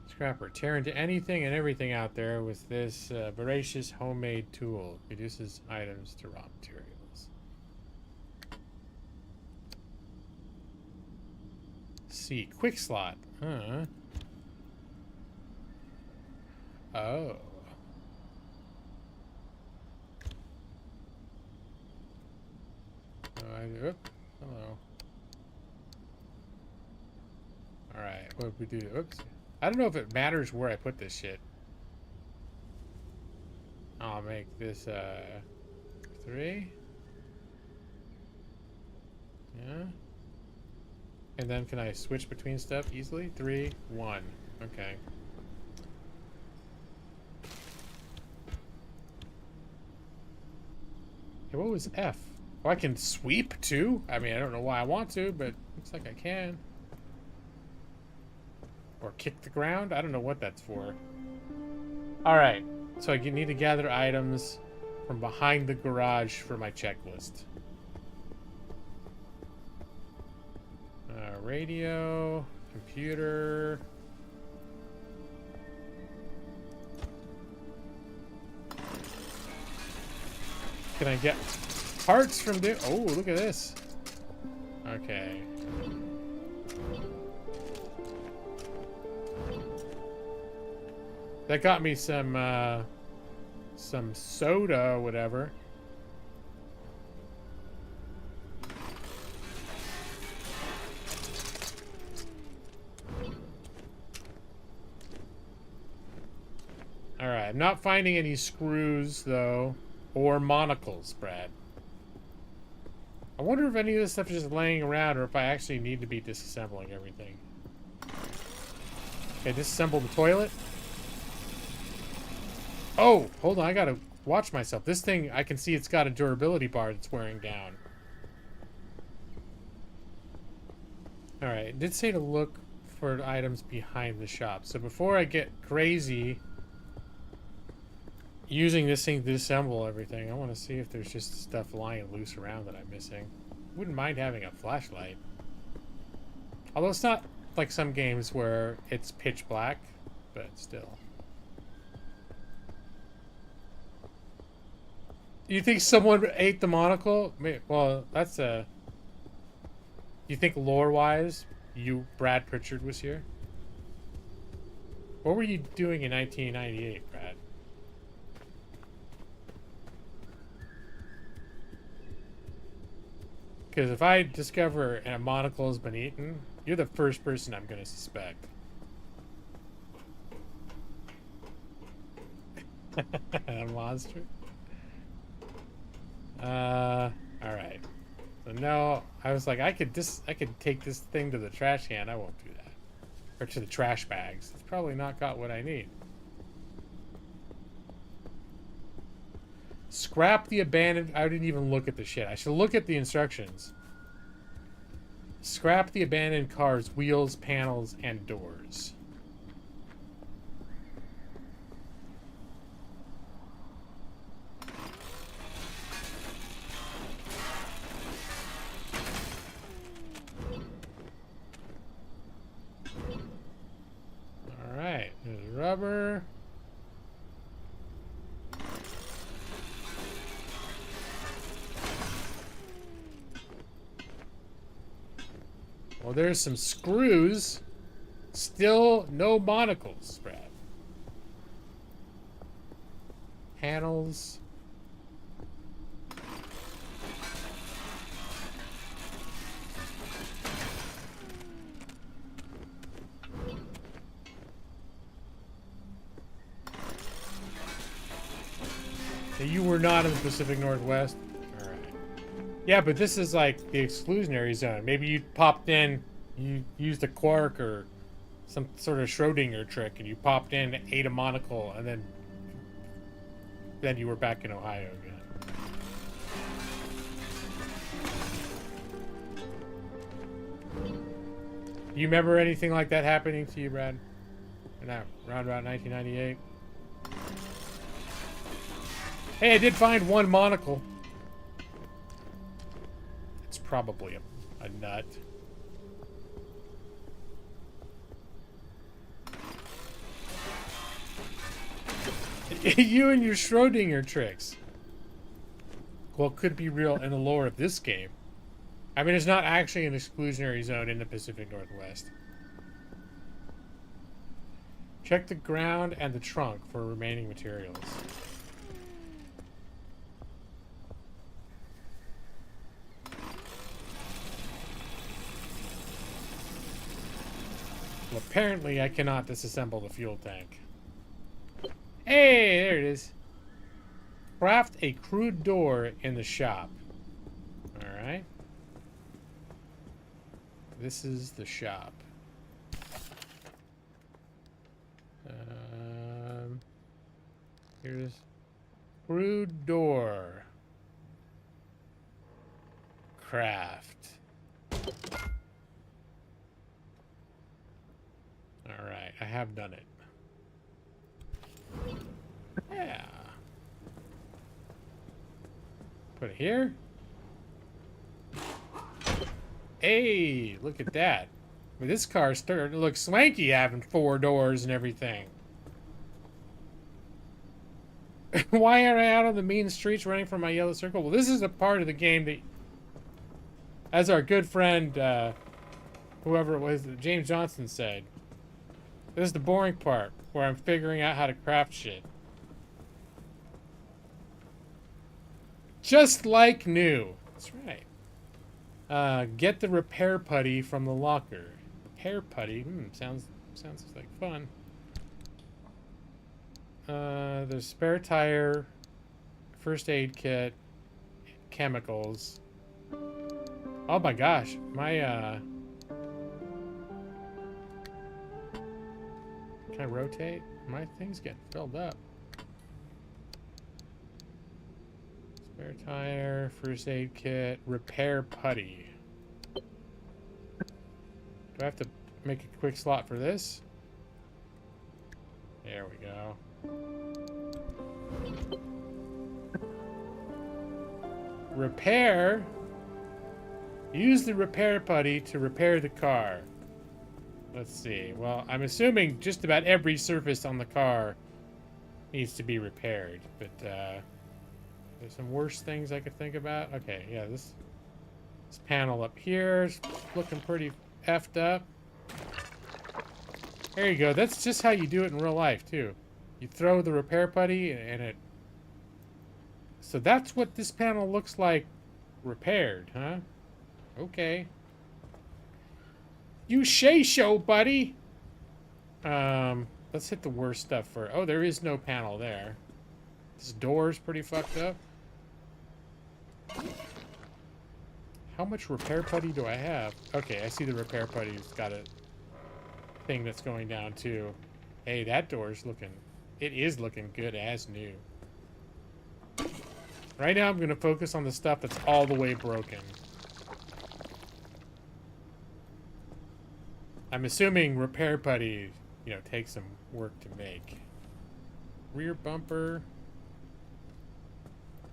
Scrapper. Tear into anything and everything out there with this voracious homemade tool. Reduces items to raw materials. C. Quick slot. Huh. Oh. Hello. Alright, what did we do? Oops. I don't know if it matters where I put this shit. I'll make this 3. Yeah. And then can I switch between stuff easily? 3, 1. Okay. Hey, what was F? Oh, I can sweep too? I mean, I don't know why I want to, but looks like I can. Or kick the ground? I don't know what that's for. Alright, so I need to gather items from behind the garage for my checklist. Radio, computer. Can I get parts from there? Oh, look at this. Okay. That got me some soda or whatever. Alright, I'm not finding any screws, though, or monocles, Brad. I wonder if any of this stuff is just laying around or if I actually need to be disassembling everything. Okay, disassemble the toilet. Oh, hold on, I gotta watch myself. This thing, I can see it's got a durability bar that's wearing down. Alright, it did say to look for items behind the shop. So before I get crazy using this thing to disassemble everything, I want to see if there's just stuff lying loose around that I'm missing. Wouldn't mind having a flashlight. Although it's not like some games where it's pitch black, but still. You think someone ate the monocle? Well, that's a... You think lore-wise, Brad Pritchard was here? What were you doing in 1998, Brad? Because if I discover a monocle has been eaten, you're the first person I'm going to suspect. A monster? Alright. So no, I was like, I could take this thing to the trash can. I won't do that. Or to the trash bags. It's probably not got what I need. Scrap the abandoned... I didn't even look at the shit. I should look at the instructions. Scrap the abandoned car's wheels, panels, and doors. Alright, there's rubber. Well, there's some screws. Still no monocles, Brad. Panels. You were not in the Pacific Northwest? Alright. Yeah, but this is like the exclusionary zone. Maybe you popped in, you used a quark or some sort of Schrodinger trick, and you popped in, ate a monocle, and then you were back in Ohio again. Do you remember anything like that happening to you, Brad? Around about 1998? Hey, I did find one monocle. It's probably a nut. You and your Schrodinger tricks. Well, it could be real in the lore of this game. I mean, it's not actually an exclusionary zone in the Pacific Northwest. Check the ground and the trunk for remaining materials. Well, apparently I cannot disassemble the fuel tank. Hey, there it is. Craft a crude door in the shop. Alright. This is the shop. Here's crude door. Craft. Alright, I have done it. Yeah. Put it here. Hey, look at that. I mean, this car's starting to look swanky having 4 doors and everything. Why am I out on the mean streets running from my yellow circle? Well, this is a part of the game that, as our good friend, whoever it was, James Johnson said, this is the boring part, where I'm figuring out how to craft shit. Just like new. That's right. Get the repair putty from the locker. Repair putty? Sounds like fun. There's spare tire, first aid kit, chemicals. Oh my gosh, my can I rotate? My thing's getting filled up. Spare tire, first aid kit, repair putty. Do I have to make a quick slot for this? There we go. Repair. Use the repair putty to repair the car. Let's see. Well, I'm assuming just about every surface on the car needs to be repaired. But there's some worse things I could think about. Okay, yeah, this panel up here is looking pretty effed up. There you go. That's just how you do it in real life, too. You throw the repair putty and it... So that's what this panel looks like repaired, huh? Okay. You say-so, buddy! Let's hit the worst stuff first. Oh, there is no panel there. This door's pretty fucked up. How much repair putty do I have? Okay, I see the repair putty's got a thing that's going down, too. Hey, that door's looking... It is looking good as new. Right now, I'm going to focus on the stuff that's all the way broken. I'm assuming repair putty, you know, takes some work to make. Rear bumper.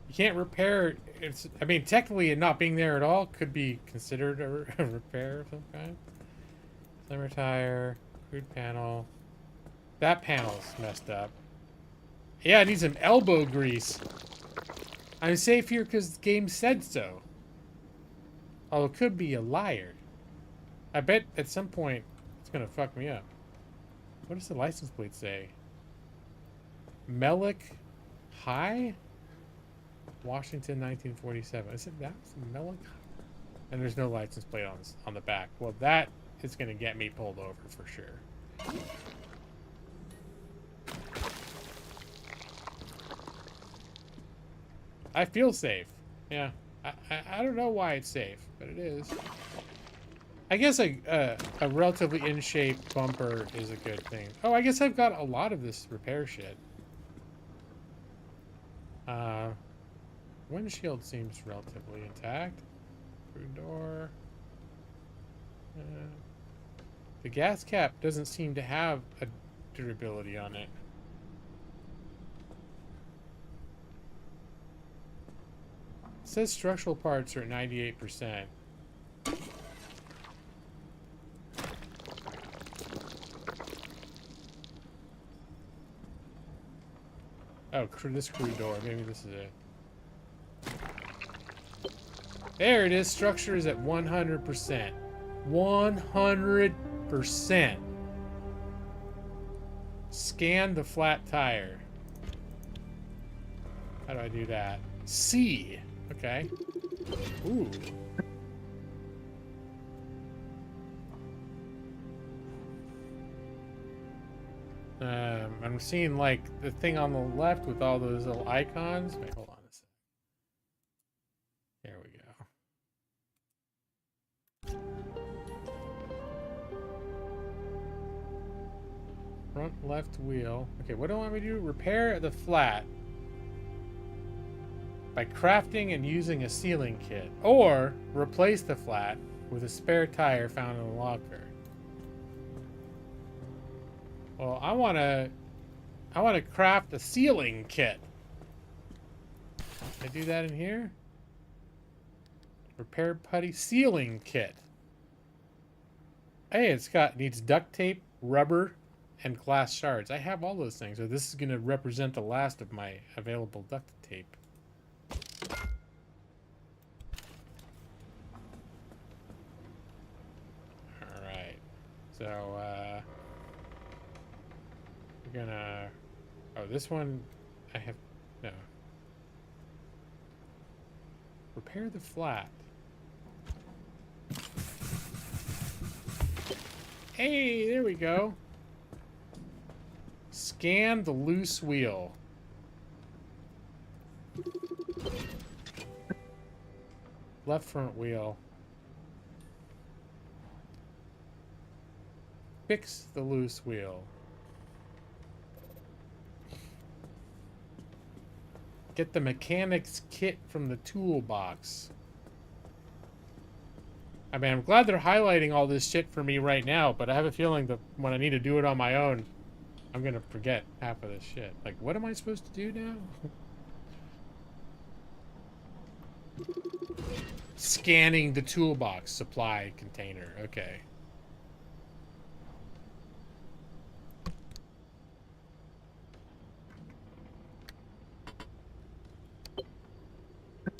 You can't repair... It's, I mean, technically, it not being there at all could be considered a repair of some kind. Slimmer tire. Crude panel. That panel's messed up. Yeah, it needs some elbow grease. I'm safe here because the game said so. Although it could be a liar. I bet at some point it's going to fuck me up. What does the license plate say? Melick High? Washington, 1947. Is it that? Melick? And there's no license plate on the back. Well, that is going to get me pulled over for sure. I feel safe. Yeah. I don't know why it's safe, but it is. I guess a relatively in-shape bumper is a good thing. Oh, I guess I've got a lot of this repair shit. Windshield seems relatively intact. Crude door. The gas cap doesn't seem to have a durability on it. It says structural parts are at 98%. Oh, this crude door. Maybe this is it. There it is. Structure is at 100%. 100%. Scan the flat tire. How do I do that? C. Okay. Ooh. I I'm seeing like the thing on the left with all those little icons. Wait, hold on a sec. There we go. Front left wheel. Okay, what do I want me to do? Repair the flat by crafting and using a sealing kit, or replace the flat with a spare tire found in the locker. Well, I want to craft a sealing kit. Can I do that in here? Repair putty sealing kit. Hey, needs duct tape, rubber, and glass shards. I have all those things, so this is going to represent the last of my available duct tape. Alright. So, we're gonna... Oh, this one... I have... No. Repair the flat. Hey, there we go. Scan the loose wheel. Left front wheel. Fix the loose wheel. Get the mechanic's kit from the toolbox. I mean, I'm glad they're highlighting all this shit for me right now, but I have a feeling that when I need to do it on my own, I'm gonna forget half of this shit. Like, what am I supposed to do now? Scanning the toolbox supply container. Okay.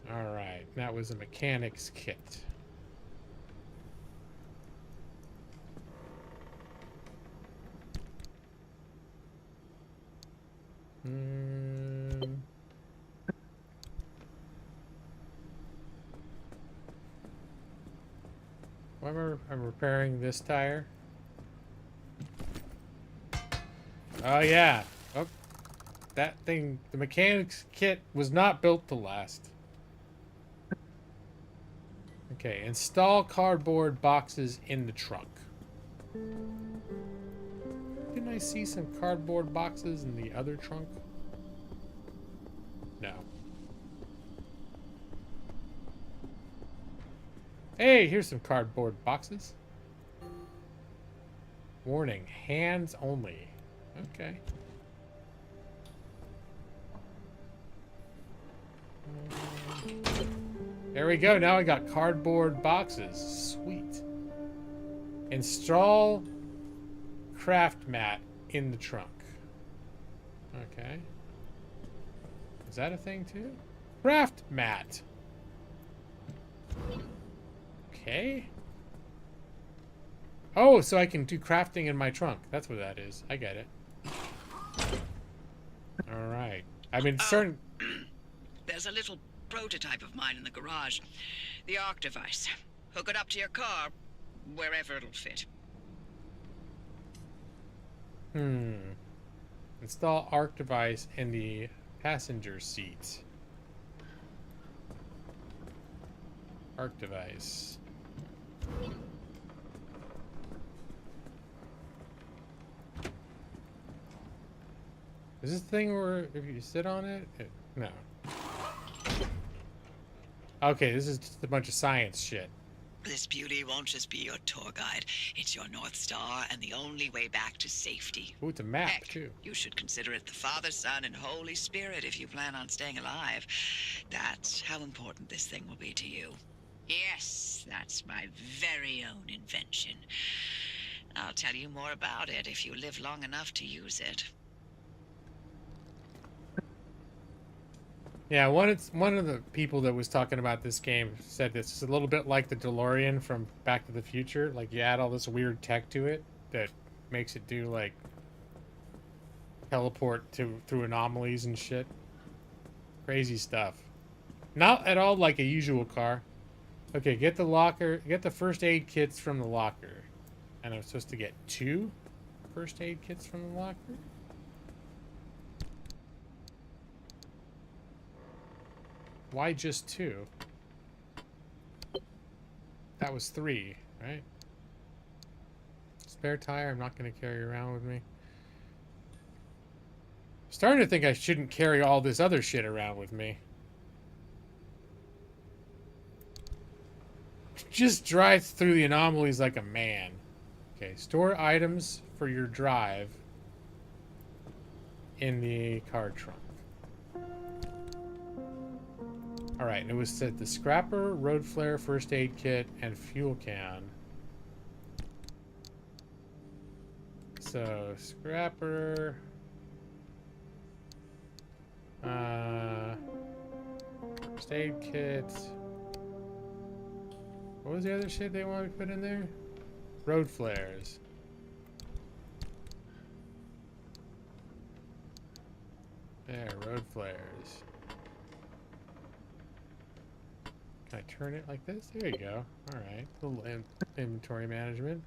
Alright, that was a mechanic's kit. Remember, I'm repairing this tire. Oh yeah. Oh, that thing, the mechanic's kit was not built to last. Okay, install cardboard boxes in the trunk. Didn't I see some cardboard boxes in the other trunk? No. Hey, here's some cardboard boxes. Warning, hands only. Okay. There we go. Now I got cardboard boxes. Sweet. Install craft mat in the trunk. Okay. Is that a thing too? Craft mat. Okay. Oh, so I can do crafting in my trunk. That's what that is. I get it. All right. I mean, certain... There's a little prototype of mine in the garage. The arc device. Hook it up to your car, wherever it'll fit. Install arc device in the passenger seat. Arc device. Is this the thing where if you sit on it? No. Okay, this is just a bunch of science shit. This beauty won't just be your tour guide. It's your North Star and the only way back to safety. Ooh, it's a map, Heck, too. You should consider it the Father, Son, and Holy Spirit if you plan on staying alive. That's how important this thing will be to you. Yes, that's my very own invention. I'll tell you more about it if you live long enough to use it. Yeah, one of the people that was talking about this game said this is a little bit like the DeLorean from Back to the Future. Like, you add all this weird tech to it that makes it do, like, teleport through anomalies and shit. Crazy stuff. Not at all like a usual car. Okay, get the first aid kits from the locker. And I'm supposed to get 2 first aid kits from the locker? Why just 2? That was 3, right? Spare tire I'm not going to carry around with me. Starting to think I shouldn't carry all this other shit around with me. Just drive through the anomalies like a man. Okay, store items for your drive in the car trunk. Alright, and it was said the scrapper, road flare, first aid kit, and fuel can. So, scrapper... first aid kit... What was the other shit they wanted to put in there? Road flares. There, road flares. Can I turn it like this? There you go. Alright. A little inventory management.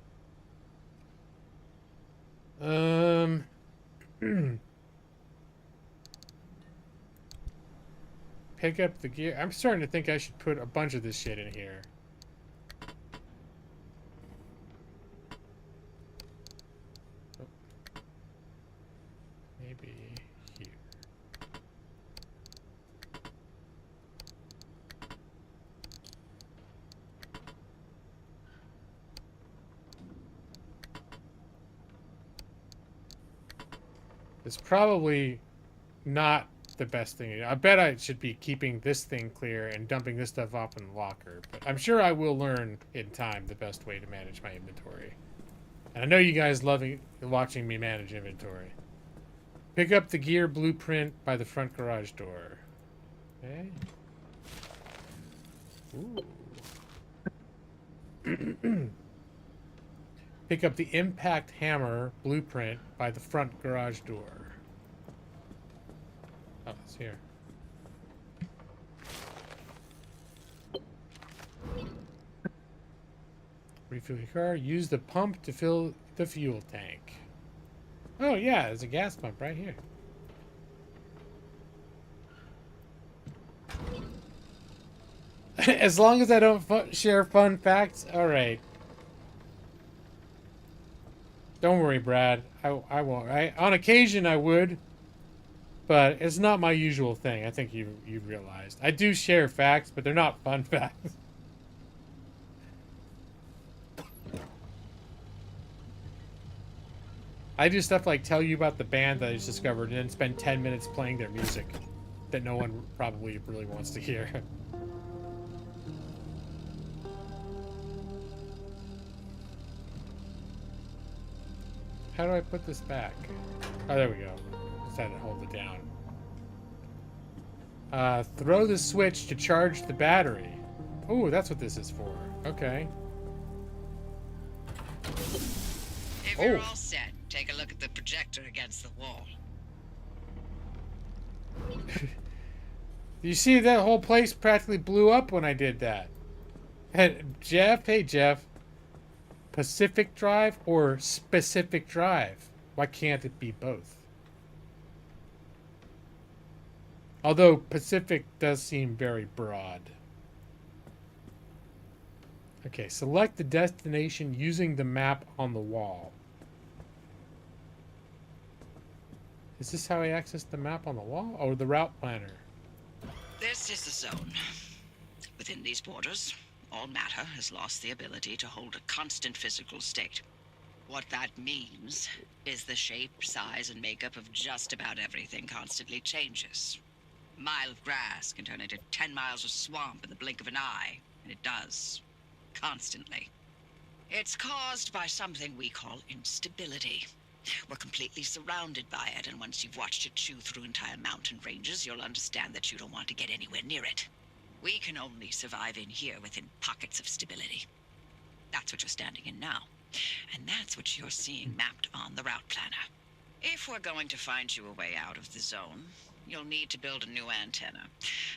Pick up the gear. I'm starting to think I should put a bunch of this shit in here. Maybe here. It's probably not the best thing. I bet I should be keeping this thing clear and dumping this stuff off in the locker. But I'm sure I will learn in time the best way to manage my inventory. And I know you guys love watching me manage inventory. Pick up the gear blueprint by the front garage door. Okay. Ooh. Pick up the impact hammer blueprint by the front garage door. Oh, it's here. Refill your car. Use the pump to fill the fuel tank. Oh, yeah, there's a gas pump right here. As long as I don't share fun facts, alright. Don't worry, Brad. I won't. On occasion, I would. But it's not my usual thing. I think you realized. I do share facts, but they're not fun facts. I do stuff like tell you about the band that I just discovered and then spend 10 minutes playing their music that no one probably really wants to hear. How do I put this back? Oh, there we go. Just had to hold it down. Throw the switch to charge the battery. Oh, that's what this is for. Okay. If you're all set, take a look at the projector against the wall. You see, that whole place practically blew up when I did that. And Jeff, hey Jeff. Pacific Drive or Specific Drive? Why can't it be both? Although Pacific does seem very broad. Okay, select the destination using the map on the wall. Is this how I access the map on the wall? Or the route planner? This is the zone. Within these borders, all matter has lost the ability to hold a constant physical state. What that means is the shape, size, and makeup of just about everything constantly changes. A mile of grass can turn into 10 miles of swamp in the blink of an eye, and it does. Constantly. It's caused by something we call instability. We're completely surrounded by it, and once you've watched it chew through entire mountain ranges, you'll understand that you don't want to get anywhere near it. We can only survive in here within pockets of stability. That's what you're standing in now. And that's what you're seeing mapped on the route planner. If we're going to find you a way out of the zone, you'll need to build a new antenna.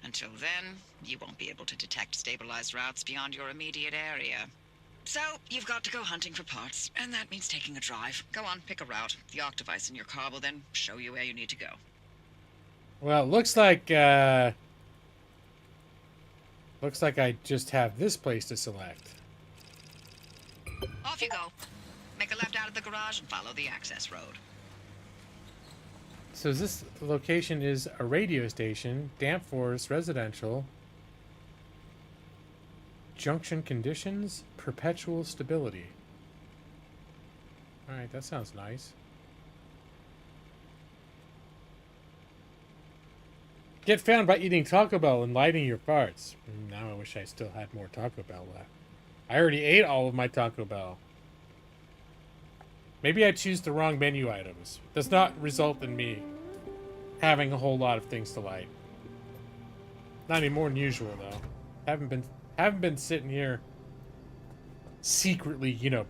Until then, you won't be able to detect stabilized routes beyond your immediate area. So, you've got to go hunting for parts, and that means taking a drive. Go on, pick a route. The arc device in your car will then show you where you need to go. Well, it looks like, Looks like I just have this place to select. Off you go. Make a left out of the garage and follow the access road. So this location is a radio station, damp forest, residential, junction conditions, perpetual stability. Alright, that sounds nice. Get found by eating Taco Bell and lighting your farts. Now I wish I still had more Taco Bell left. I already ate all of my Taco Bell. Maybe I choose the wrong menu items. Does not result in me having a whole lot of things to light. Not any more than usual though. Haven't been sitting here secretly, it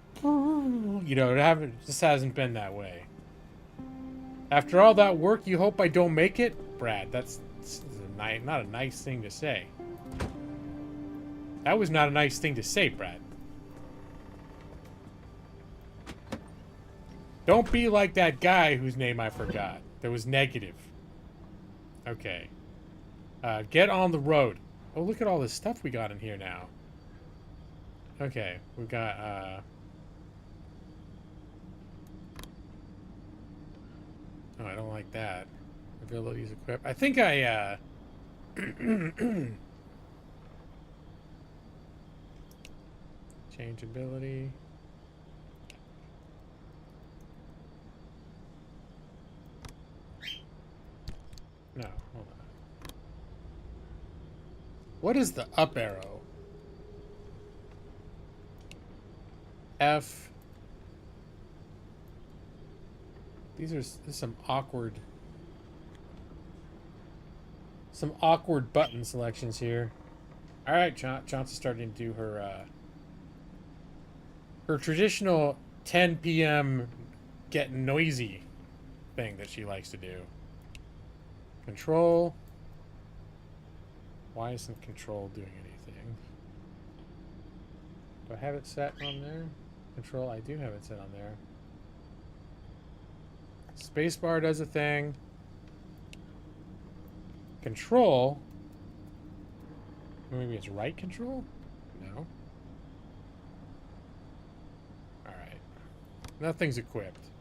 just hasn't been that way. After all that work, you hope I don't make it? Brad, that's not a nice thing to say. That was not a nice thing to say, Brad. Don't be like that guy whose name I forgot. That was negative. Okay. Get on the road. Oh, look at all this stuff we got in here now. Okay, we've got, oh, I don't like that. Abilities equipped. I think I, change ability. No, hold on. What is the up arrow? F. These are some awkward button selections here. All right, Chauncey's starting to do her traditional 10 p.m. get noisy thing that she likes to do. Control. Why isn't control doing anything? Do I have it set on there? Control, I do have it set on there. Spacebar does a thing. Control. Maybe it's right control? No. Alright. Nothing's equipped.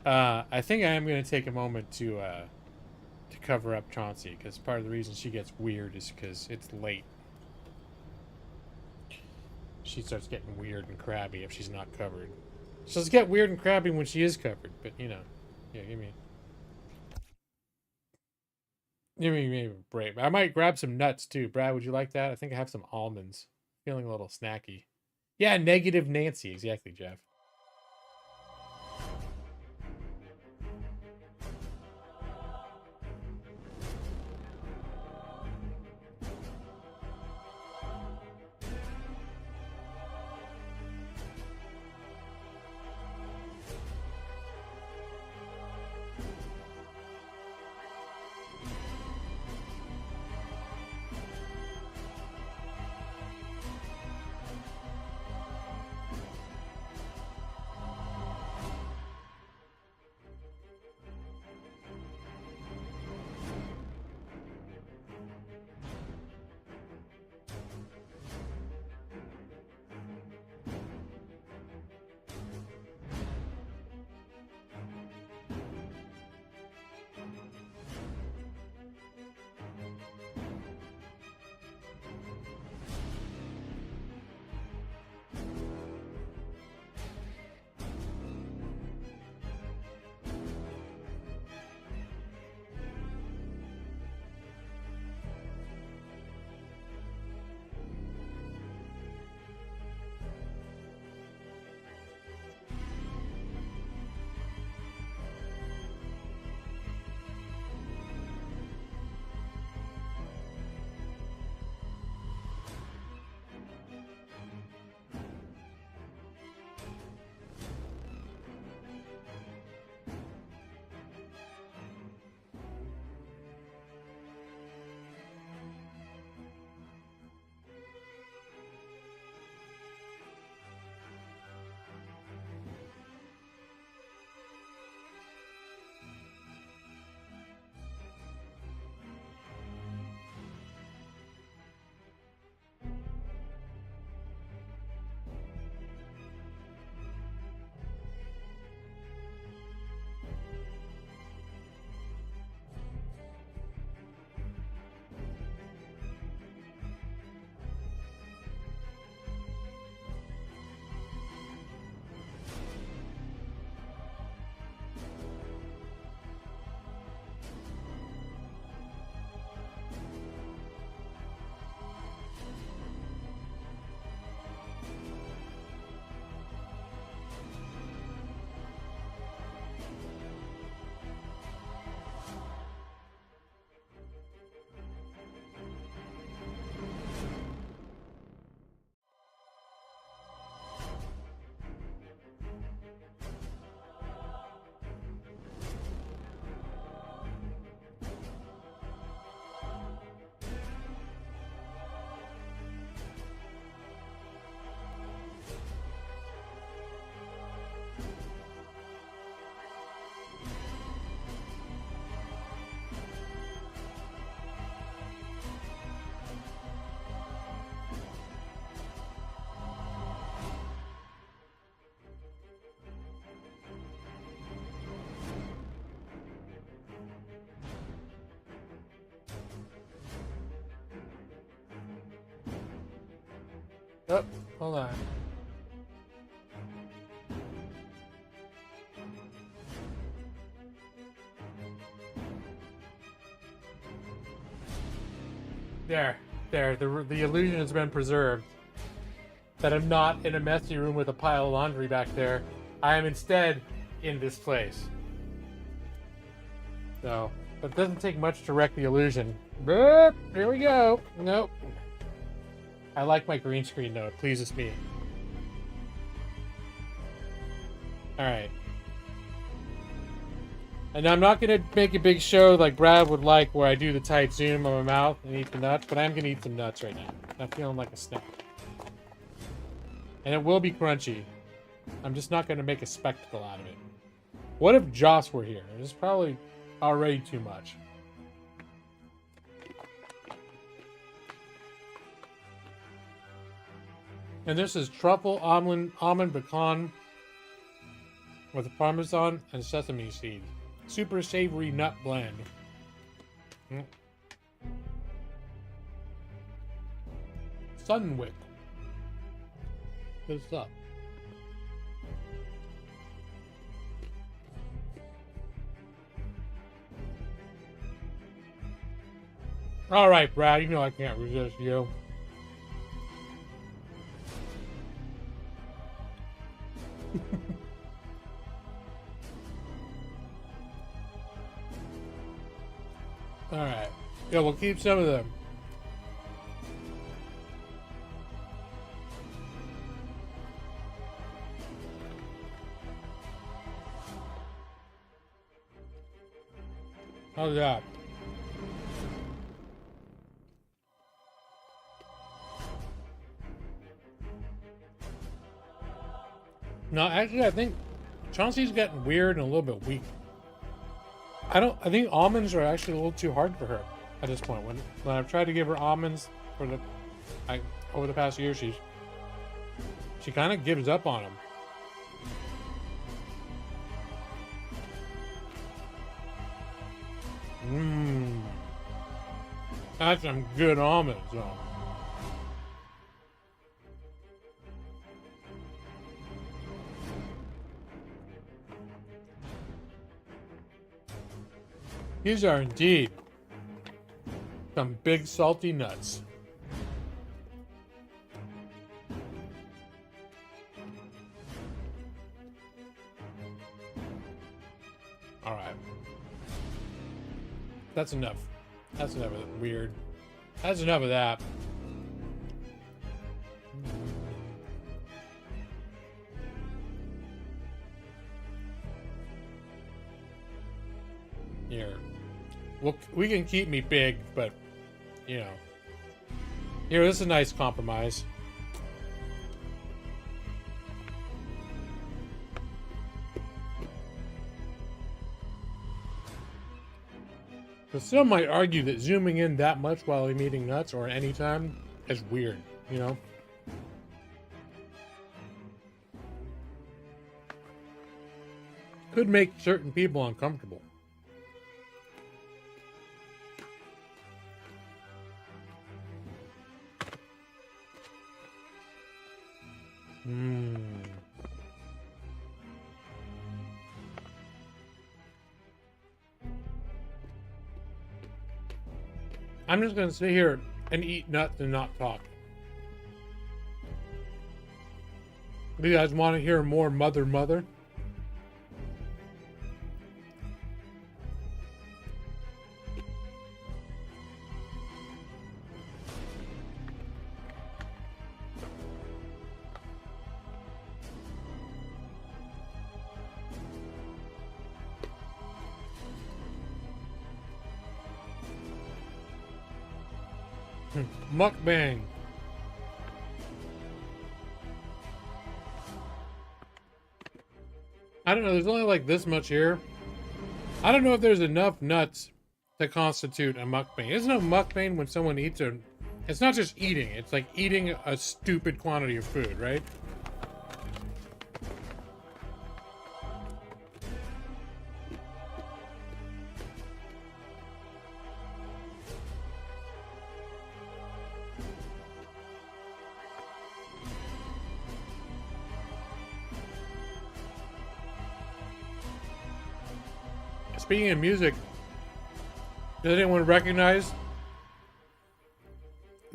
I think I am going to take a moment to cover up Chauncey, because part of the reason she gets weird is because it's late. She starts getting weird and crabby if she's not covered. She'll just get weird and crabby when she is covered, but yeah, give me a break. I might grab some nuts too. Brad, would you like that? I think I have some almonds. Feeling a little snacky. Yeah, negative Nancy, exactly, Jeff. Oh, hold on. There. The illusion has been preserved. That I'm not in a messy room with a pile of laundry back there. I am instead in this place. So, but it doesn't take much to wreck the illusion. But here we go. Nope. I like my green screen though. It pleases me. Alright. And I'm not going to make a big show like Brad would like where I do the tight zoom on my mouth and eat the nuts, but I'm going to eat some nuts right now. I'm feeling like a snack. And it will be crunchy. I'm just not going to make a spectacle out of it. What if Joss were here? It's probably already too much. And this is truffle, almond pecan with parmesan and sesame seeds. Super savory nut blend. Sunwick. Good stuff. All right, Brad, you know I can't resist you. All right. Yeah, we'll keep some of them. How's that? No, actually, I think Chauncey's getting weird and a little bit weak. I think almonds are actually a little too hard for her at this point. When I've tried to give her almonds for over the past year, she kind of gives up on them. That's some good almonds, though. These are indeed some big salty nuts. All right. That's enough. That's enough of that weird. That's enough of that. Here. Well, we can keep me big, but, you know. Here, this is a nice compromise. But some might argue that zooming in that much while I'm eating nuts or any time is weird, you know? Could make certain people uncomfortable. I'm just gonna sit here and eat nuts and not talk. Do you guys want to hear more mother? Mukbang. I don't know, there's only like this much here. I don't know if there's enough nuts to constitute a mukbang. Isn't a mukbang when someone eats a... It's not just eating, it's like eating a stupid quantity of food, right? Speaking of music, does anyone recognize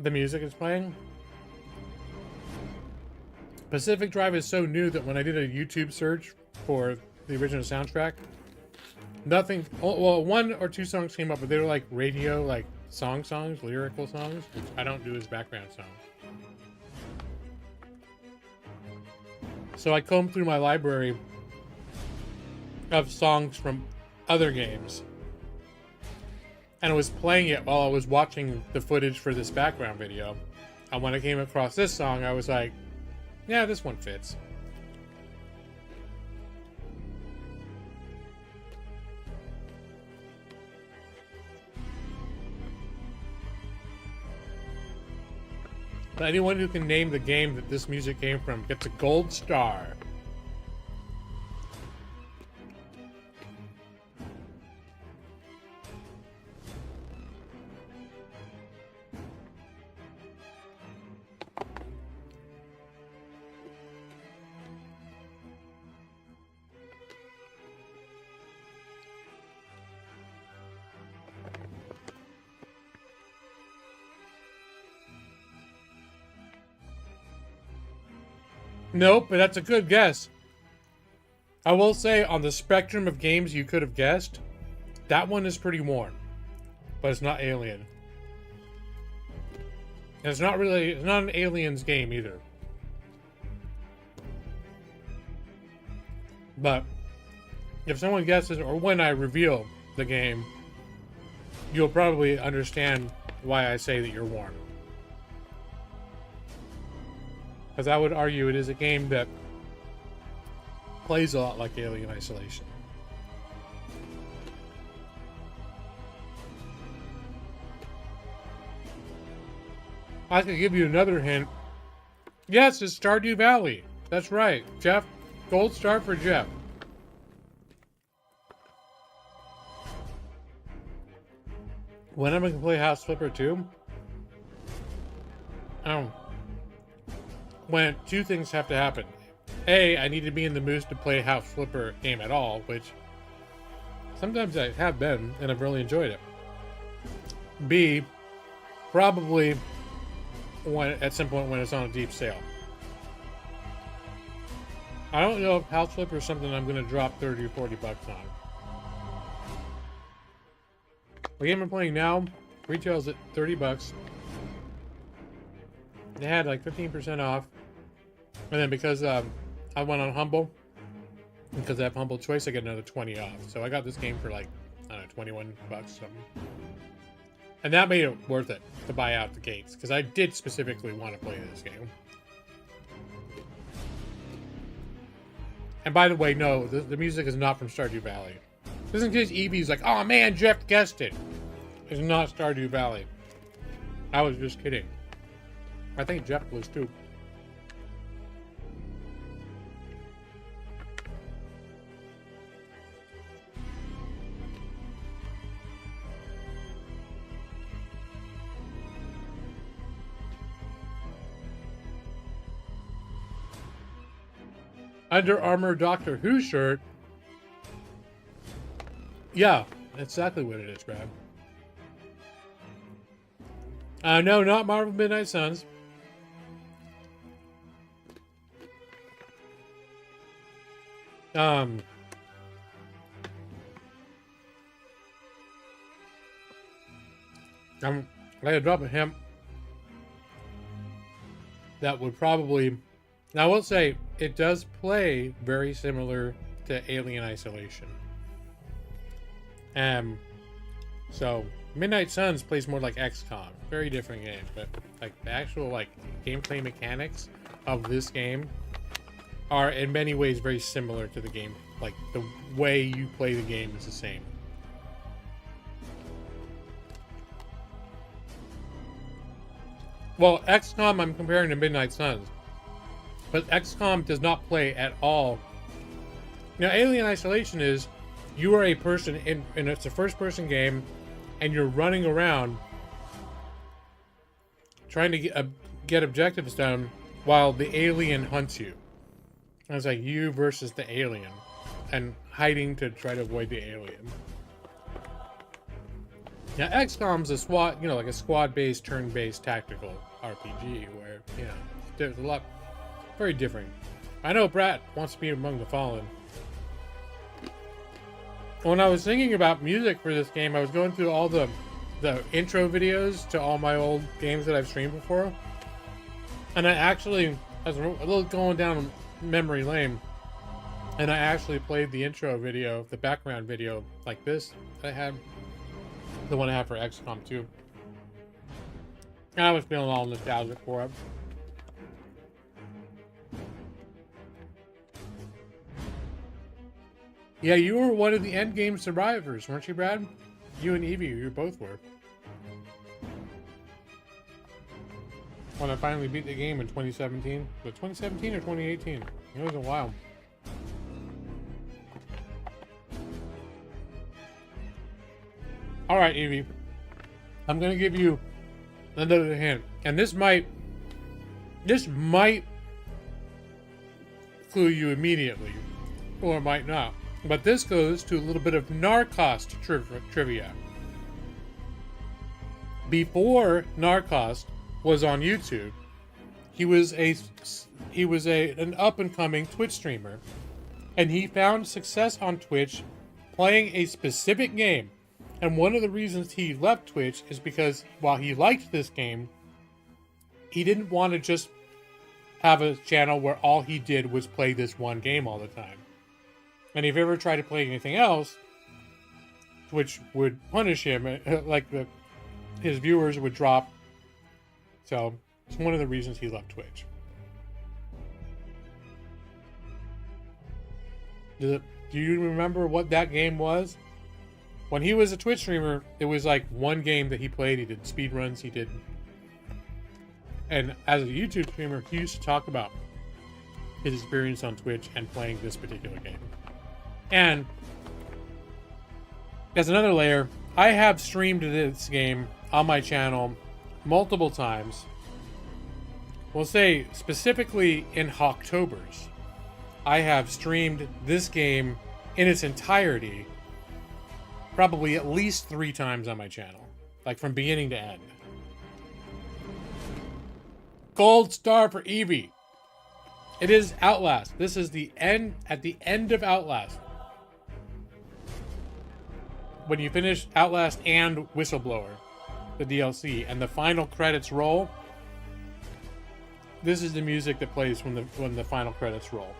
the music it's playing? Pacific Drive is so new that when I did a YouTube search for the original soundtrack, nothing, well, one or two songs came up, but they were like radio, like songs, lyrical songs, which I don't do as background songs. So I combed through my library of songs from other games, and I was playing it while I was watching the footage for this background video. And when I came across this song, I was like, yeah, this one fits. But anyone who can name the game that this music came from gets a gold star. Nope, but that's a good guess. I will say, on the spectrum of games you could have guessed, that one is pretty warm. But it's not Alien. And it's not an Aliens game either. But if someone guesses, or when I reveal the game, you'll probably understand why I say that you're warm. Because I would argue it is a game that plays a lot like Alien Isolation. I could give you another hint. Yes, it's Stardew Valley. That's right. Jeff, gold star for Jeff. When am I going to play House Flipper 2? When two things have to happen. A, I need to be in the mood to play a House Flipper game at all, which sometimes I have been, and I've really enjoyed it. B, probably at some point when it's on a deep sale. I don't know if House Flipper is something I'm going to drop 30 or 40 bucks on. The game I'm playing now retails at 30 bucks. They had like 15% off. And then because I went on Humble, because I have Humble Choice, I get another 20 off. So I got this game for like, I don't know, 21 bucks something. And that made it worth it to buy out the gates, because I did specifically want to play this game. And by the way, no, the music is not from Stardew Valley. Just in case Evie's like, oh man, Jeff guessed it. It's not Stardew Valley. I was just kidding. I think Jeff was too. Under Armour Doctor Who shirt. Yeah, that's exactly what it is, Brad. No, not Marvel Midnight Suns. I gotta drop a hint that would probably. Now, I will say, it does play very similar to Alien Isolation. So, Midnight Suns plays more like XCOM. Very different game, but like the actual like gameplay mechanics of this game are in many ways very similar to the game. Like, the way you play the game is the same. Well, XCOM I'm comparing to Midnight Suns. But XCOM does not play at all. Now, Alien Isolation is, you are a person, and it's a first-person game, and you're running around trying to get objectives done while the alien hunts you. And it's like you versus the alien, and hiding to try to avoid the alien. Now, XCOM's a SWAT, like a squad-based, turn-based tactical RPG where, there's a lot, very different. I know Brad wants to be among the fallen. When I was thinking about music for this game, I was going through all the intro videos to all my old games that I've streamed before. And I was a little going down memory lane, and I actually played the intro video, the background video like this that I had. The one I have for XCOM 2. And I was feeling all nostalgic for it. Yeah, you were one of the endgame survivors, weren't you, Brad? You and Evie, you both were. When I finally beat the game in 2017. Was it 2017 or 2018? It was a while. Alright, Evie. I'm gonna give you another hint. And this might clue you immediately. Or it might not. But this goes to a little bit of Narcost trivia. Before Narcost was on YouTube, he was an up-and-coming Twitch streamer, and he found success on Twitch playing a specific game. And one of the reasons he left Twitch is because while he liked this game, he didn't want to just have a channel where all he did was play this one game all the time. And if he ever tried to play anything else, Twitch would punish him, his viewers would drop. So it's one of the reasons he left Twitch. Do you remember what that game was? When he was a Twitch streamer, it was like one game that he played. He did speedruns, and as a YouTube streamer, he used to talk about his experience on Twitch and playing this particular game. And as another layer, I have streamed this game on my channel multiple times. We'll say specifically in Octobers, I have streamed this game in its entirety probably at least 3 times on my channel, like from beginning to end. Gold star for Evie. It is Outlast. This is the end, at the end of Outlast. When you finish Outlast and Whistleblower, the DLC, and the final credits roll, this is the music that plays when the final credits roll.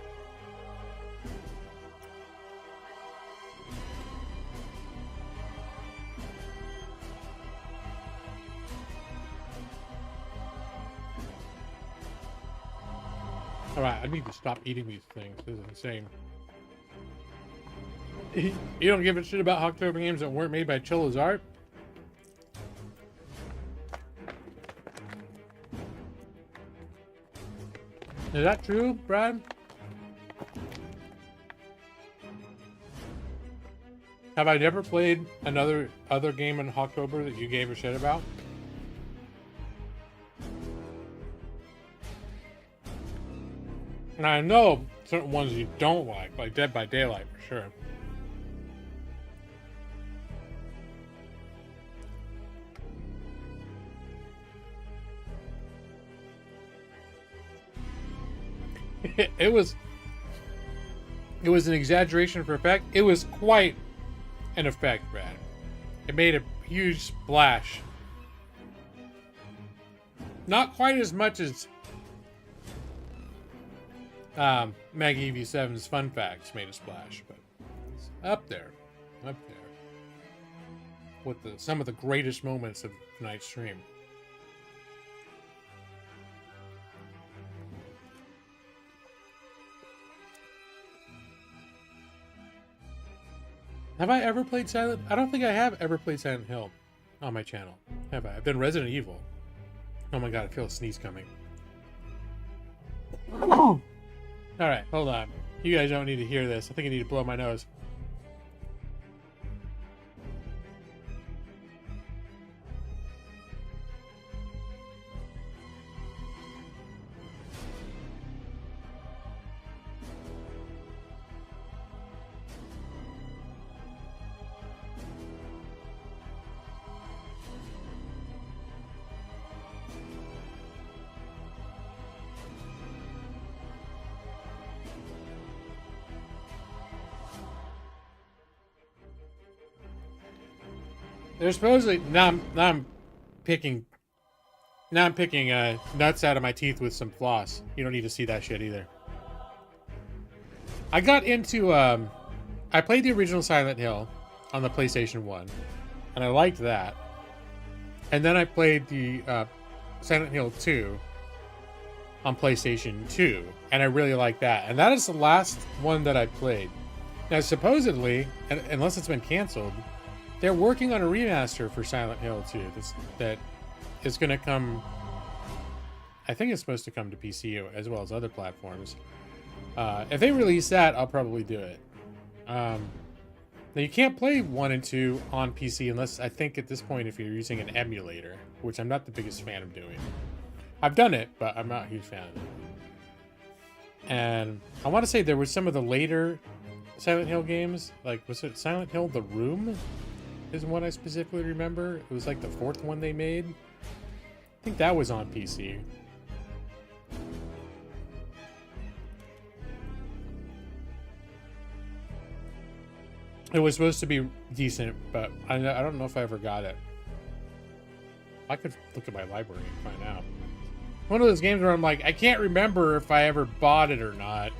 Alright, I need to stop eating these things. This is insane. You don't give a shit about October games that weren't made by Chilla's Art? Is that true, Brad? Have I never played other game in October that you gave a shit about? And I know certain ones you don't like Dead by Daylight for sure. It was an exaggeration for effect. It was quite an effect, Brad. It made a huge splash. Not quite as much as Maggie EV7's Fun Facts made a splash, but it's up there with some of the greatest moments of tonight's stream. Have I ever played Silent? I don't think I have ever played Silent Hill on my channel. Have I? I've done Resident Evil. Oh my god, I feel a sneeze coming. Alright, hold on. You guys don't need to hear this. I think I need to blow my nose. They're supposedly now. I'm picking nuts out of my teeth with some floss. You don't need to see that shit either. I got into I played the original Silent Hill on the PlayStation 1, and I liked that. And then I played the Silent Hill 2 on PlayStation 2, and I really liked that. And that is the last one that I played. Now, supposedly, unless it's been canceled, they're working on a remaster for Silent Hill 2 that is going to come... I think it's supposed to come to PC as well as other platforms. If they release that, I'll probably do it. Now, you can't play 1 and 2 on PC unless, I think at this point, if you're using an emulator, which I'm not the biggest fan of doing. I've done it, but I'm not a huge fan of it. And I want to say there were some of the later Silent Hill games, like, was it Silent Hill The Room? Is one I specifically remember. It was like the 4th one they made. I think that was on PC. It was supposed to be decent, but I don't know if I ever got it. I could look at my library and find out. One of those games where I'm like, I can't remember if I ever bought it or not.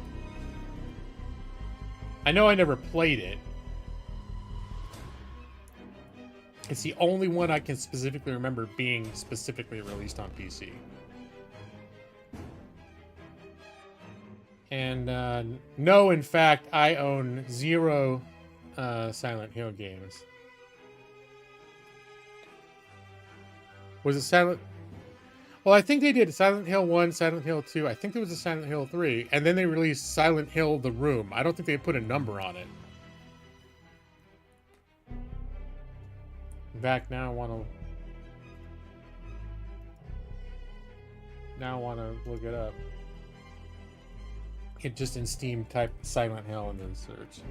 I know I never played it. It's the only one I can specifically remember being specifically released on PC. And no, in fact, I own 0 Silent Hill games. Was it Silent... Well, I think they did Silent Hill 1, Silent Hill 2. I think there was a Silent Hill 3. And then they released Silent Hill The Room. I don't think they put a number on it. In fact, now I want to look it up. It just in Steam type Silent Hill and then search.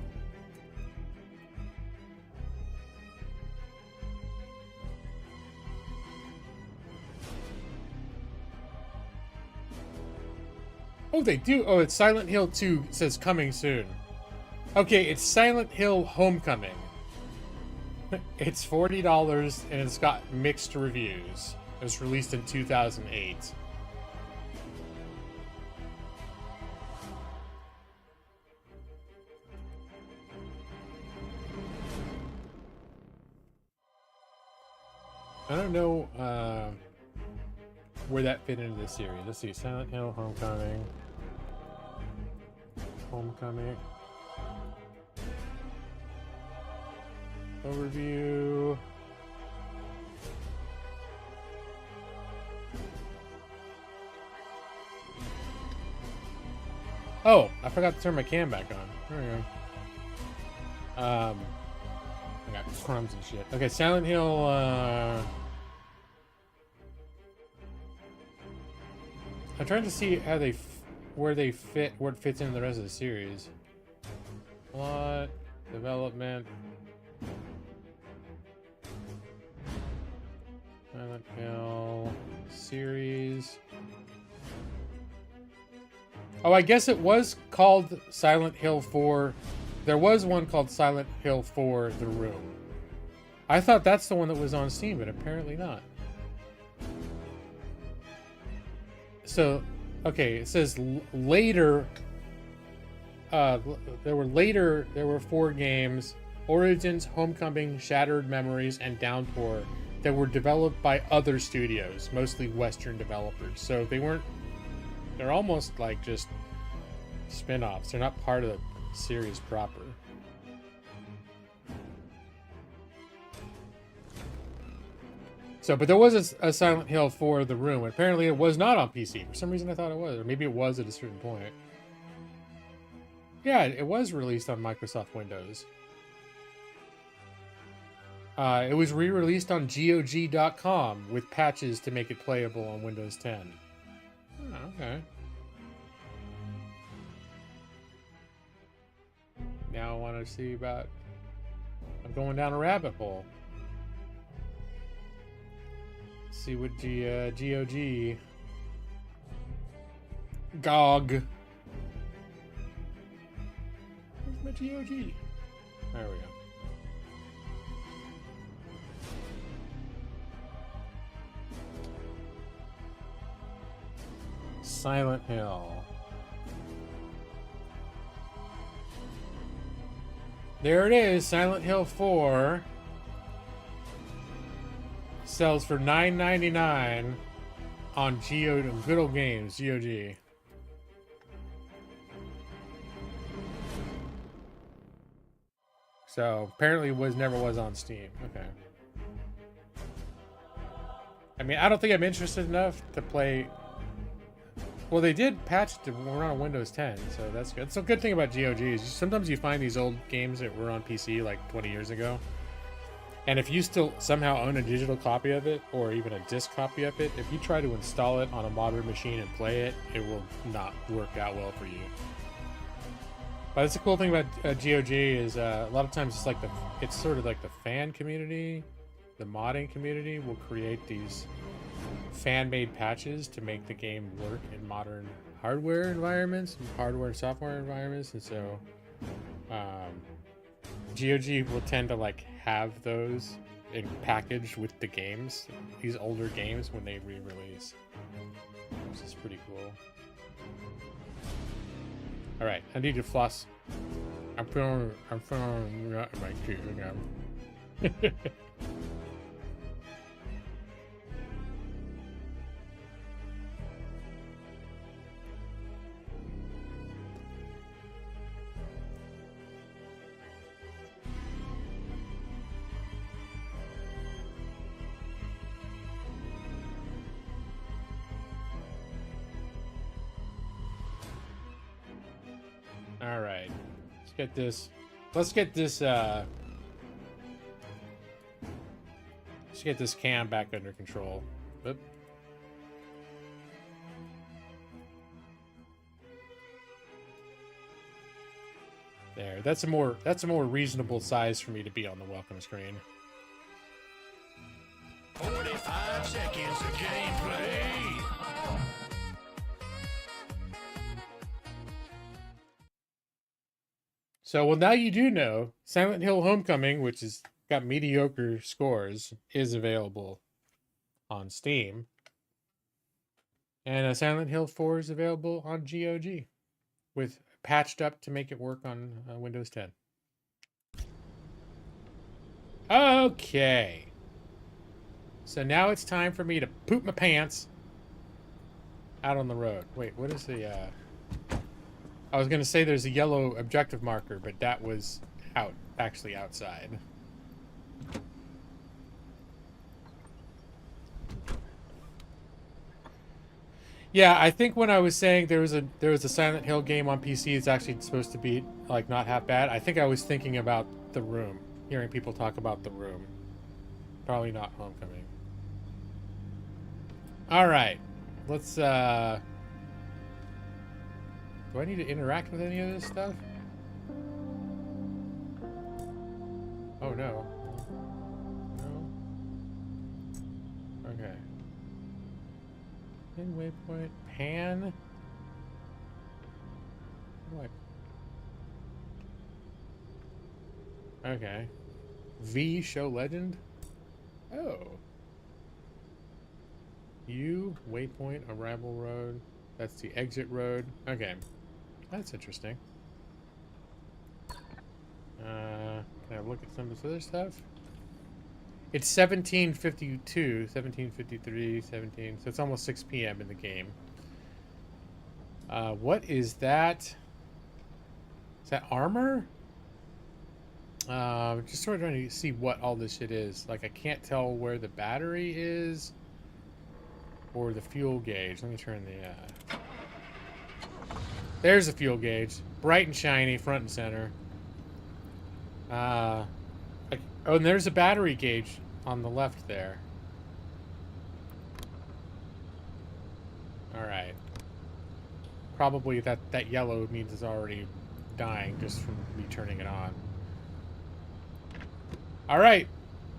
Oh, they do. Oh, it's Silent Hill 2. It says coming soon. Okay, it's Silent Hill Homecoming. It's $40 and it's got mixed reviews. It was released in 2008. I don't know where that fit into the series. Let's see. Silent Hill Homecoming. Homecoming. Overview. Oh, I forgot to turn my cam back on. There we go. I got crumbs and shit. Okay, Silent Hill, I'm trying to see how where it fits into the rest of the series. Plot, development. Silent Hill series. Oh, I guess it was called Silent Hill 4. There was one called Silent Hill 4 The Room. I thought that's the one that was on Steam, but apparently not. So, okay, it says later. There were 4 games: Origins, Homecoming, Shattered Memories, and Downpour, that were developed by other studios, mostly Western developers. So they're almost like just spin-offs. They're not part of the series proper. So, but there was a Silent Hill 4 The Room. Apparently it was not on PC. For some reason I thought it was, or maybe it was at a certain point. Yeah, it was released on Microsoft Windows. It was re-released on GOG.com with patches to make it playable on Windows 10. Oh, okay. Now I want to see about... I'm going down a rabbit hole. See what GOG... GOG. Where's my GOG? There we go. Silent Hill. There it is, Silent Hill 4. Sells for $9.99 on Good Old Games, GOG. So apparently never was on Steam. Okay. I mean, I don't think I'm interested enough to play. Well, they did patch it to run on Windows 10, so that's good. So, good thing about GOG is sometimes you find these old games that were on PC like 20 years ago, and if you still somehow own a digital copy of it or even a disc copy of it, if you try to install it on a modern machine and play it, it will not work out well for you. But that's the cool thing about GOG is a lot of times it's sort of like the fan community, the modding community will create these fan-made patches to make the game work in modern hardware environments, hardware and software environments, and so GOG will tend to like have those packaged with the games, these older games when they re-release, which is pretty cool. All right, I need to floss. I'm feeling not in my teeth again. All right, let's get this. Let's get this cam back under control. Oop. There. That's a more reasonable size for me to be on the welcome screen. 45 seconds of gameplay. So, well, now you do know Silent Hill Homecoming, which has got mediocre scores, is available on Steam. And Silent Hill 4 is available on GOG, with patched up to make it work on Windows 10. Okay. So now it's time for me to poop my pants out on the road. Wait, what is the... I was going to say there's a yellow objective marker, but that was actually outside. Yeah, I think when I was saying there was a Silent Hill game on PC, it's actually supposed to be like not half bad. I think I was thinking about The Room, hearing people talk about The Room. Probably not Homecoming. All right, let's do I need to interact with any of this stuff? Oh, no. No? Okay. Pin waypoint. Pan? What? Okay. V show legend? Oh. U waypoint arrival road. That's the exit road. Okay. That's interesting. Can I look at some of this other stuff? It's 17:52, 17:53, 17. So it's almost 6 p.m. in the game. What is that? Is that armor? Just sort of trying to see what all this shit is. Like, I can't tell where the battery is or the fuel gauge. Let me turn the... There's the fuel gauge. Bright and shiny, front and center. Oh, and there's a battery gauge on the left there. Alright. Probably that yellow means it's already dying just from me turning it on. Alright.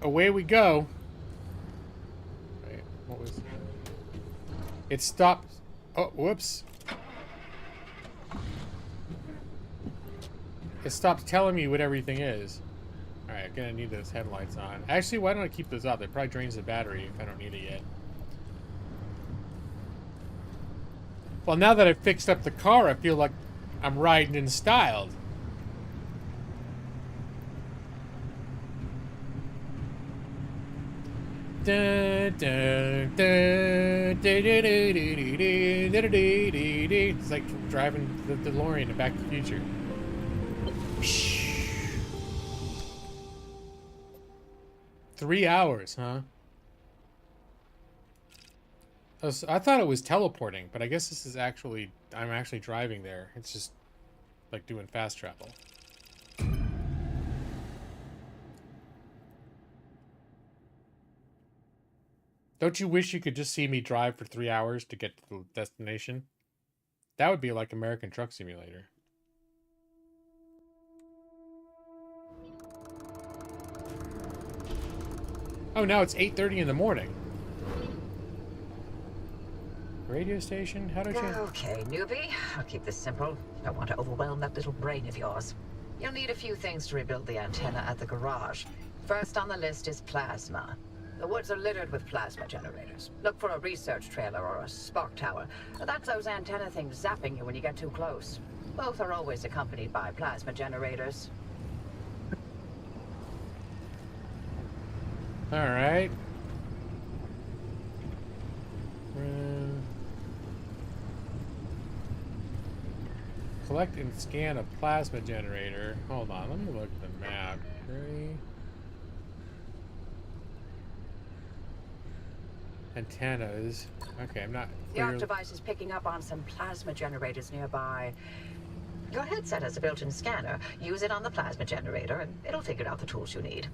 Away we go. Wait, what was... It stopped... Oh, whoops. It stops telling me what everything is. Alright, I'm gonna need those headlights on. Actually, why don't I keep those up? It probably drains the battery if I don't need it yet. Well, now that I've fixed up the car, I feel like I'm riding in style. It's like driving the DeLorean to Back to the Future. 3 hours, huh? I thought it was teleporting, but I guess this is actually... I'm actually driving there. It's just like doing fast travel. Don't you wish you could just see me drive for 3 hours to get to the destination? That would be like American Truck Simulator. Oh, now it's 8:30 in the morning. Radio station? How do I change? Okay, newbie. I'll keep this simple. Don't want to overwhelm that little brain of yours. You'll need a few things to rebuild the antenna at the garage. First on the list is plasma. The woods are littered with plasma generators. Look for a research trailer or a spark tower. That's those antenna things zapping you when you get too close. Both are always accompanied by plasma generators. All right. Collect and scan a plasma generator. Hold on, let me look at the map. Ready? Antennas. Okay, I'm not The ARC device is picking up on some plasma generators nearby. Your headset has a built-in scanner. Use it on the plasma generator, and it'll figure out the tools you need.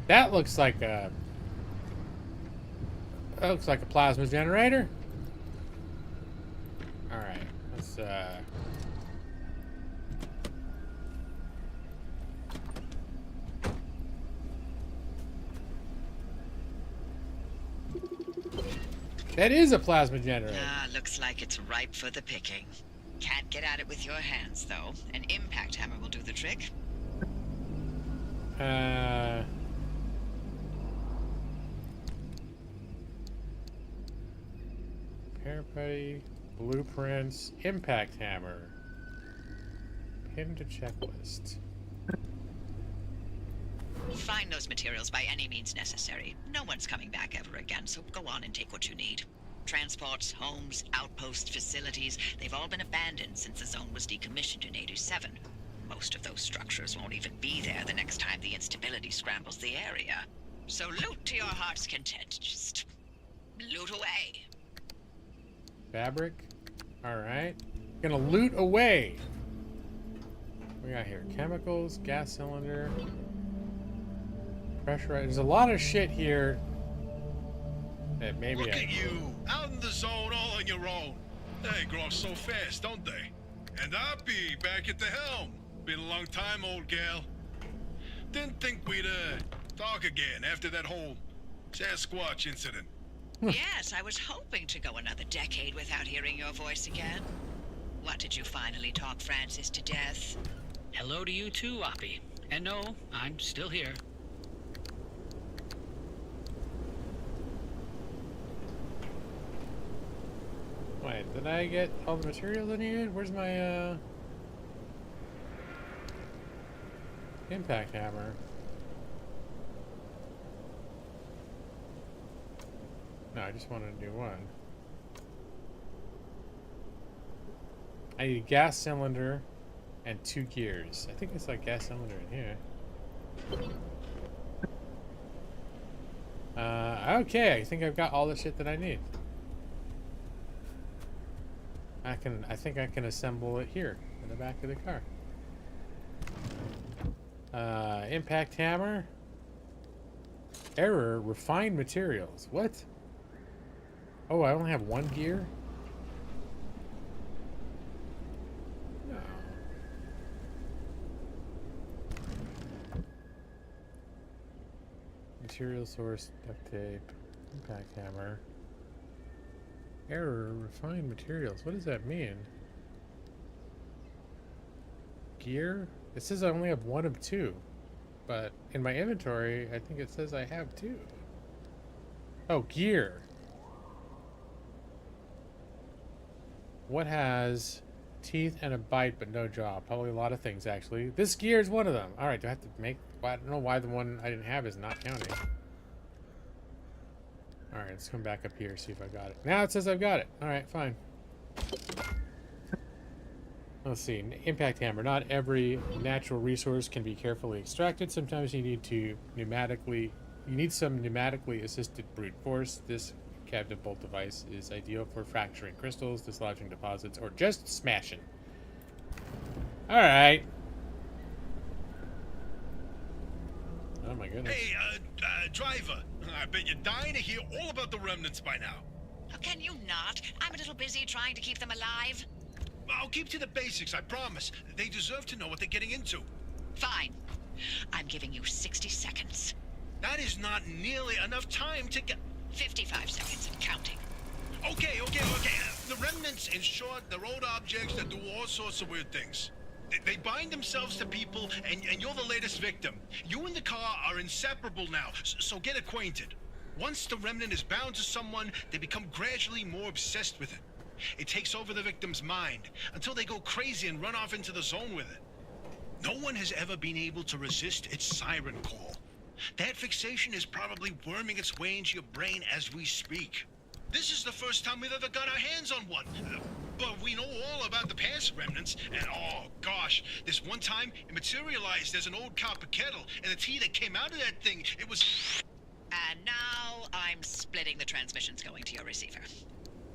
That looks like a... That looks like a plasma generator. Alright, let's That is a plasma generator. Ah, looks like it's ripe for the picking. Can't get at it with your hands, though. An impact hammer will do the trick. Repair putty, blueprints, impact hammer. Pin to checklist. Find those materials by any means necessary. No one's coming back ever again, so go on and take what you need. Transports, homes, outposts, facilities, they've all been abandoned since the zone was decommissioned in '87. Most of those structures won't even be there the next time the instability scrambles the area. So loot to your heart's content. Just loot away. Fabric. Alright. Gonna loot away. What we got here? Chemicals, gas cylinder. Pressure. There's a lot of shit here that maybe Look at you, out in the zone all on your own. They grow up so fast, don't they? And I'll be back at the helm. Been a long time, old gal. Didn't think we'd talk again after that whole Sasquatch incident. Yes, I was hoping to go another decade without hearing your voice again. What, did you finally talk Francis to death? Hello to you too, Oppie. And no, I'm still here. Wait, did I get all the materials I needed? Where's my impact hammer? No, I just wanted to do one. I need a gas cylinder and 2 gears. I think it's like gas cylinder in here. Okay, I think I've got all the shit that I need. I think I can assemble it here in the back of the car. Impact hammer. Error, refined materials. What? Oh, I only have 1 gear? No. Material source, duct tape, impact hammer. Error, refined materials. What does that mean? Gear? It says I only have 1 of 2. But in my inventory, I think it says I have 2. Oh, gear. What has teeth and a bite but no jaw? Probably a lot of things, actually. This gear is one of them. Alright, do I have to make... I don't know why the one I didn't have is not counting. Alright, let's come back up here, see if I got it. Now it says I've got it. Alright, fine. Let's see. Impact hammer. Not every natural resource can be carefully extracted. Sometimes you need to pneumatically... You need some pneumatically assisted brute force. This cabinet bolt device is ideal for fracturing crystals, dislodging deposits, or just smashing. Alright. Oh my goodness. Hey, driver. I bet you're dying to hear all about the remnants by now. Oh, can you not? I'm a little busy trying to keep them alive. I'll keep to the basics, I promise. They deserve to know what they're getting into. Fine. I'm giving you 60 seconds. That is not nearly enough time to get... 55 seconds and counting. Okay. The remnants, in short, they're old objects that do all sorts of weird things. They bind themselves to people, and you're the latest victim. You and the car are inseparable now, so get acquainted. Once the remnant is bound to someone, they become gradually more obsessed with it. It takes over the victim's mind, until they go crazy and run off into the zone with it. No one has ever been able to resist its siren call. That fixation is probably worming its way into your brain as we speak. This is the first time we've ever got our hands on one. But we know all about the past remnants, and oh gosh, this one time it materialized as an old copper kettle, and the tea that came out of that thing, it was... And now I'm splitting the transmissions going to your receiver.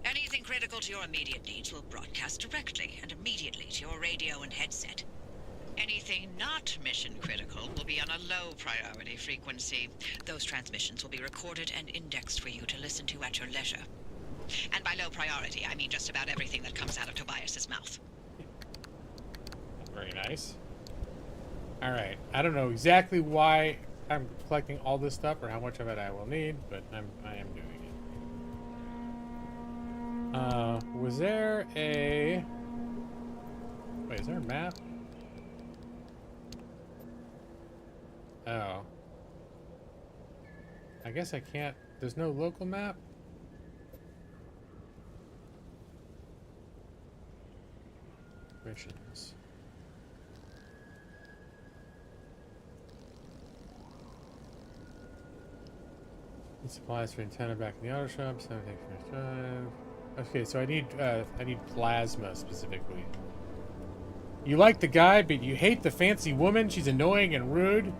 Anything critical to your immediate needs will broadcast directly and immediately to your radio and headset. Anything not mission critical will be on a low priority frequency. Those transmissions will be recorded and indexed for you to listen to at your leisure. And by low priority, I mean just about everything that comes out of Tobias's mouth. Very nice. Alright, I don't know exactly why I'm collecting all this stuff or how much of it I will need, but I am doing it. Was there a... Wait, is there a map? Oh. I guess I can't... There's no local map? Missions. Supplies for antenna back in the auto shop. Okay, so I need plasma specifically. You like the guy, but you hate the fancy woman. She's annoying and rude.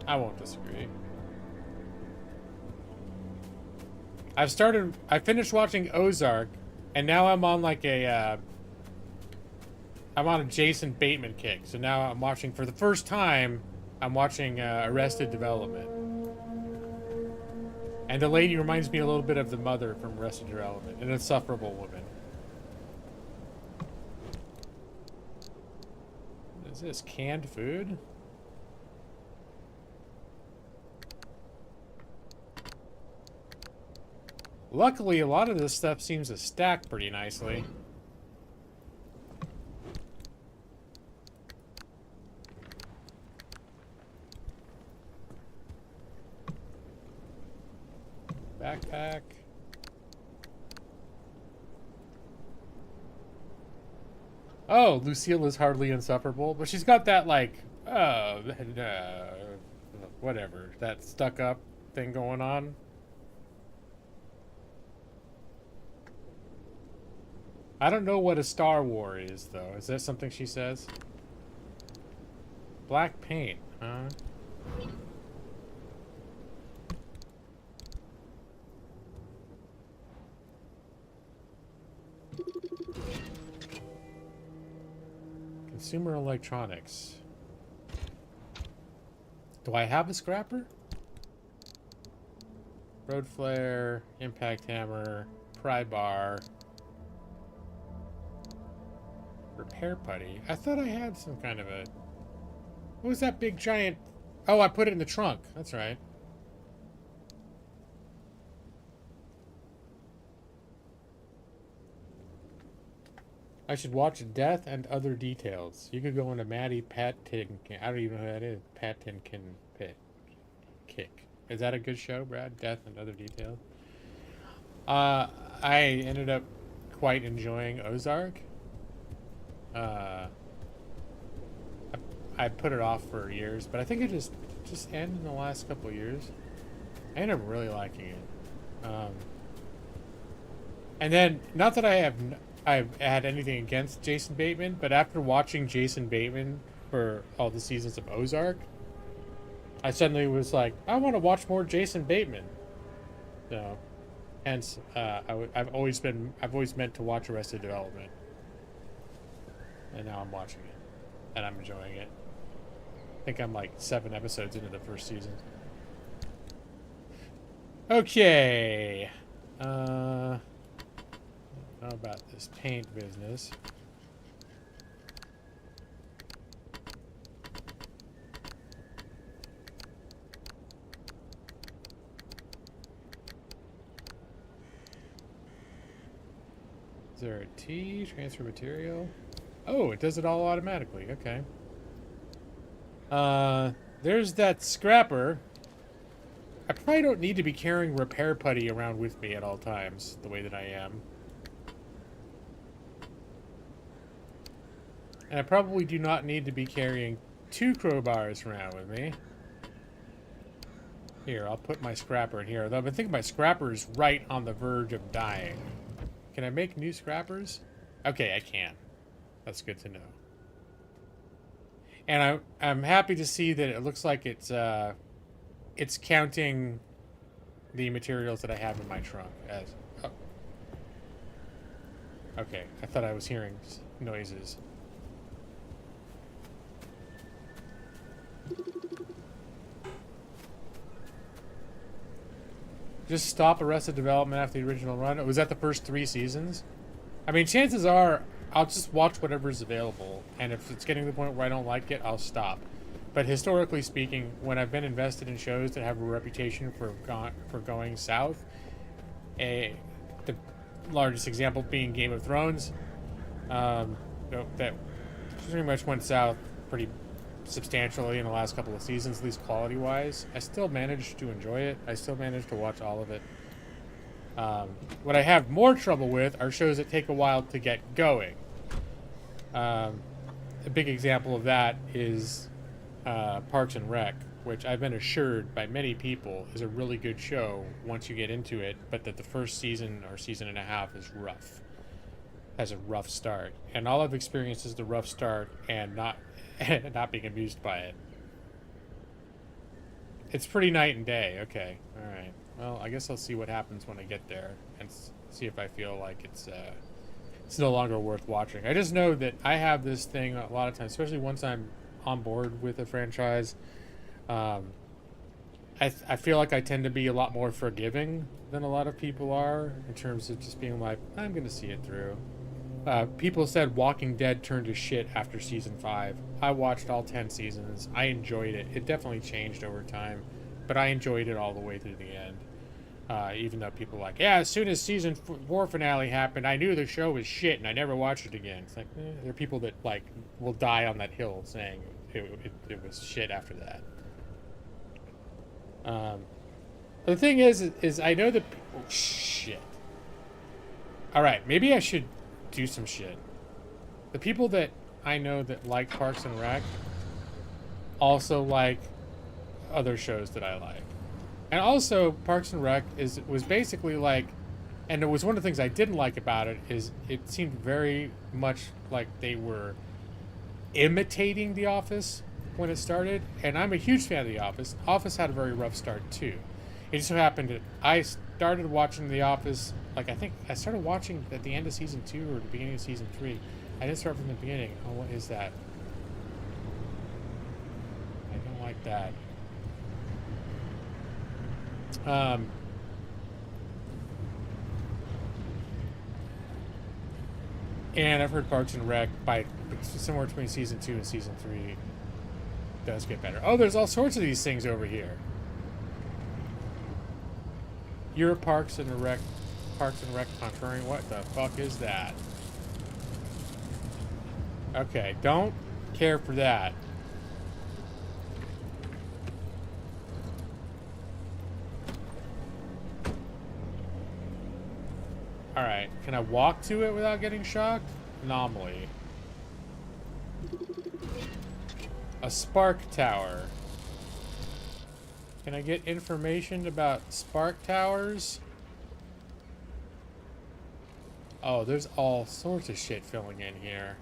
I won't disagree. I finished watching Ozark, and now I'm on like a, I'm on a Jason Bateman kick. So now I'm watching, for the first time, I'm watching Arrested Development. And the lady reminds me a little bit of the mother from Arrested Development, an insufferable woman. What is this? Canned food? Luckily, a lot of this stuff seems to stack pretty nicely. Backpack. Oh, Lucille is hardly insufferable, but she's got that, like, whatever, that stuck-up thing going on. I don't know what a Star War is, though. Is that something she says? Black paint, huh? Consumer electronics. Do I have a scrapper? Road flare, impact hammer, pry bar, repair putty. I thought I had some kind of a... What was that big giant... Oh, I put it in the trunk. That's right. I should watch Death and Other Details. You could go into Maddie Patinkin. I don't even know who that is. Patinkin Kick. Is that a good show, Brad? Death and Other Details. I I ended up quite enjoying Ozark. I put it off for years, but I think it just ended in the last couple of years. I ended up really liking it. And then, not that I've had anything against Jason Bateman, but after watching Jason Bateman for all the seasons of Ozark, I suddenly was like, I want to watch more Jason Bateman. So, hence, I've always meant to watch Arrested Development, and now I'm watching it, and I'm enjoying it. I think I'm like 7 episodes into the first season. Okay. How about this paint business? Is there a T? Transfer material? Oh, it does it all automatically. Okay. There's that scrapper. I probably don't need to be carrying repair putty around with me at all times, the way that I am. And I probably do not need to be carrying 2 crowbars around with me. Here, I'll put my scrapper in here. Though I think my scrapper is right on the verge of dying. Can I make new scrappers? Okay, I can. That's good to know. And I'm happy to see that it looks like it's counting the materials that I have in my trunk as. Oh. Okay, I thought I was hearing noises. Just stop Arrested Development after the original run. Was that the first 3 seasons? I mean, chances are I'll just watch whatever's available, and if it's getting to the point where I don't like it, I'll stop. But historically speaking, when I've been invested in shows that have a reputation for going south, the largest example being Game of Thrones, that pretty much went south pretty substantially in the last couple of seasons, at least quality-wise. I still managed to enjoy it. I still managed to watch all of it. What I have more trouble with are shows that take a while to get going. A big example of that is Parks and Rec, which I've been assured by many people is a really good show once you get into it, but that the first season or season and a half is rough. Has a rough start. And all I've experienced is the rough start and not being amused by it. It's pretty night and day. Okay. All right. Well, I guess I'll see what happens when I get there and see if I feel like it's no longer worth watching. I just know that I have this thing a lot of times, especially once I'm on board with a franchise. I feel like I tend to be a lot more forgiving than a lot of people are in terms of just being like, I'm going to see it through. People said Walking Dead turned to shit after season 5. I watched all 10 seasons. I enjoyed it. It definitely changed over time, but I enjoyed it all the way through the end. Even though people are like, yeah, as soon as season 4 finale happened, I knew the show was shit and I never watched it again. It's like, there are people that like will die on that hill saying it was shit after that. The thing is I know that shit. All right, maybe I should do some shit. The people that I know that like Parks and Rec also like other shows that I like. And also, Parks and Rec was basically like, and it was one of the things I didn't like about it, is it seemed very much like they were imitating The Office when it started. And I'm a huge fan of The Office. Office had a very rough start too. It just so happened that I started watching The Office, like I think I started watching at the end of season 2 or the beginning of season 3. I didn't start from the beginning. Oh, what is that? I don't like that. And I've heard Parks and Rec by somewhere between season 2 and season 3 does get better. Oh, there's all sorts of these things over here. You're a Parks and Rec contrarian. What the fuck is that? Okay, don't care for that. Alright, can I walk to it without getting shocked? Anomaly. A spark tower. Can I get information about spark towers? Oh, there's all sorts of shit filling in here.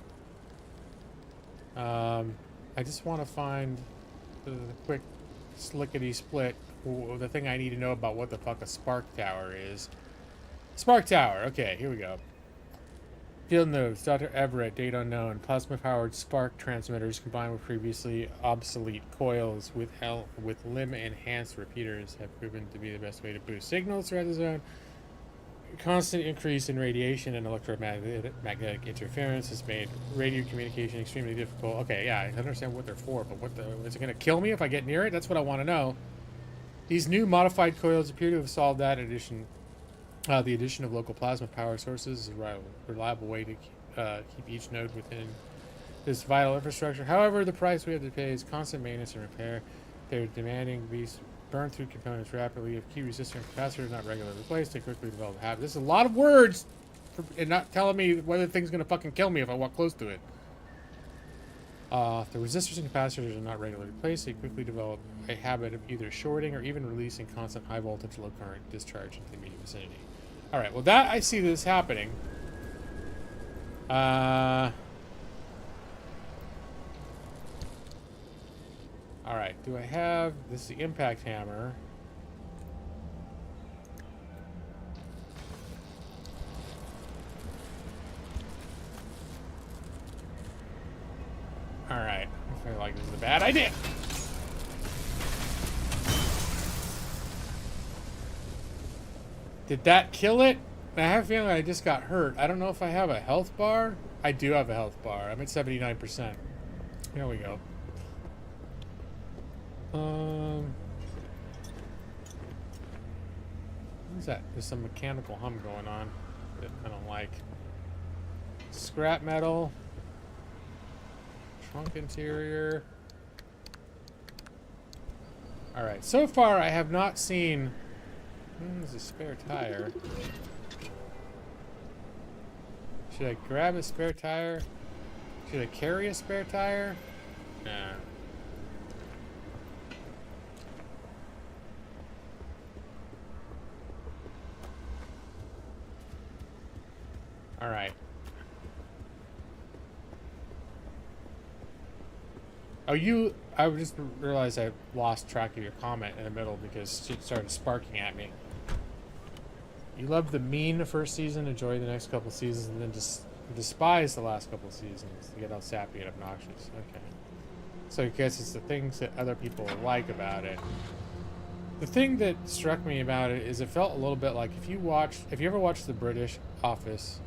I just want to find the quick slickety-split, the thing I need to know about what the fuck a spark tower is. Spark tower. Okay, here we go. Field notes. Dr. Everett. Date unknown. Plasma-powered spark transmitters combined with previously obsolete coils with limb-enhanced repeaters have proven to be the best way to boost signals throughout the zone. Constant increase in radiation and electromagnetic interference has made radio communication extremely difficult. Okay, yeah, I understand what they're for, but is it going to kill me if I get near it? That's what I want to know. These new modified coils appear to have solved that addition. The addition of local plasma power sources is a reliable way to keep each node within this vital infrastructure. However, the price we have to pay is constant maintenance and repair. They're demanding these burn through components rapidly. If key resistor and capacitor is not regularly replaced, they quickly develop habits. This is a lot of words and not telling me whether the thing's going to fucking kill me if I walk close to it. If the resistors and capacitors are not regularly replaced, they quickly develop a habit of either shorting or even releasing constant high voltage, low current discharge into the immediate vicinity. Alright, well that, I see this happening. Alright, do I have... This is the impact hammer. Alright, I feel like this is a bad idea. Did that kill it? I have a feeling I just got hurt. I don't know if I have a health bar. I do have a health bar. I'm at 79%. There we go. What is that? There's some mechanical hum going on that I don't like. Scrap metal. Trunk interior. Alright, so far I have not seen... there's a spare tire. Should I grab a spare tire? Should I carry a spare tire? Nah. Alright. Oh, I just realized I lost track of your comment in the middle because it started sparking at me. You loved the mean first season, enjoy the next couple seasons, and then just despise the last couple seasons. You get all sappy and obnoxious. Okay. So I guess it's the things that other people like about it. The thing that struck me about it is it felt a little bit like if you ever watched the British Office,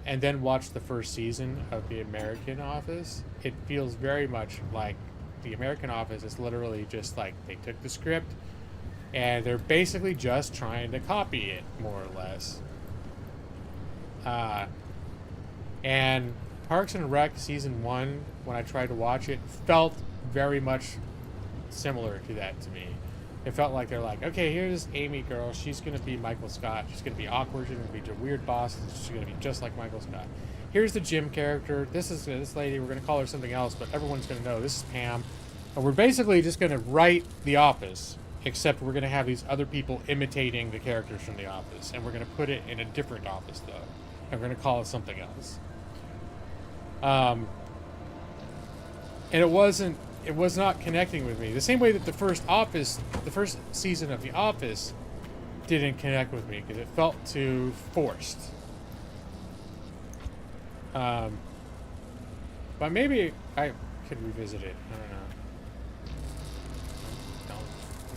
and then watched the first season of the American Office, it feels very much like the American Office is literally just like they took the script and they're basically just trying to copy it, more or less. And Parks and Rec season 1, when I tried to watch it, felt very much similar to that to me. It felt like they're like, okay, here's Amy girl. She's going to be Michael Scott. She's going to be awkward. She's going to be a weird boss. She's going to be just like Michael Scott. Here's the Jim character. This is this lady. We're going to call her something else, but everyone's going to know this is Pam. And we're basically just going to write The Office, except we're going to have these other people imitating the characters from The Office. And we're going to put it in a different office, though. And we're going to call it something else. And it was not connecting with me. The same way that the first season of The Office didn't connect with me because it felt too forced. But maybe I could revisit it. I don't know.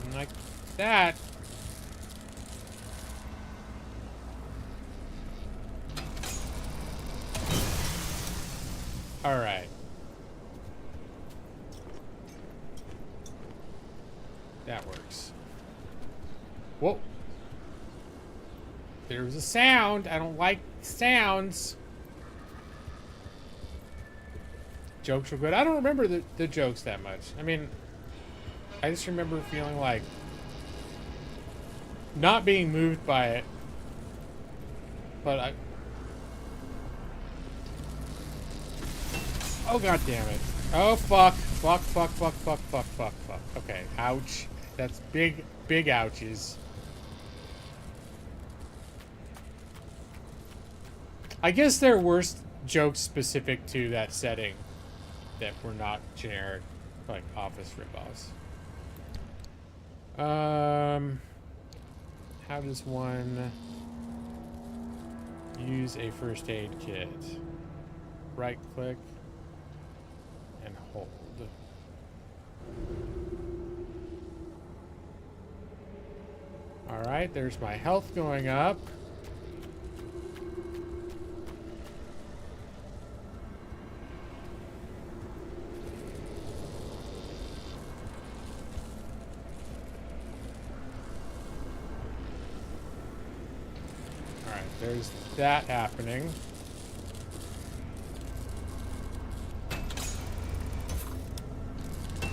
Don't like that. All right. That works. Whoa. There's a sound. I don't like sounds. Jokes were good. I don't remember the jokes that much. I mean, I just remember feeling like not being moved by it But I... Oh, god damn it. Oh, fuck. Fuck, fuck, fuck, fuck, fuck, fuck, fuck. Okay, ouch. That's big, big ouches. I guess there were jokes specific to that setting that were not generic, like office ripoffs. How does one use a first aid kit? Right click and hold. Alright, there's my health going up. Alright, there's that happening.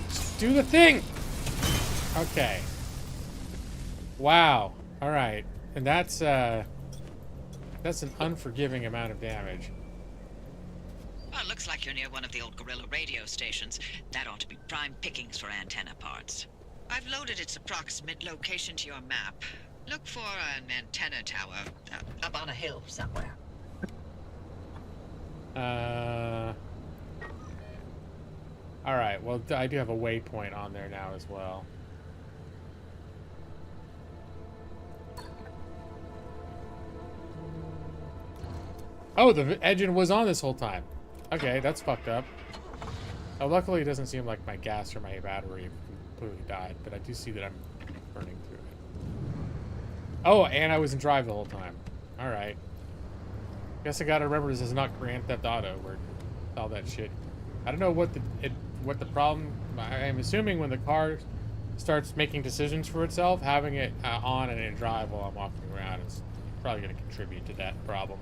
Just do the thing! Okay. Wow. Alright. And that's an unforgiving amount of damage. Well, it looks like you're near one of the old guerrilla radio stations. That ought to be prime pickings for antenna parts. I've loaded its approximate location to your map. Look for an antenna tower Up on a hill somewhere. Alright, well, I do have a waypoint on there now as well. Oh, the engine was on this whole time. Okay, that's fucked up. Oh, luckily it doesn't seem like my gas or my battery completely died, but I do see that I'm burning through it. Oh, and I was in drive the whole time. Alright. Guess I gotta remember this is not Grand Theft Auto where all that shit. I don't know what the problem... I'm assuming when the car starts making decisions for itself, having it on and in drive while I'm walking around is probably going to contribute to that problem.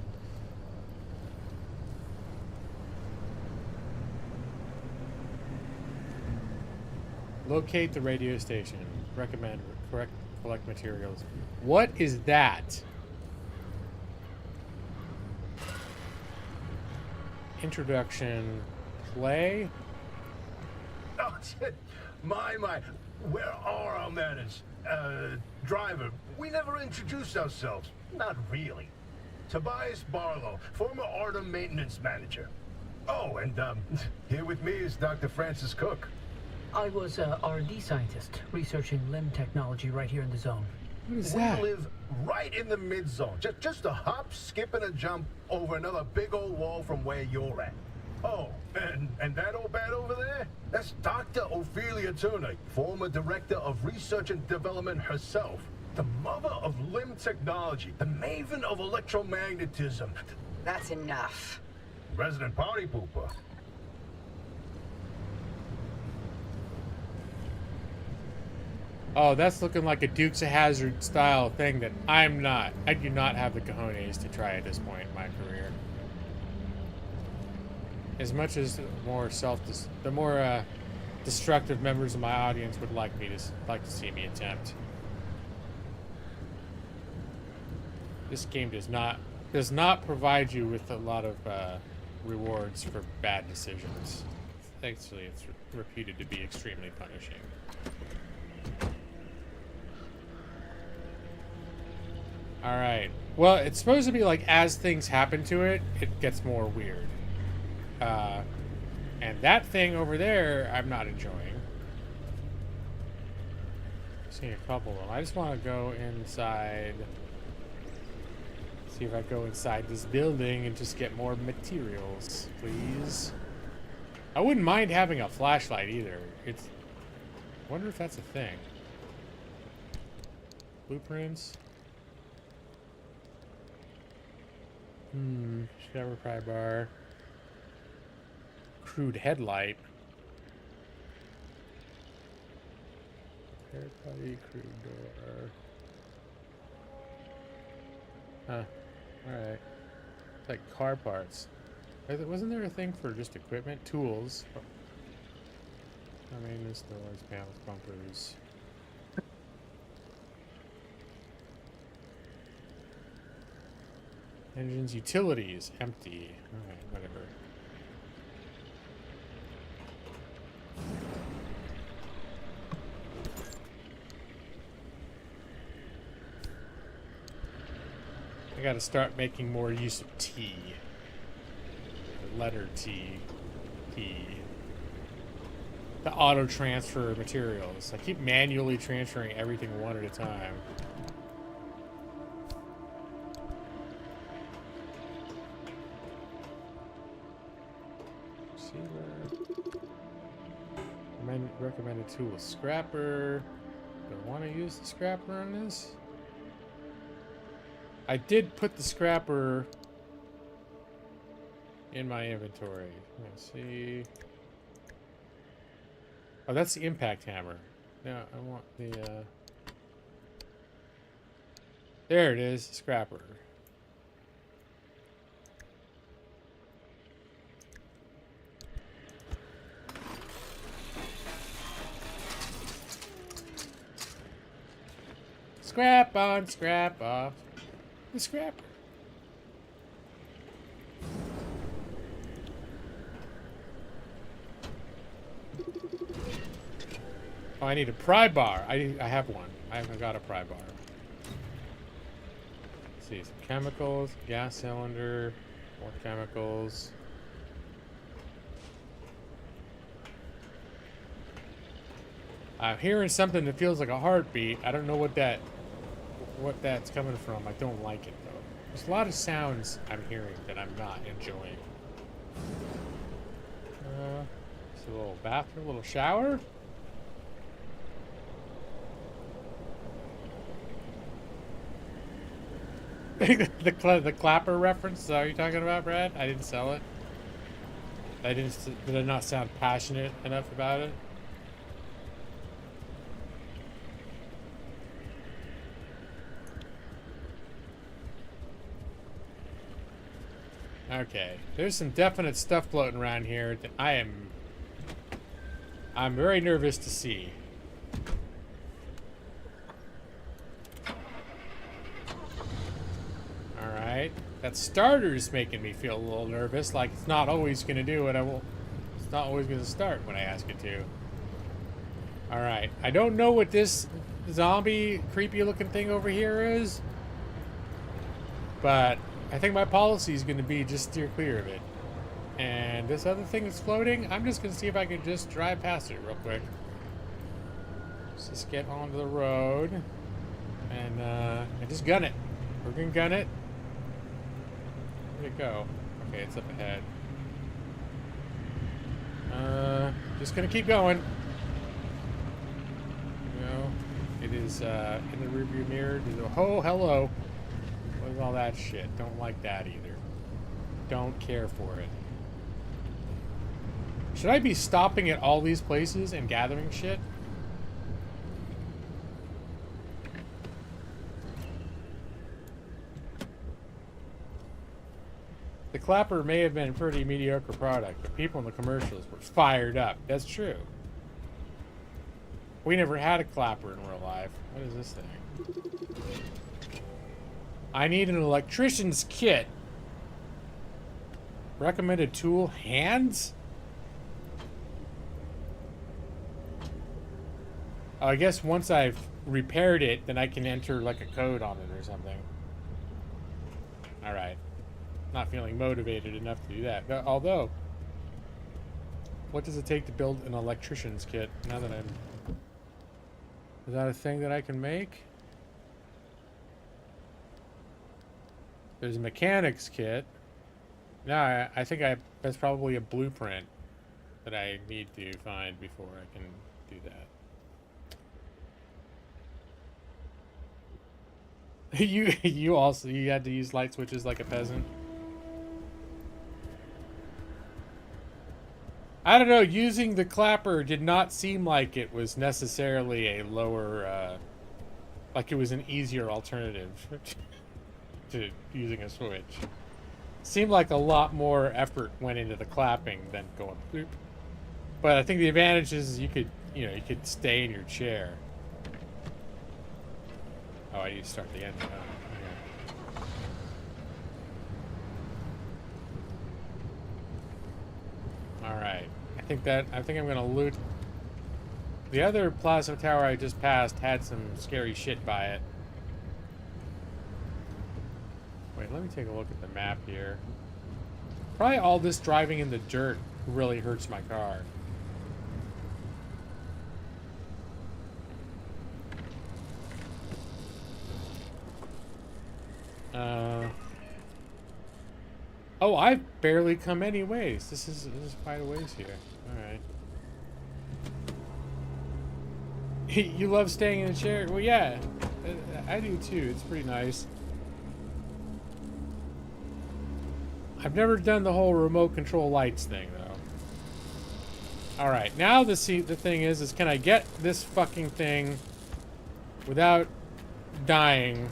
Locate the radio station. Recommend collect materials. What is that? Introduction. Play. Oh, my. Where are our manners? Driver, we never introduced ourselves. Not really. Tobias Barlow, former Artem maintenance manager. Oh, and here with me is Dr. Francis Cook. I was a R&D scientist researching limb technology right here in the zone. What is that? We live right in the mid-zone. Just a hop, skip, and a jump over another big old wall from where you're at. Oh, and that old bat over there? That's Dr. Ophelia Turner, former director of research and development herself. The mother of limb technology, the maven of electromagnetism. That's enough. Resident party pooper. Oh, that's looking like a Dukes of Hazzard style thing that I do not have the cojones to try at this point in my career. As much as the more destructive members of my audience would like to see me attempt. This game does not provide you with a lot of rewards for bad decisions. Actually, it's reputed to be extremely punishing. Alright. Well, it's supposed to be like as things happen to it, it gets more weird. And that thing over there, I'm not enjoying. Seeing a couple of them. I just want to go inside. See if I go inside this building and just get more materials, please. I wouldn't mind having a flashlight either. I wonder if that's a thing. Blueprints. Shower pry bar. Crude headlight. Air putty, crude door. Huh. Alright. It's like car parts. Wasn't there a thing for just equipment? Tools. I mean, this doors, panels, bumpers. Engines, utilities, empty. Alright, whatever. I gotta start making more use of T. The letter T. T. The auto transfer materials. I keep manually transferring everything one at a time. Recommended tool is scrapper. Do I want to use the scrapper on this? I did put the scrapper in my inventory. Let's see. Oh, that's the impact hammer. No, I want the there it is, scrapper. Scrap on, scrap off. The scrapper. Oh, I need a pry bar. I have one. I haven't got a pry bar. Let's see, some chemicals, gas cylinder, more chemicals. I'm hearing something that feels like a heartbeat. I don't know what that's coming from. I don't like it though. There's a lot of sounds I'm hearing that I'm not enjoying. Just a little bathroom, a little shower. the clapper reference. Are you talking about, Brad? I didn't sell it. Did I not sound passionate enough about it? Okay, there's some definite stuff floating around here that I'm very nervous to see. Alright, that starter's making me feel a little nervous, like it's not always gonna do what it's not always gonna start when I ask it to. Alright, I don't know what this zombie creepy looking thing over here is, but I think my policy is going to be just steer clear of it. And this other thing that's floating, I'm just going to see if I can just drive past it real quick. Let's just get onto the road. And just gun it. We're going to gun it. Where'd it go? Okay, it's up ahead. Just going to keep going. You know, it is in the rearview mirror. Oh, hello. What is all that shit? Don't like that either. Don't care for it. Should I be stopping at all these places and gathering shit? The clapper may have been a pretty mediocre product, but people in the commercials were fired up. That's true. We never had a clapper in real life. What is this thing? I need an electrician's kit. Recommended tool, hands? Oh, I guess once I've repaired it, then I can enter like a code on it or something. Alright. Not feeling motivated enough to do that. Although, what does it take to build an electrician's kit? Now that is that a thing that I can make? There's a mechanic's kit. No, I think that's probably a blueprint that I need to find before I can do that. You had to use light switches like a peasant. I don't know, using the clapper did not seem like it was necessarily a lower, like it was an easier alternative to using a switch. Seemed like a lot more effort went into the clapping than going bloop. But I think the advantage is you could stay in your chair. Oh, I need to start the engine. think I'm gonna loot. The other plasma tower I just passed had some scary shit by it. Wait, let me take a look at the map here. Probably all this driving in the dirt really hurts my car. Oh, I've barely come any ways. This is quite a ways here. Alright. You love staying in a chair? Well, yeah. I do too. It's pretty nice. I've never done the whole remote control lights thing, though. Alright, now the thing is can I get this fucking thing without dying?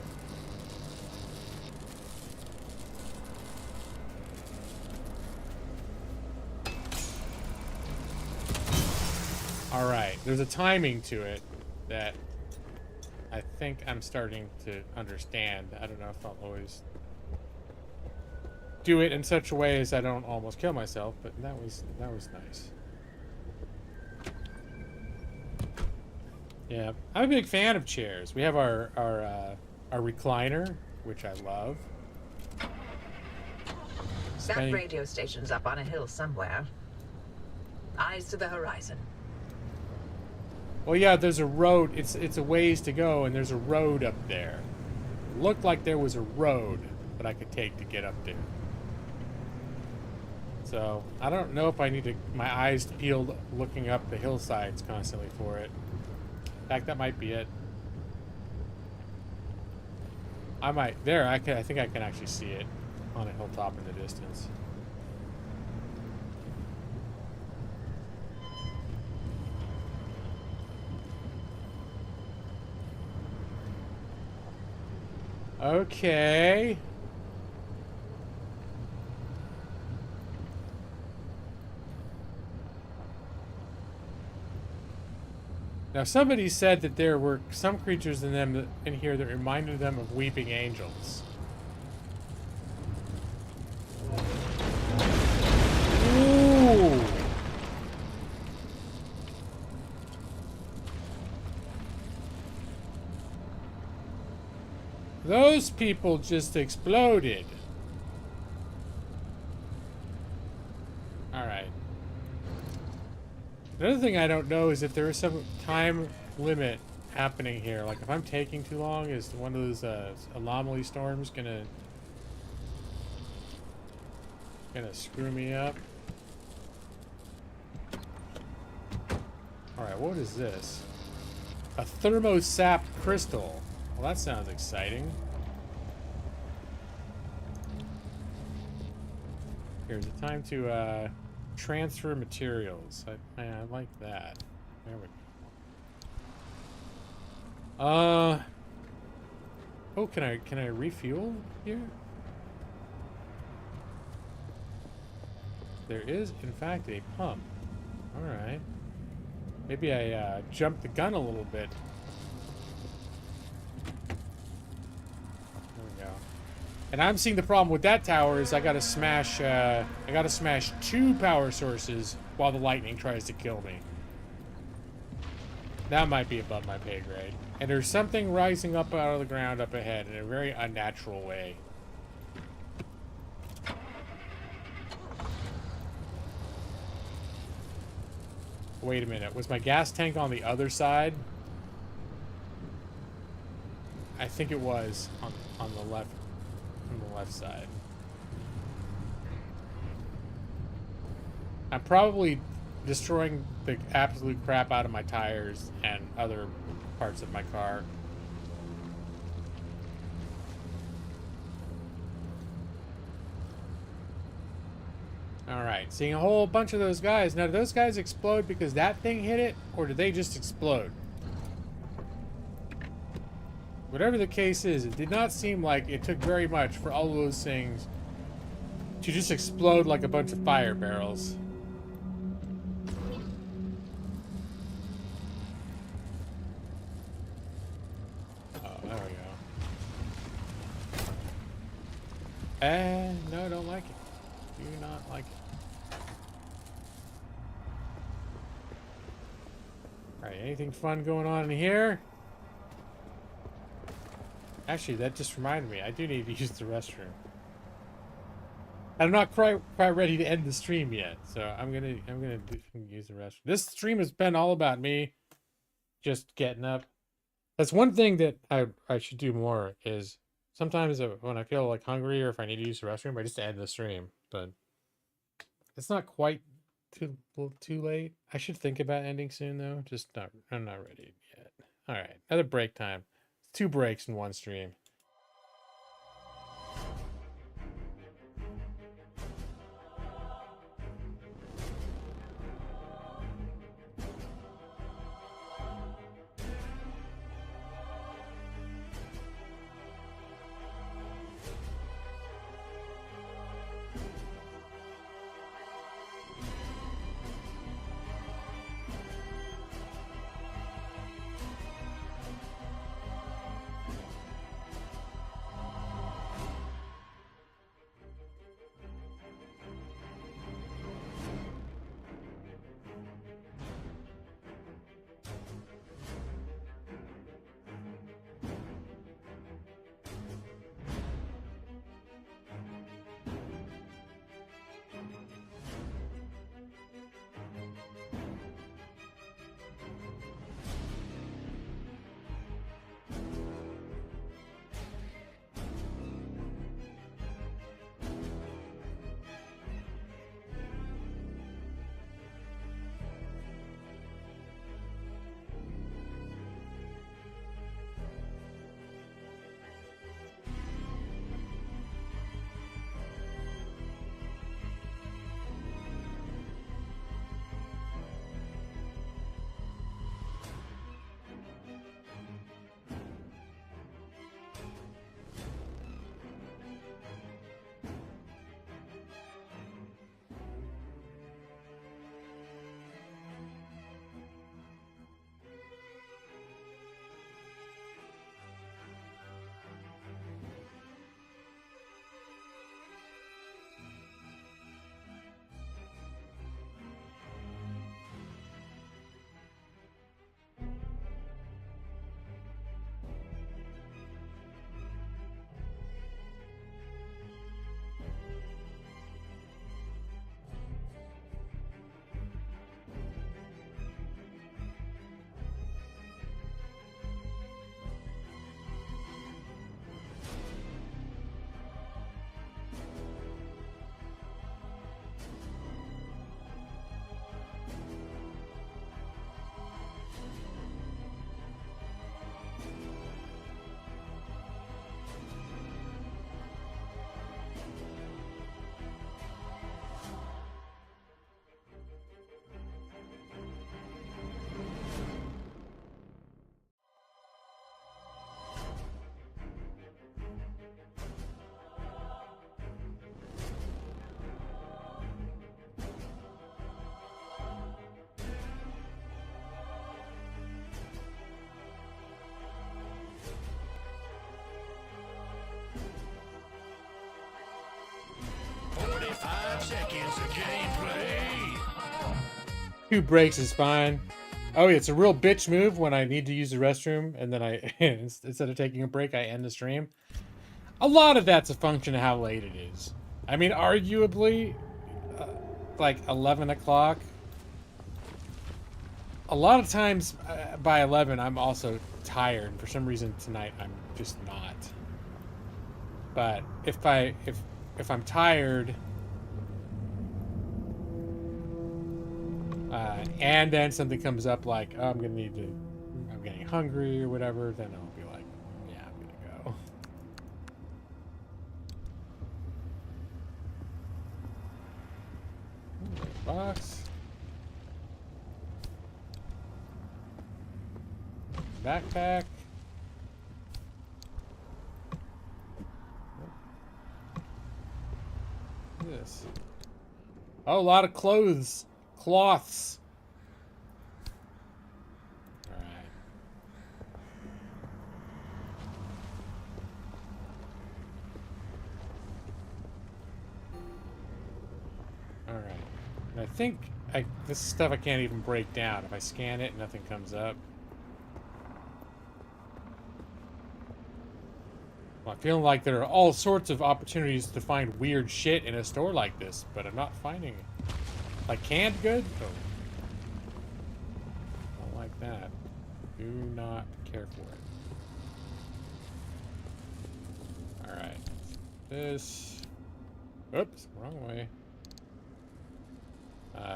Alright, there's a timing to it that I think I'm starting to understand. I don't know if I'll always do it in such a way as I don't almost kill myself, but that was nice. Yeah, I'm a big fan of chairs. We have our recliner, which I love. That radio station's up on a hill somewhere. Eyes to the horizon. Well, yeah, there's a road. It's a ways to go, and there's a road up there. It looked like there was a road that I could take to get up there. So, I don't know if I need my eyes peeled looking up the hillsides constantly for it. In fact, that might be it. I might. There, I think I can actually see it on a hilltop in the distance. Okay. Now, somebody said that there were some creatures in here that reminded them of weeping angels. Ooh. Those people just exploded. Alright. Another thing I don't know is if there is some time limit happening here. Like, if I'm taking too long, is one of those anomaly storms gonna screw me up? Alright, what is this? A thermosap crystal. Well, that sounds exciting. Here's the time to transfer materials. I like that. There we go. Oh, can I refuel here? There is, in fact, a pump. All right. Maybe I jumped the gun a little bit. And I'm seeing the problem with that tower is I gotta smash 2 power sources while the lightning tries to kill me. That might be above my pay grade. And there's something rising up out of the ground up ahead in a very unnatural way. Wait a minute, was my gas tank on the other side? I think it was on the left. On the left side. I'm probably destroying the absolute crap out of my tires and other parts of my car. Alright, seeing a whole bunch of those guys. Now, did those guys explode because that thing hit it, or did they just explode? Whatever the case is, it did not seem like it took very much for all of those things to just explode like a bunch of fire barrels. Oh, there we go. No, I don't like it. Do not like it. Alright, anything fun going on in here? Actually, that just reminded me. I do need to use the restroom. I'm not quite ready to end the stream yet, so I'm gonna use the restroom. This stream has been all about me just getting up. That's one thing that I should do more is sometimes when I feel like hungry or if I need to use the restroom, I just end the stream. But it's not quite too late. I should think about ending soon though. I'm not ready yet. All right, another break time. 2 breaks in one stream. Seconds of gameplay. 2 breaks is fine. Oh, it's a real bitch move when I need to use the restroom and then I instead of taking a break, I end the stream. A lot of that's a function of how late it is. I mean, arguably, like 11 o'clock. A lot of times by 11, I'm also tired. For some reason tonight, I'm just not. But if I'm tired, and then something comes up like, oh, I'm getting hungry or whatever, then I'll be like, yeah, I'm gonna go. Box. Backpack. What is this? Oh, a lot of cloths. Cloths. Alright. Alright. And I think this stuff I can't even break down. If I scan it, nothing comes up. Well, I'm feeling like there are all sorts of opportunities to find weird shit in a store like this, but I'm not finding it. Like canned goods? Oh. Don't like that. Do not care for it. Alright. This. Oops, wrong way.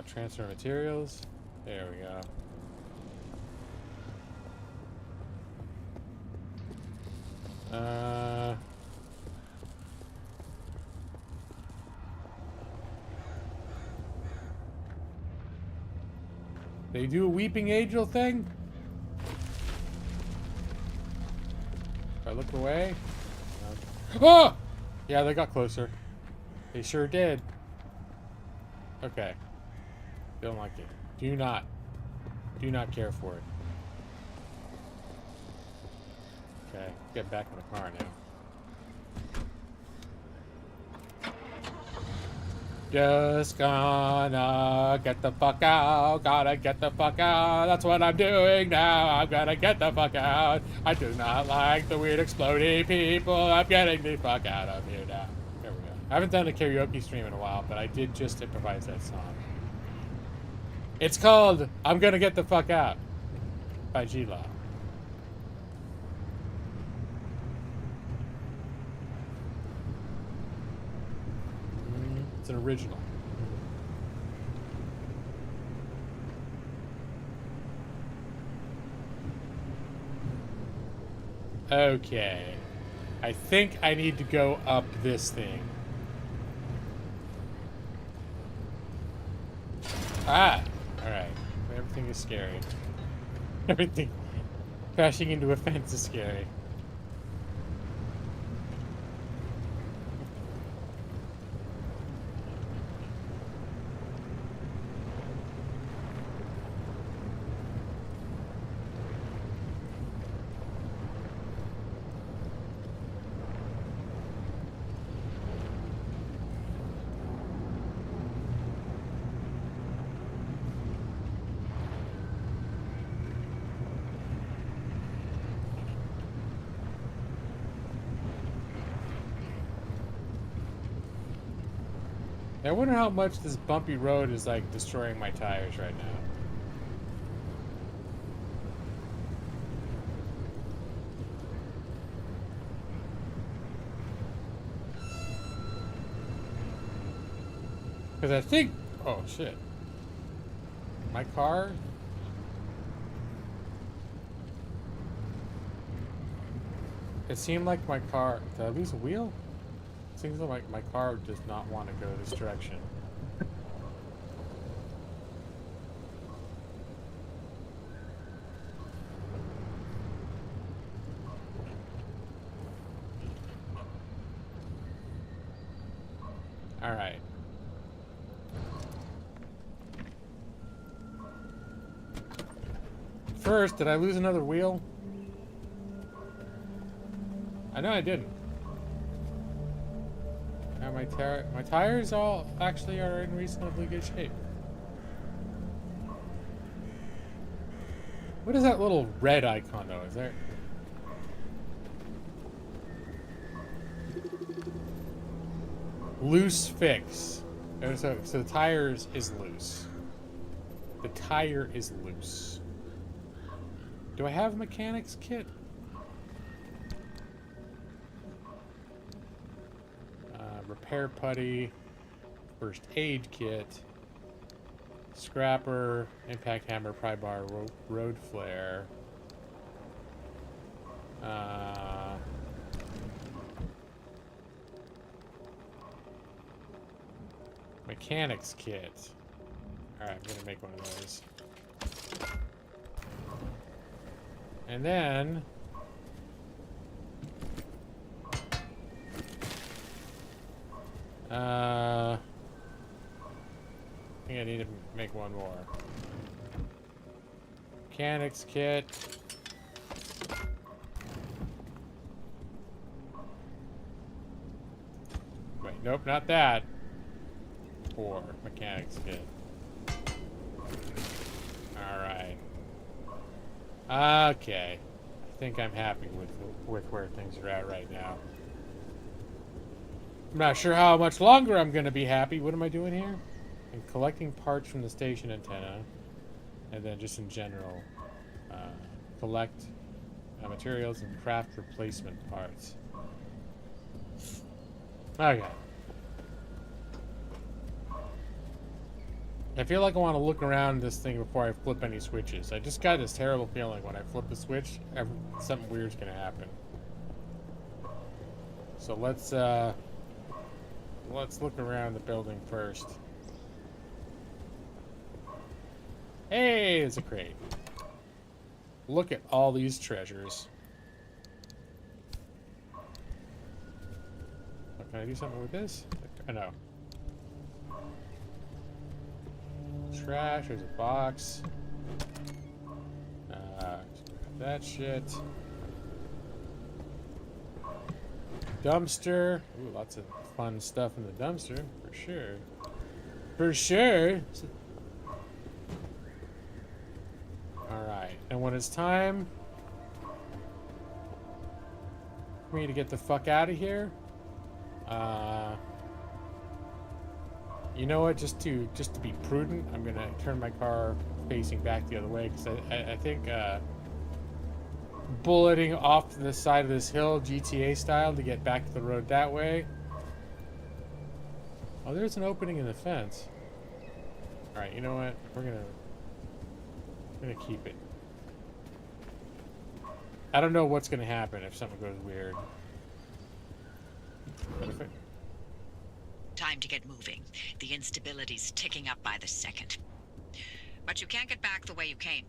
Transfer materials. There we go. They do a weeping angel thing? If I look away? No. Oh! Yeah, they got closer. They sure did. Okay. Don't like it. Do not care for it. Okay, get back in the car now. Just gonna get the fuck out. Gotta get the fuck out. That's what I'm doing now. I'm gonna get the fuck out. I do not like the weird exploding people. I'm getting the fuck out of here now. There we go. I haven't done a karaoke stream in a while, but I did just improvise that song. It's called I'm Gonna Get the Fuck Out by G-Law. It's an original. Okay. I think I need to go up this thing. Ah! Alright. Everything is scary. Everything crashing into a fence is scary. I wonder how much this bumpy road is like destroying my tires right now. Because I think, oh shit, my car. It seemed like my car. Did I lose a wheel? Seems like my car does not want to go this direction. All right. First, did I lose another wheel? I know I didn't. Now my tires all actually are in reasonably good shape. What is that little red icon though? Is there? Loose fix. So the tires is loose. The tire is loose. Do I have a mechanics kit? Repair putty, first aid kit, scrapper, impact hammer, pry bar, road flare, mechanics kit. Alright, I'm gonna make one of those. And then I think I need to make one more. Mechanics kit. Wait, nope, not that. 4 mechanics kit. Alright. Okay. I think I'm happy with where things are at right now. I'm not sure how much longer I'm going to be happy. What am I doing here? I'm collecting parts from the station antenna. And then just in general, collect materials and craft replacement parts. Okay. I feel like I want to look around this thing before I flip any switches. I just got this terrible feeling when I flip the switch, something weird's gonna happen. So let's look around the building first. Hey, there's a crate. Look at all these treasures. Oh, can I do something with this? I know. Trash, there's a box. That shit. Dumpster. Ooh, lots of fun stuff in the dumpster, for sure. For sure. Alright, and when it's time for me to get the fuck out of here, you know what? Just to be prudent, I'm gonna turn my car facing back the other way because I think bulleting off the side of this hill, GTA style, to get back to the road that way. Oh, there's an opening in the fence. All right, you know what? We're gonna keep it. I don't know what's gonna happen if something goes weird. But if it... Time to get moving. The instability's ticking up by the second. But you can't get back the way you came.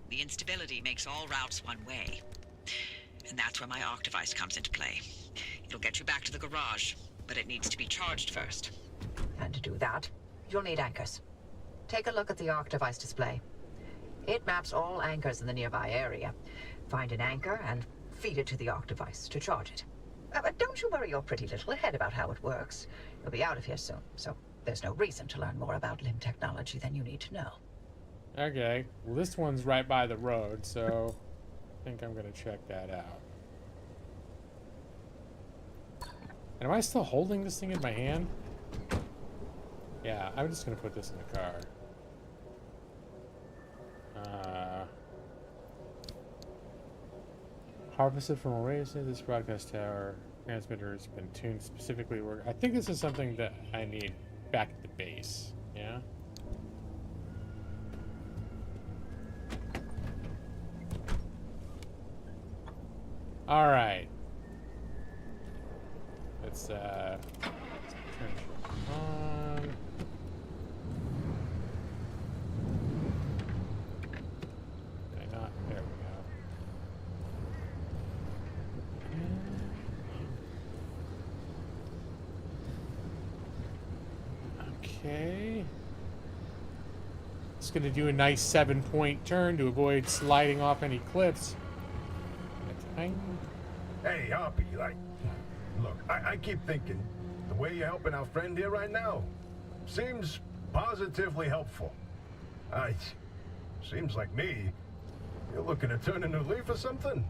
The instability makes all routes one way. And that's where my Octavice comes into play. It'll get you back to the garage, but it needs to be charged first. And to do that, you'll need anchors. Take a look at the Octavice display. It maps all anchors in the nearby area. Find an anchor and feed it to the Octavice to charge it. But don't you worry your pretty little head about how it works. You'll be out of here soon, so there's no reason to learn more about limb technology than you need to know. Okay, well this one's right by the road, so I think I'm gonna check that out. And am I still holding this thing in my hand? Yeah, I'm just gonna put this in the car. Harvested from a race, this broadcast tower transmitter has been tuned specifically to work. I think this is something that I need back at the base. Yeah. All right. Let's turn it on. Okay, not there. We go. Okay. It's going to do a nice 7-point turn to avoid sliding off any cliffs. Hey, Hoppy, look, I keep thinking the way you're helping our friend here right now seems positively helpful. Seems like me, you're looking to turn a new leaf or something?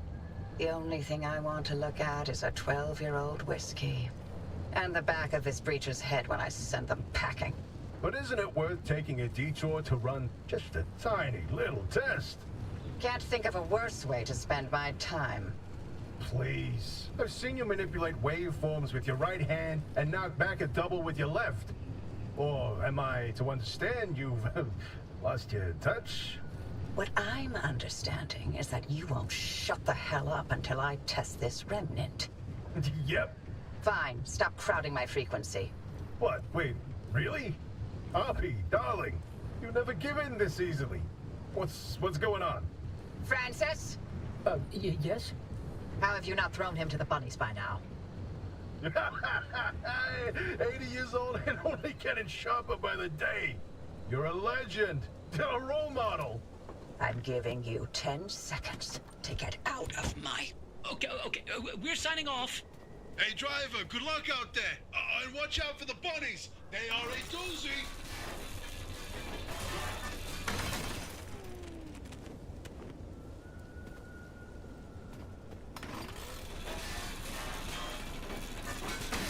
The only thing I want to look at is a 12-year-old whiskey. And the back of this breacher's head when I send them packing. But isn't it worth taking a detour to run just a tiny little test? Can't think of a worse way to spend my time. Please. I've seen you manipulate waveforms with your right hand and knock back a double with your left. Or am I to understand you've lost your touch? What I'm understanding is that you won't shut the hell up until I test this remnant. Yep. Fine. Stop crowding my frequency. What? Wait, really? Hoppy, darling, you never give in this easily. What's going on? Francis? Yes? How have you not thrown him to the bunnies by now? 80 years old and only getting sharper by the day. You're a legend. A role model. I'm giving you 10 seconds to get out of my... Okay, we're signing off. Hey, driver, good luck out there. And watch out for the bunnies. They are a doozy.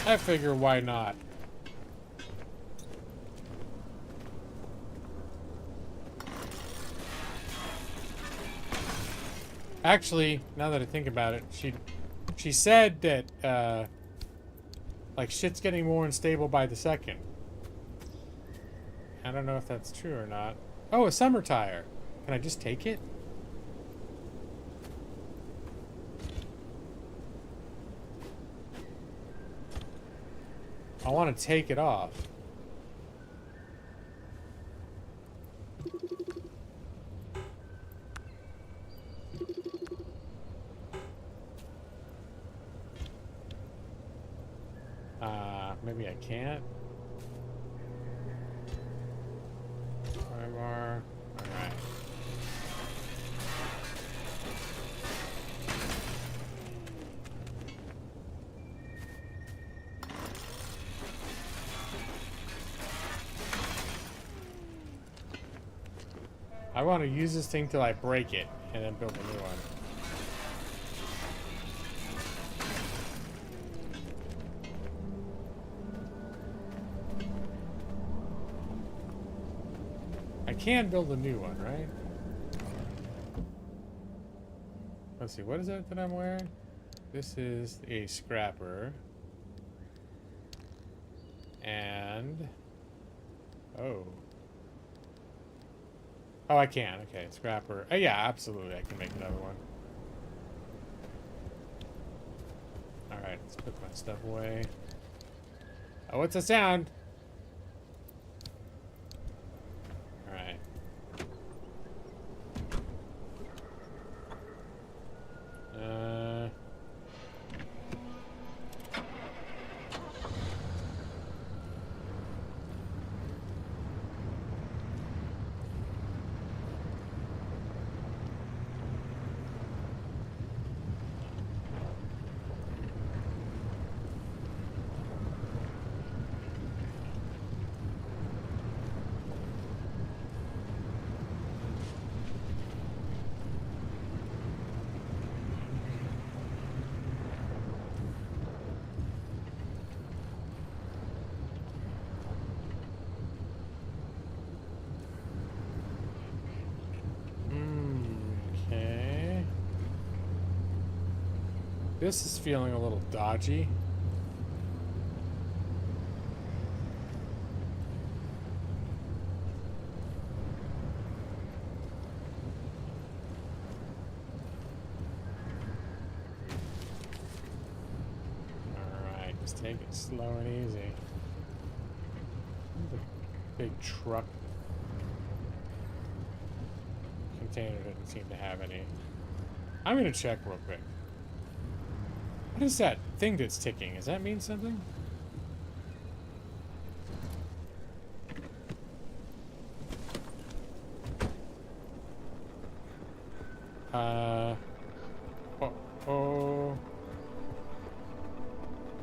I figure why not? Actually, now that I think about it, she said that like shit's getting more unstable by the second. I don't know if that's true or not. Oh, a summer tire. Can I just take it? I want to take it off. Maybe I can't. More. Alright. I want to use this thing till I break it and then build a new one. I can build a new one, right? Let's see, what is that I'm wearing? This is a scrapper. And... oh. Oh, I can. Okay, scrapper. Oh, yeah, absolutely. I can make another one. Alright, let's put my stuff away. Oh, what's the sound? Alright. Okay. This is feeling a little dodgy. Alright, just take it slow and easy. The big truck container doesn't seem to have any. I'm gonna check real quick. What is that thing that's ticking? Does that mean something? Oh.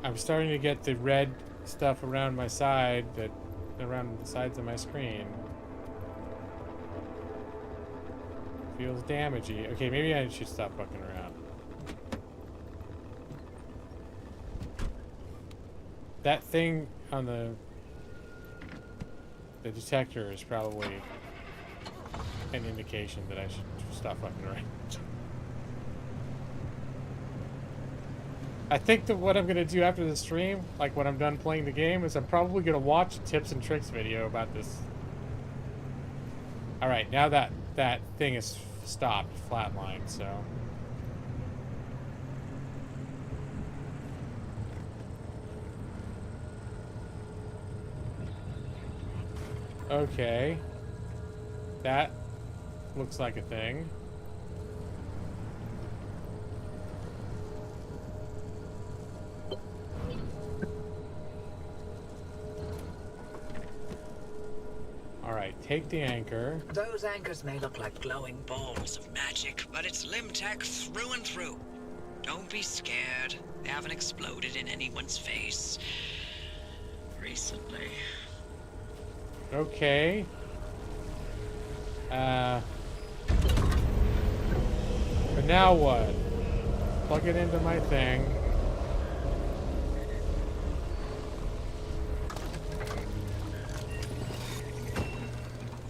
I'm starting to get the red stuff around my side, around the sides of my screen. Feels damagey. Okay, maybe I should stop fucking around. That thing on the detector is probably an indication that I should stop fucking around. I think that what I'm gonna do after the stream, like when I'm done playing the game, is I'm probably gonna watch a tips and tricks video about this. Alright, now that thing is stopped, flatlined, so. Okay. That looks like a thing. Alright, take the anchor. Those anchors may look like glowing balls of magic, but it's limb tech through and through. Don't be scared. They haven't exploded in anyone's face recently. Okay. But now what? Plug it into my thing.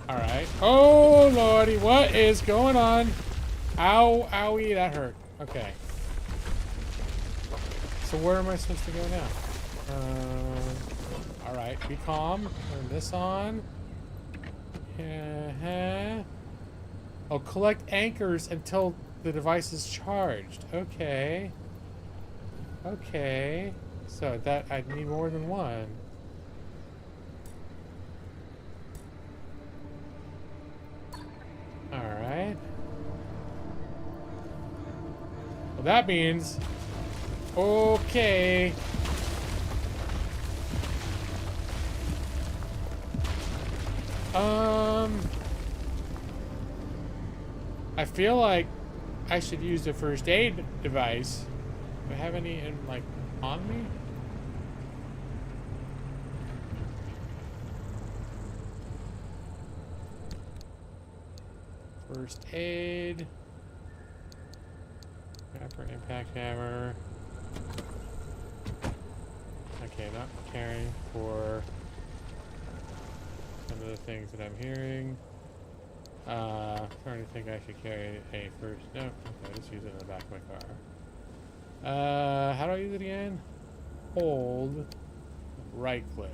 Alright. Oh, lordy. What is going on? Ow, owie, that hurt. Okay. So where am I supposed to go now? Alright, be calm. Turn this on. Oh, collect anchors until the device is charged. Okay. Okay. So that I need more than one. Alright. Well, that means... Okay. I feel like I should use the first aid device. Do I have any in, like, on me? First aid. Grapper, impact hammer. Okay, not caring for some of the things that I'm hearing. Trying to think I should carry a first. No, okay, just use it in the back of my car. How do I use it again? Hold, right click.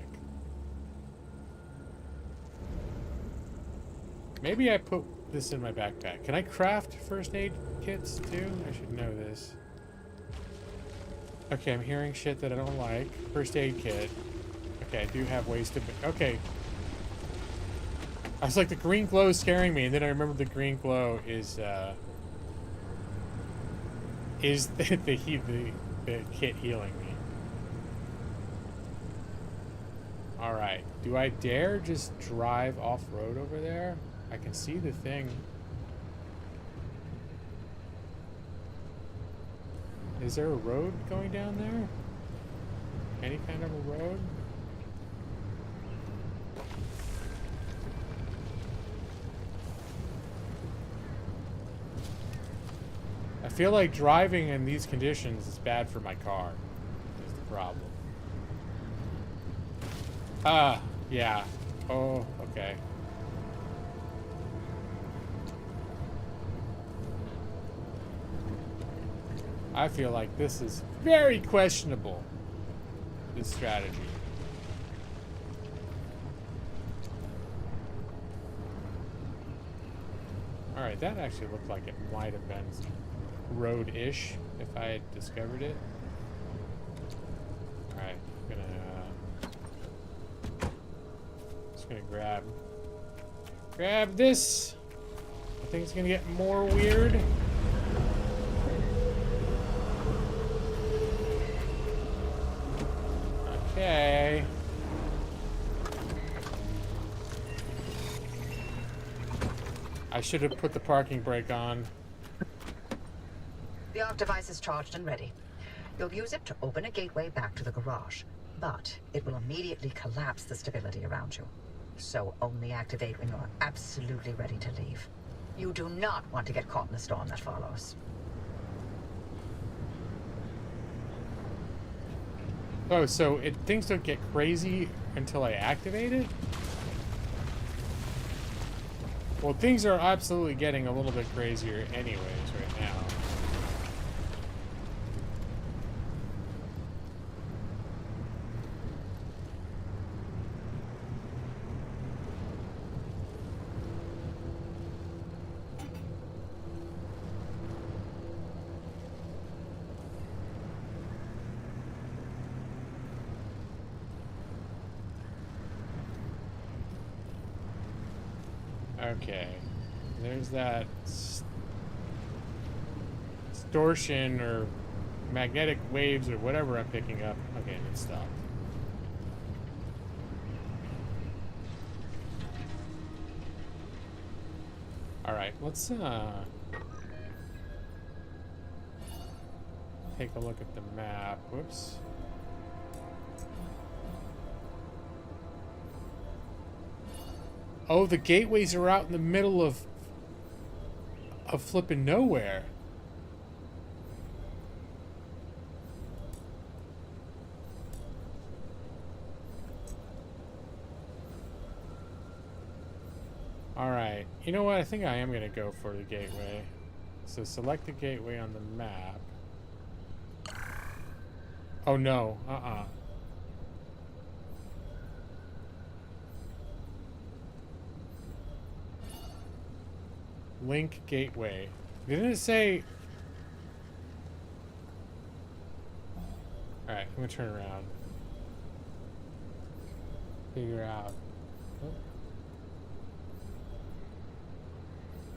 Maybe I put this in my backpack. Can I craft first aid kits too? I should know this. Okay, I'm hearing shit that I don't like. First aid kit. Okay, I do have ways to... Okay. I was like, the green glow is scaring me, and then I remember the green glow is the kit healing me. Alright. Do I dare just drive off-road over there? I can see the thing. Is there a road going down there? Any kind of a road? I feel like driving in these conditions is bad for my car. Is the problem. Yeah. Oh, okay. I feel like this is very questionable, this strategy. Alright, that actually looked like it might have been road-ish if I had discovered it. Alright, I'm just gonna grab this. I think it's gonna get more weird. Okay. I should have put the parking brake on. The arc device is charged and ready. You'll use it to open a gateway back to the garage, but it will immediately collapse the stability around you. So only activate when you're absolutely ready to leave. You do not want to get caught in the storm that follows. Oh, so things don't get crazy until I activate it? Well, things are absolutely getting a little bit crazier anyways right now. Okay, there's that distortion or magnetic waves or whatever I'm picking up. Okay, it stopped. Alright, let's take a look at the map. Whoops. Oh, the gateways are out in the middle of flipping nowhere. Alright. You know what? I think I am going to go for the gateway. So select the gateway on the map. Oh no. Link gateway. Didn't it say... Alright, I'm gonna turn around. Figure out. Oh.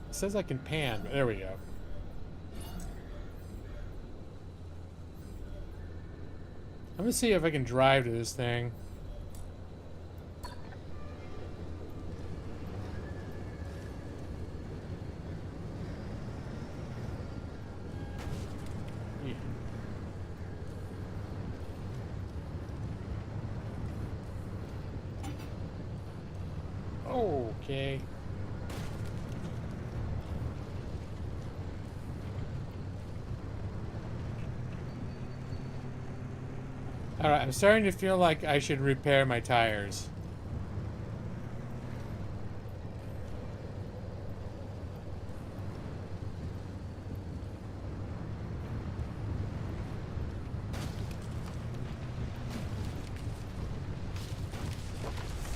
It says I can pan, but there we go. I'm gonna see if I can drive to this thing. Okay. Alright, I'm starting to feel like I should repair my tires.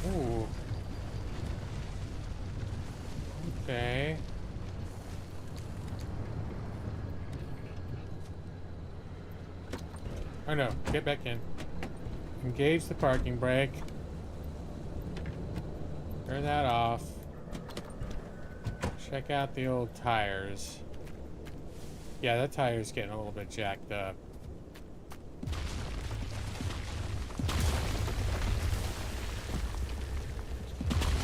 Ooh. Okay. Oh no, get back in. Engage the parking brake. Turn that off. Check out the old tires. Yeah, that tire's getting a little bit jacked up.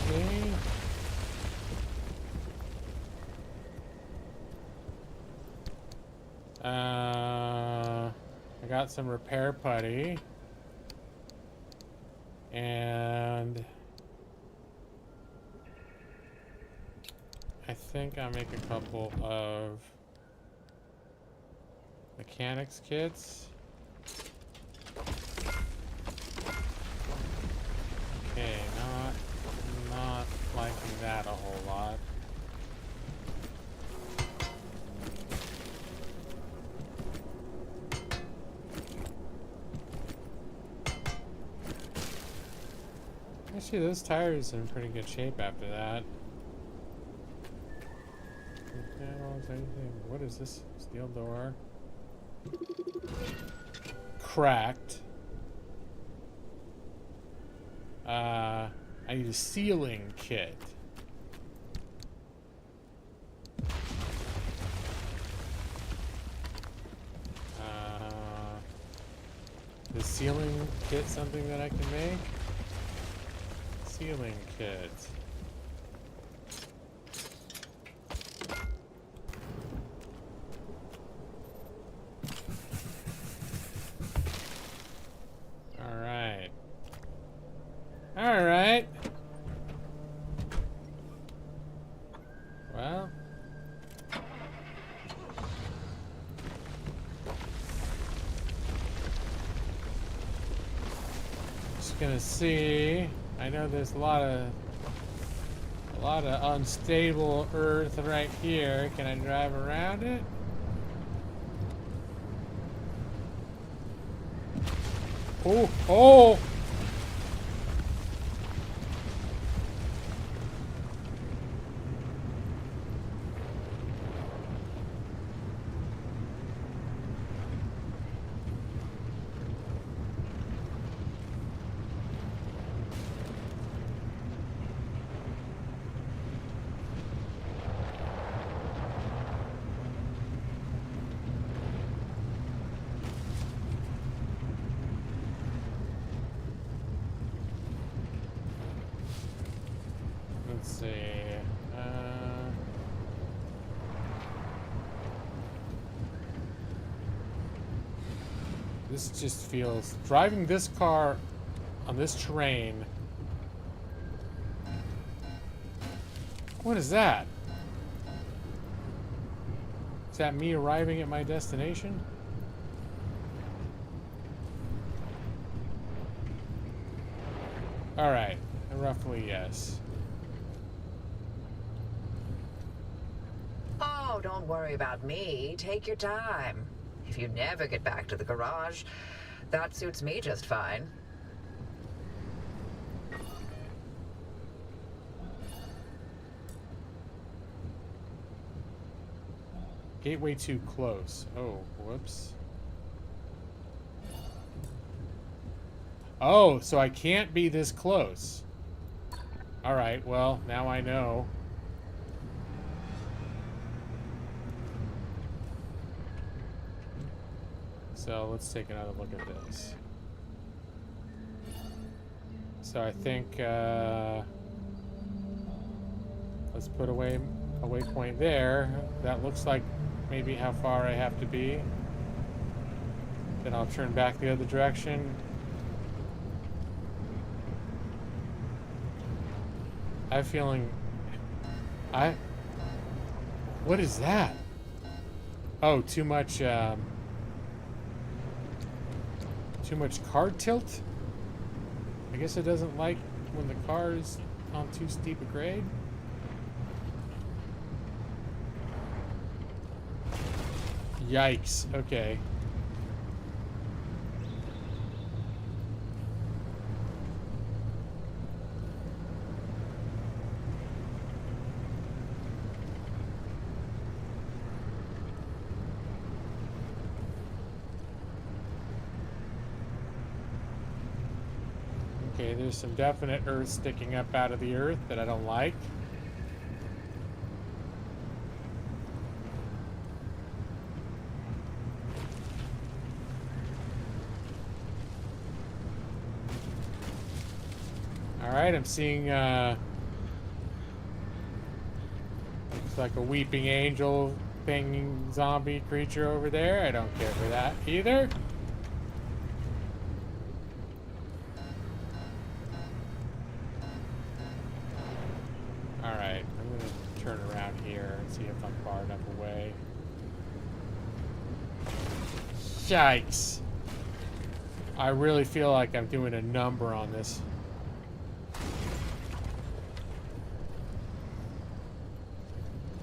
Okay. I got some repair putty. And I think I'll make a couple of mechanics kits. Okay, not liking that a whole lot. Actually, those tires are in pretty good shape after that. What is this? Steel door. Cracked. I need a sealing kit. Is sealing kit something that I can make? Sealing kit. Alright. Alright. Well. Just gonna see. I know there's a lot of unstable earth right here. Can I drive around it? Oh, oh! Let's see. This just feels... Driving this car on this terrain... What is that? Is that me arriving at my destination? Alright. Roughly, yes. Oh, don't worry about me. Take your time. If you never get back to the garage, that suits me just fine. Gateway too close. Oh, whoops. Oh, so I can't be this close. Alright, well, now I know. So let's take another look at this. So I think, let's put a waypoint there. That looks like maybe how far I have to be. Then I'll turn back the other direction. I have a feeling... What is that? Oh, too much car tilt? I guess it doesn't like when the car is on too steep a grade. Yikes. Okay. Okay, there's some definite earth sticking up out of the earth that I don't like. Alright, I'm seeing, looks like a weeping angel thing, zombie creature over there. I don't care for that either. Alright, I'm gonna turn around here and see if I'm far enough away. Yikes! I really feel like I'm doing a number on this.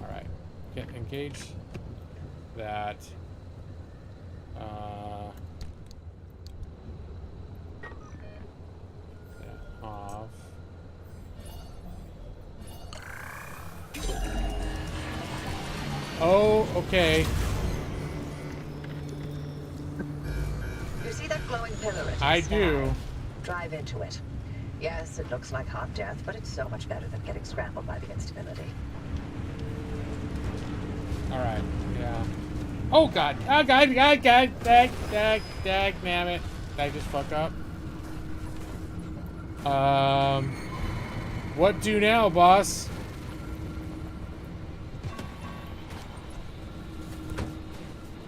Alright, engage that. Off. Oh, okay. You see that glowing pillar at the I sky? do. Drive into it. Yes, it looks like hot death, but it's so much better than getting scrambled by the instability. Alright, yeah. Oh god! Oh god! God! Dag! Damn it! Did I just fuck up? What do now, boss?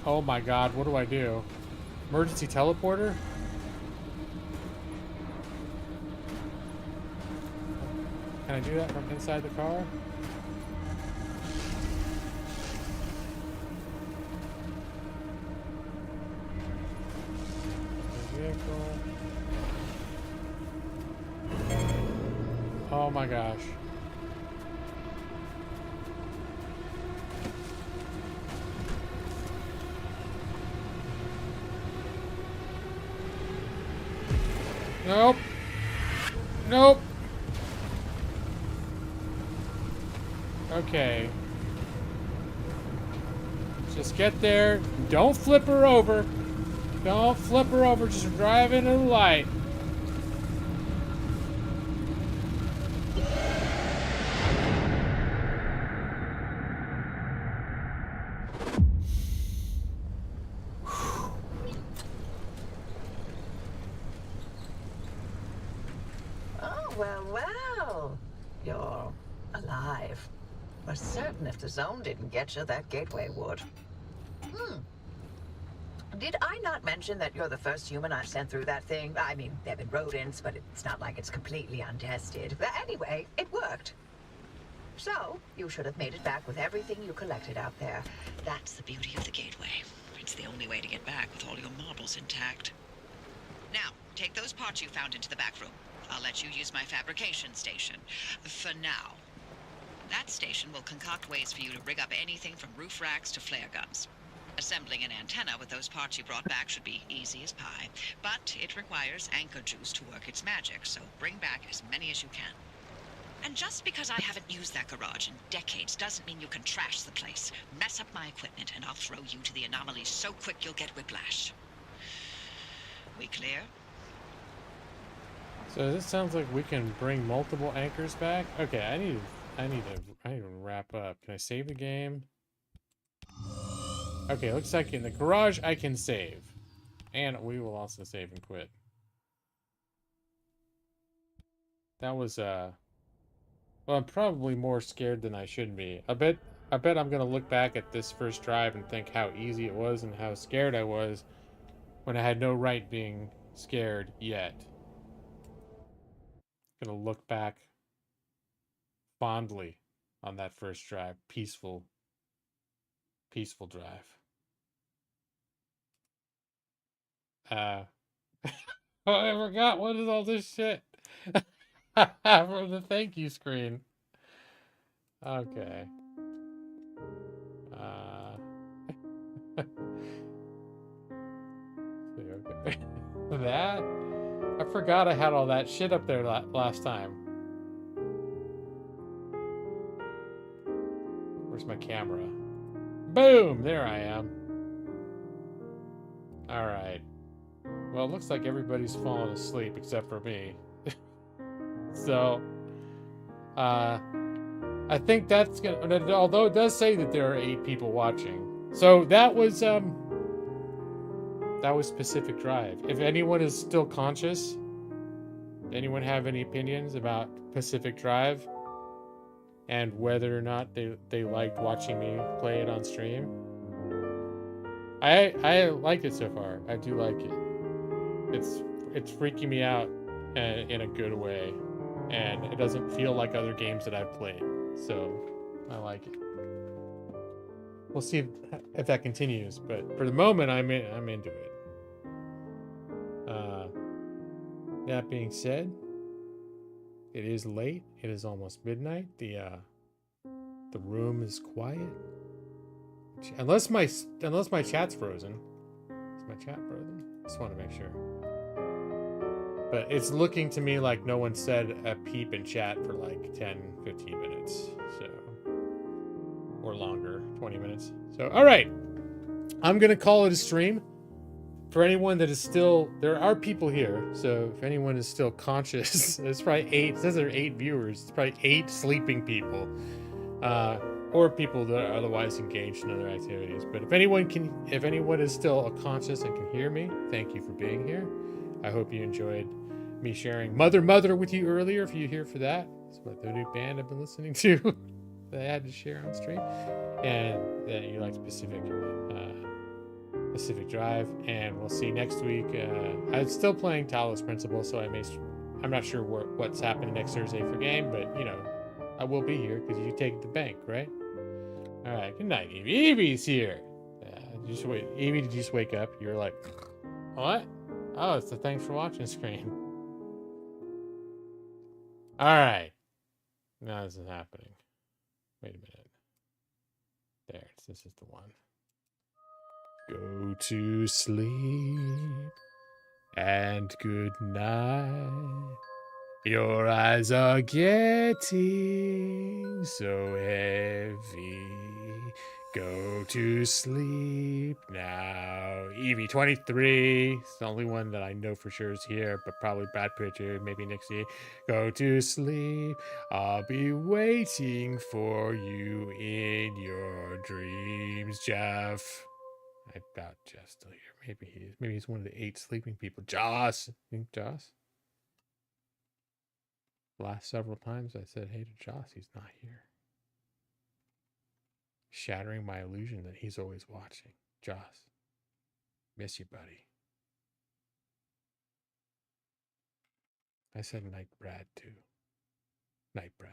Oh my god, what do I do? Emergency teleporter? Can I do that from inside the car? Vehicle. Oh my gosh. Nope. Nope. Okay. Just get there. Don't flip her over. Don't flip her over. Just drive into the light. Well. You're alive. We're certain if the zone didn't get you, that gateway would. Did I not mention that you're the first human I've sent through that thing? I mean, they've been rodents, but it's not like it's completely untested. But anyway, it worked. So, you should have made it back with everything you collected out there. That's the beauty of the gateway. It's the only way to get back with all your marbles intact. Now, take those parts you found into the back room. I'll let you use my fabrication station. For now. That station will concoct ways for you to rig up anything from roof racks to flare guns. Assembling an antenna with those parts you brought back should be easy as pie, but it requires anchor juice to work its magic, so bring back as many as you can. And just because I haven't used that garage in decades doesn't mean you can trash the place. Mess up my equipment and I'll throw you to the anomalies so quick you'll get whiplash. We clear? So this sounds like we can bring multiple anchors back. Okay, I need to wrap up. Can I save the game? Okay, looks like in the garage I can save. And we will also save and quit. That was well, I'm probably more scared than I should be. I bet I'm gonna look back at this first drive and think how easy it was and how scared I was when I had no right being scared yet. Gonna look back fondly on that first drive. Peaceful drive. Oh, I forgot. What is all this shit? From the thank you screen. Okay. Okay. That? I forgot I had all that shit up there last time. Where's my camera? Boom! There I am. Alright. Well, it looks like everybody's fallen asleep except for me. So, I think that's gonna, although it does say that there are 8 people watching. So that was Pacific Drive. If anyone is still conscious, anyone have any opinions about Pacific Drive and whether or not they liked watching me play it on stream? I like it so far. I do like it. It's freaking me out in a good way, and it doesn't feel like other games that I've played. So I like it. We'll see if that continues, but for the moment, I'm into it. That being said, it is late. It is almost midnight. The room is quiet, unless my chat's frozen. Is my chat frozen? Just want to make sure. But it's looking to me like no one said a peep in chat for like 10, 15 minutes. So, or longer, 20 minutes. So, all right. I'm going to call it a stream. For anyone that is still, there are people here. So if anyone is still conscious, there's probably 8, it says there are 8 viewers. It's probably 8 sleeping people. Or people that are otherwise engaged in other activities. But if anyone is still conscious and can hear me, thank you for being here. I hope you enjoyed me sharing Mother with you earlier, if you're here for that. It's what the new band I've been listening to that I had to share on stream. And that you liked Pacific Drive. And we'll see next week. I'm still playing Talos Principle, so I'm not sure what's happening next Thursday for game, but you know, I will be here because you take the bank, right? All right, good night, Evie. Evie's here. Evie, did you just wake up? You're like, what? Oh, it's the thanks for watching screen. All right. Now this is happening. Wait a minute. There, this is the one. Go to sleep and good night. Your eyes are getting so heavy. Go to sleep now. Evie 23. It's the only one that I know for sure is here, but probably Brad Pritchard, maybe next year. Go to sleep. I'll be waiting for you in your dreams, Jeff. I doubt Jeff's still here. Maybe he's one of the 8 sleeping people. Joss. Think Joss? Last several times I said hey to Joss, he's not here. Shattering my illusion that he's always watching. Joss, miss you, buddy. I said night Brad too. Night Brad.